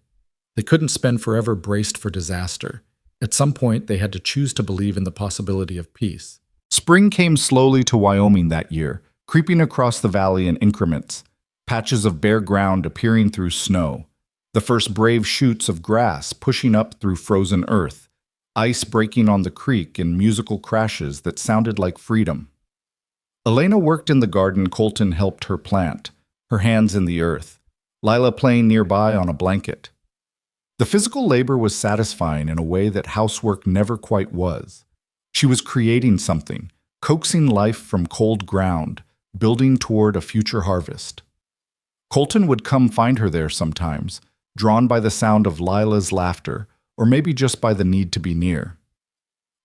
They couldn't spend forever braced for disaster. At some point, they had to choose to believe in the possibility of peace. Spring came slowly to Wyoming that year, creeping across the valley in increments, patches of bare ground appearing through snow, the first brave shoots of grass pushing up through frozen earth, ice breaking on the creek in musical crashes that sounded like freedom. Elena worked in the garden Colton helped her plant, her hands in the earth, Lila playing nearby on a blanket. The physical labor was satisfying in a way that housework never quite was. She was creating something, coaxing life from cold ground, building toward a future harvest. Colton would come find her there sometimes, drawn by the sound of Lila's laughter, or maybe just by the need to be near.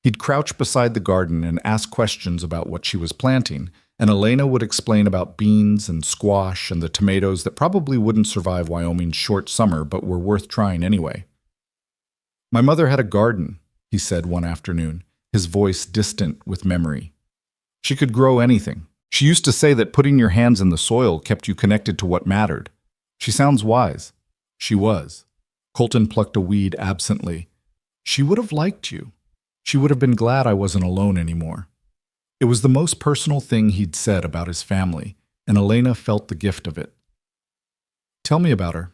He'd crouch beside the garden and ask questions about what she was planting, and Elena would explain about beans and squash and the tomatoes that probably wouldn't survive Wyoming's short summer but were worth trying anyway. "My mother had a garden," he said one afternoon, his voice distant with memory. "She could grow anything. She used to say that putting your hands in the soil kept you connected to what mattered. She sounds wise." She was. Colton plucked a weed absently. "She would have liked you. She would have been glad I wasn't alone anymore." It was the most personal thing he'd said about his family, and Elena felt the gift of it. "Tell me about her."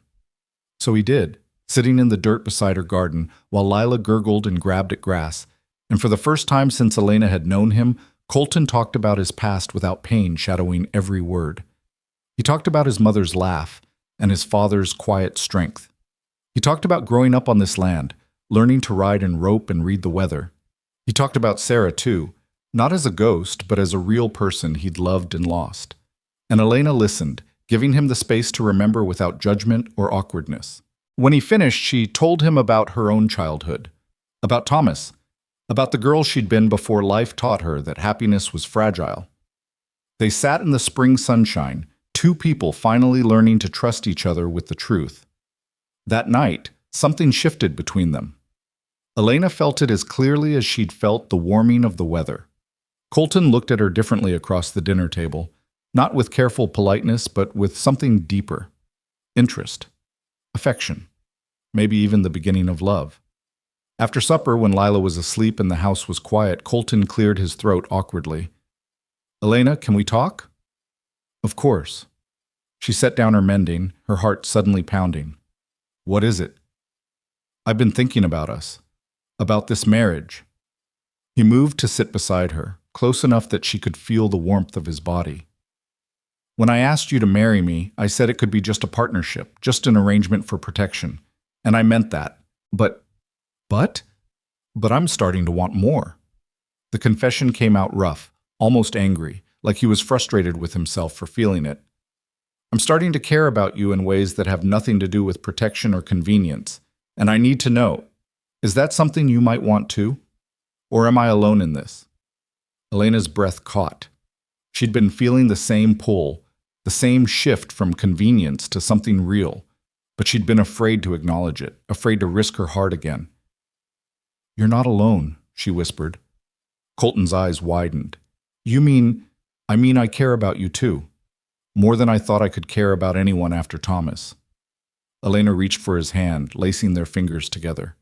So he did, sitting in the dirt beside her garden while Lila gurgled and grabbed at grass. And for the first time since Elena had known him, Colton talked about his past without pain shadowing every word. He talked about his mother's laugh and his father's quiet strength. He talked about growing up on this land, learning to ride and rope and read the weather. He talked about Sarah, too, not as a ghost, but as a real person he'd loved and lost. And Elena listened, giving him the space to remember without judgment or awkwardness. When he finished, she told him about her own childhood, about Thomas, about the girl she'd been before life taught her that happiness was fragile. They sat in the spring sunshine, two people finally learning to trust each other with the truth. That night, something shifted between them. Elena felt it as clearly as she'd felt the warming of the weather. Colton looked at her differently across the dinner table, not with careful politeness, but with something deeper. Interest. Affection. Maybe even the beginning of love. After supper, when Lila was asleep and the house was quiet, Colton cleared his throat awkwardly. "Elena, can we talk?" "Of course." She set down her mending, her heart suddenly pounding. "What is it?" "I've been thinking about us. About this marriage." He moved to sit beside her, close enough that she could feel the warmth of his body. "When I asked you to marry me, I said it could be just a partnership, just an arrangement for protection. And I meant that. But I'm starting to want more." The confession came out rough, almost angry, like he was frustrated with himself for feeling it. "I'm starting to care about you in ways that have nothing to do with protection or convenience. And I need to know, is that something you might want too? Or am I alone in this?" Elena's breath caught. She'd been feeling the same pull, the same shift from convenience to something real, but she'd been afraid to acknowledge it, afraid to risk her heart again. "You're not alone," she whispered. Colton's eyes widened. I mean I care about you too. More than I thought I could care about anyone after Thomas." Elena reached for his hand, lacing their fingers together.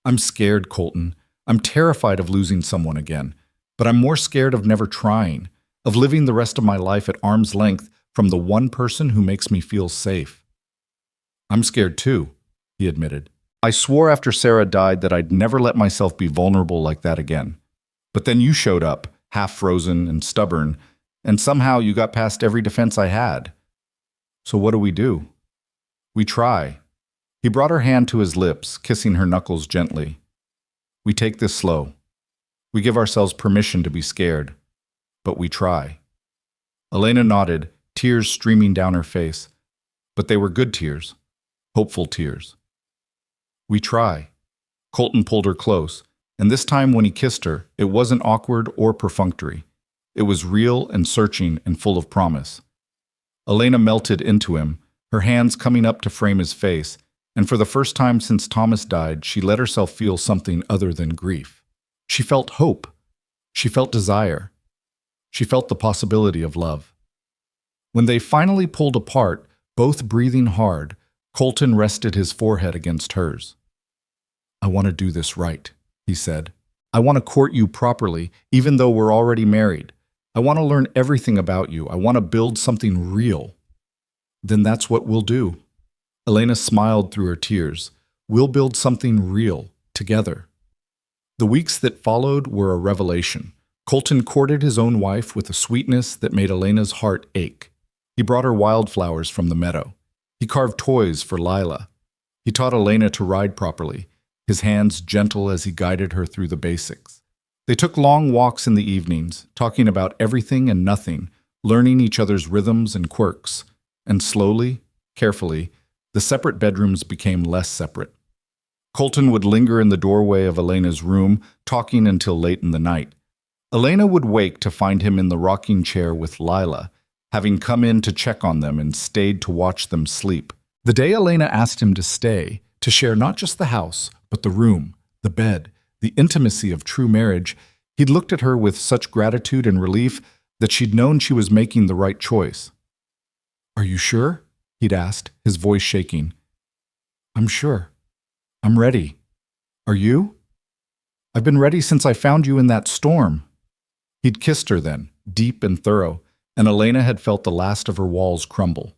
"I'm scared, Colton. I'm terrified of losing someone again. But I'm more scared of never trying, of living the rest of my life at arm's length from the one person who makes me feel safe." "I'm scared too," he admitted. "I swore after Sarah died that I'd never let myself be vulnerable like that again. But then you showed up, half frozen and stubborn, and somehow you got past every defense I had. So what do? We try." He brought her hand to his lips, kissing her knuckles gently. "We take this slow. We give ourselves permission to be scared. But we try." Elena nodded, tears streaming down her face. But they were good tears, hopeful tears. "We try." Colton pulled her close, and this time when he kissed her, it wasn't awkward or perfunctory. It was real and searching and full of promise. Elena melted into him, her hands coming up to frame his face, and for the first time since Thomas died, she let herself feel something other than grief. She felt hope. She felt desire. She felt the possibility of love. When they finally pulled apart, both breathing hard, Colton rested his forehead against hers. "I want to do this right," he said. "I want to court you properly, even though we're already married. I want to learn everything about you. I want to build something real." "Then that's what we'll do." Elena smiled through her tears. "We'll build something real, together." The weeks that followed were a revelation. Colton courted his own wife with a sweetness that made Elena's heart ache. He brought her wildflowers from the meadow. He carved toys for Lila. He taught Elena to ride properly, his hands gentle as he guided her through the basics. They took long walks in the evenings, talking about everything and nothing, learning each other's rhythms and quirks. And slowly, carefully, the separate bedrooms became less separate. Colton would linger in the doorway of Elena's room, talking until late in the night. Elena would wake to find him in the rocking chair with Lila, having come in to check on them and stayed to watch them sleep. The day Elena asked him to stay, to share not just the house, but the room, the bed, the intimacy of true marriage, he'd looked at her with such gratitude and relief that she'd known she was making the right choice. "Are you sure?" he'd asked, his voice shaking. "I'm sure. I'm ready. Are you?" "I've been ready since I found you in that storm." He'd kissed her then, deep and thorough, and Elena had felt the last of her walls crumble.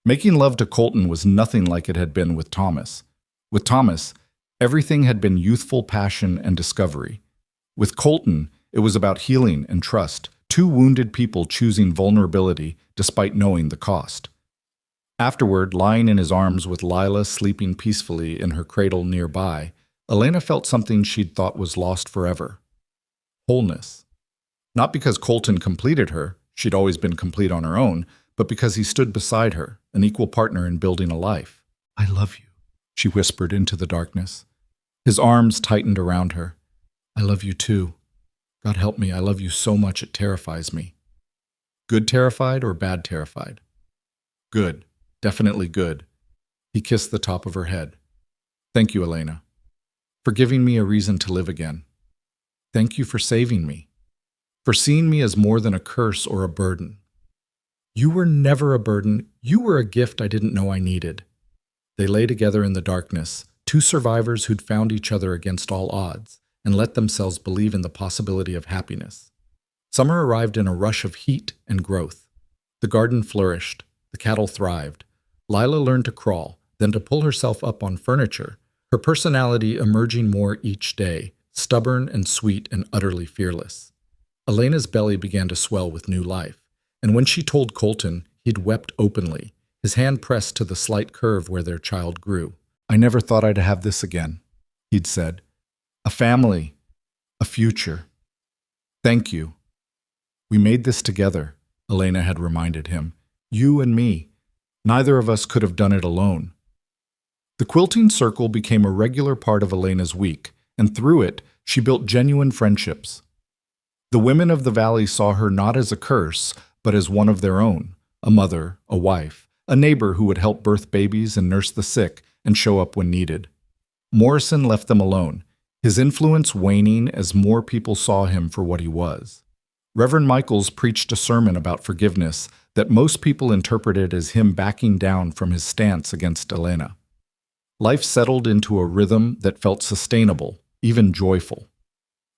Making love to Colton was nothing like it had been with Thomas. With Thomas, everything had been youthful passion and discovery. With Colton, it was about healing and trust, two wounded people choosing vulnerability despite knowing the cost. Afterward, lying in his arms with Lila sleeping peacefully in her cradle nearby, Elena felt something she'd thought was lost forever. Wholeness. Not because Colton completed her, she'd always been complete on her own, but because he stood beside her, an equal partner in building a life. "I love you," she whispered into the darkness. His arms tightened around her. "I love you too. God help me, I love you so much it terrifies me." Good terrified or bad terrified? Good. Definitely good. He kissed the top of her head. "Thank you, Elena, for giving me a reason to live again. Thank you for saving me, for seeing me as more than a curse or a burden. You were never a burden. You were a gift I didn't know I needed." They lay together in the darkness, two survivors who'd found each other against all odds and let themselves believe in the possibility of happiness. Summer arrived in a rush of heat and growth. The garden flourished. The cattle thrived. Lila learned to crawl, then to pull herself up on furniture, her personality emerging more each day, stubborn and sweet and utterly fearless. Elena's belly began to swell with new life, and when she told Colton, he'd wept openly, his hand pressed to the slight curve where their child grew. "I never thought I'd have this again," he'd said. "A family, a future. Thank you. We made this together," Elena had reminded him. "You and me. Neither of us could have done it alone." The quilting circle became a regular part of Elena's week, and through it, she built genuine friendships. The women of the valley saw her not as a curse, but as one of their own, a mother, a wife, a neighbor who would help birth babies and nurse the sick and show up when needed. Morrison left them alone, his influence waning as more people saw him for what he was. Reverend Michaels preached a sermon about forgiveness that most people interpreted as him backing down from his stance against Elena. Life settled into a rhythm that felt sustainable, even joyful.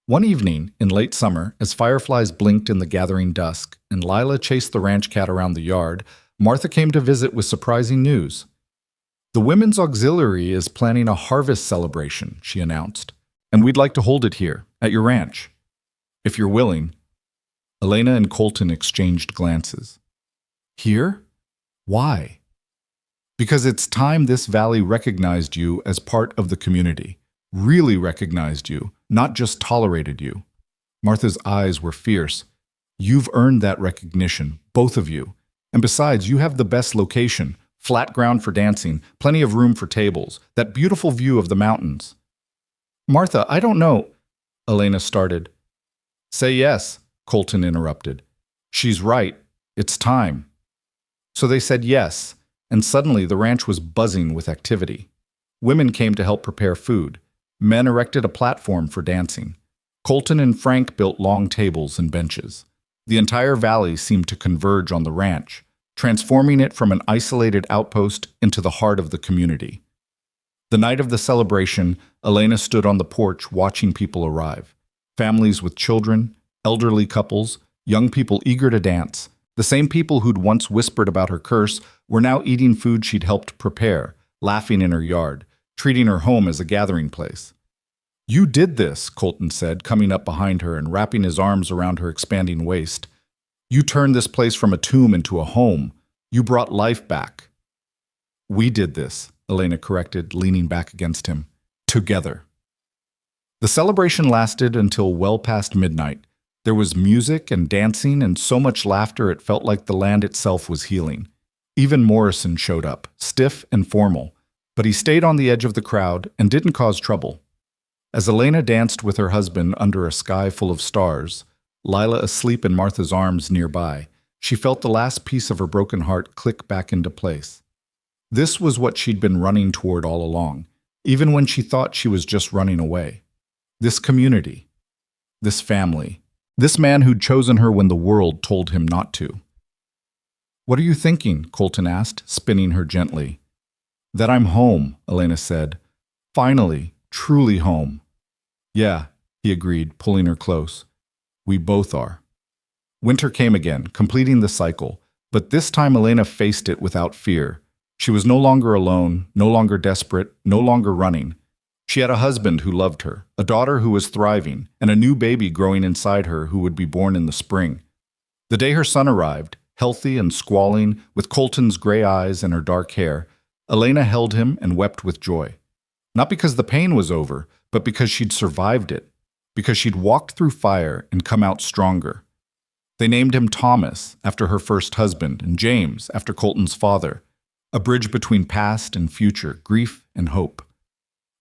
One evening, in late summer, as fireflies blinked in the gathering dusk and Lila chased the ranch cat around the yard, Martha came to visit with surprising news. "The Women's Auxiliary is planning a harvest celebration," she announced, "and we'd like to hold it here, at your ranch. If you're willing." Elena and Colton exchanged glances. "Here? Why?" "Because it's time this valley recognized you as part of the community. Really recognized you, not just tolerated you." Martha's eyes were fierce. "You've earned that recognition, both of you. And besides, you have the best location, flat ground for dancing, plenty of room for tables, that beautiful view of the mountains." "Martha, I don't know," Elena started. "Say yes," Colton interrupted. "She's right. It's time." So they said yes, and suddenly the ranch was buzzing with activity. Women came to help prepare food. Men erected a platform for dancing. Colton and Frank built long tables and benches. The entire valley seemed to converge on the ranch, transforming it from an isolated outpost into the heart of the community. The night of the celebration, Elena stood on the porch watching people arrive. Families with children, elderly couples, young people eager to dance. The same people who'd once whispered about her curse were now eating food she'd helped prepare, laughing in her yard, treating her home as a gathering place. "You did this," Colton said, coming up behind her and wrapping his arms around her expanding waist. "You turned this place from a tomb into a home. You brought life back." "We did this," Elena corrected, leaning back against him. "Together." The celebration lasted until well past midnight. There was music and dancing and so much laughter it felt like the land itself was healing. Even Morrison showed up, stiff and formal, but he stayed on the edge of the crowd and didn't cause trouble. As Elena danced with her husband under a sky full of stars, Lila asleep in Martha's arms nearby, she felt the last piece of her broken heart click back into place. This was what she'd been running toward all along, even when she thought she was just running away. This community, this family, this man who'd chosen her when the world told him not to. "What are you thinking?" Colton asked, spinning her gently. "That I'm home," Elena said. "Finally, truly home." "Yeah," he agreed, pulling her close. "We both are." Winter came again, completing the cycle, but this time Elena faced it without fear. She was no longer alone, no longer desperate, no longer running. She had a husband who loved her, a daughter who was thriving, and a new baby growing inside her who would be born in the spring. The day her son arrived, healthy and squalling, with Colton's gray eyes and her dark hair, Elena held him and wept with joy. Not because the pain was over, but because she'd survived it, because she'd walked through fire and come out stronger. They named him Thomas, after her first husband, and James, after Colton's father, a bridge between past and future, grief and hope.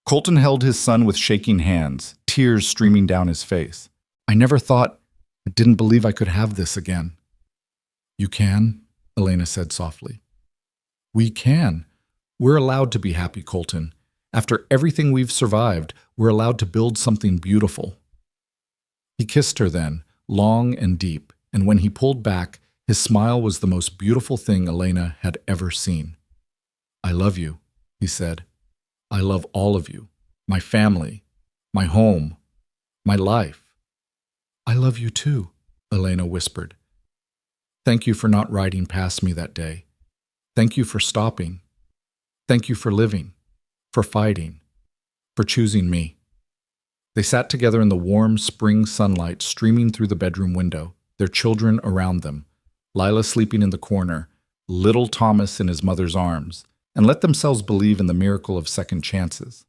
Colton held his son with shaking hands, tears streaming down his face. I didn't believe I could have this again. You can, Elena said softly. We can. We're allowed to be happy, Colton. After everything we've survived, we're allowed to build something beautiful. He kissed her then, long and deep, and when he pulled back, his smile was the most beautiful thing Elena had ever seen. I love you, he said. I love all of you, my family, my home, my life. I love you too, Elena whispered. Thank you for not riding past me that day. Thank you for stopping. Thank you for living, for fighting, for choosing me. They sat together in the warm spring sunlight streaming through the bedroom window, their children around them, Lila sleeping in the corner, little Thomas in his mother's arms, and let themselves believe in the miracle of second chances.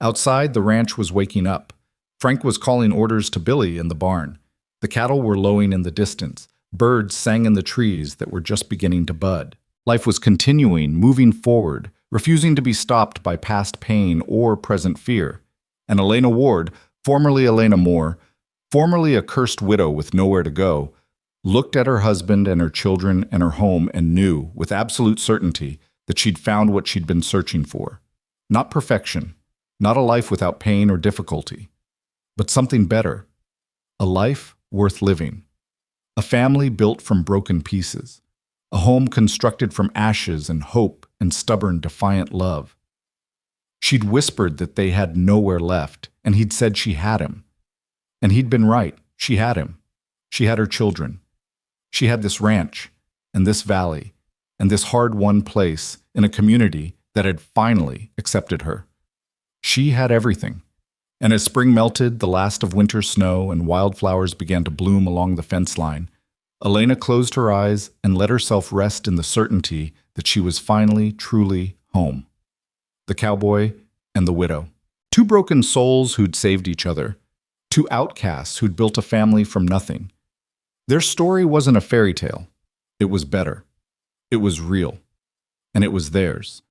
Outside, the ranch was waking up. Frank was calling orders to Billy in the barn. The cattle were lowing in the distance. Birds sang in the trees that were just beginning to bud. Life was continuing, moving forward, refusing to be stopped by past pain or present fear. And Elena Ward, formerly Elena Moore, formerly a cursed widow with nowhere to go, looked at her husband and her children and her home and knew, with absolute certainty, that she'd found what she'd been searching for. Not perfection, not a life without pain or difficulty, but something better. A life worth living. A family built from broken pieces. A home constructed from ashes and hope and stubborn, defiant love. She'd whispered that they had nowhere left, and he'd said she had him. And he'd been right. She had him. She had her children. She had this ranch, and this valley, and this hard-won place in a community that had finally accepted her. She had everything. And as spring melted, the last of winter's snow, and wildflowers began to bloom along the fence line, Elena closed her eyes and let herself rest in the certainty that she was finally, truly home. The cowboy and the widow. Two broken souls who'd saved each other. Two outcasts who'd built a family from nothing. Their story wasn't a fairy tale. It was better. It was real. And it was theirs.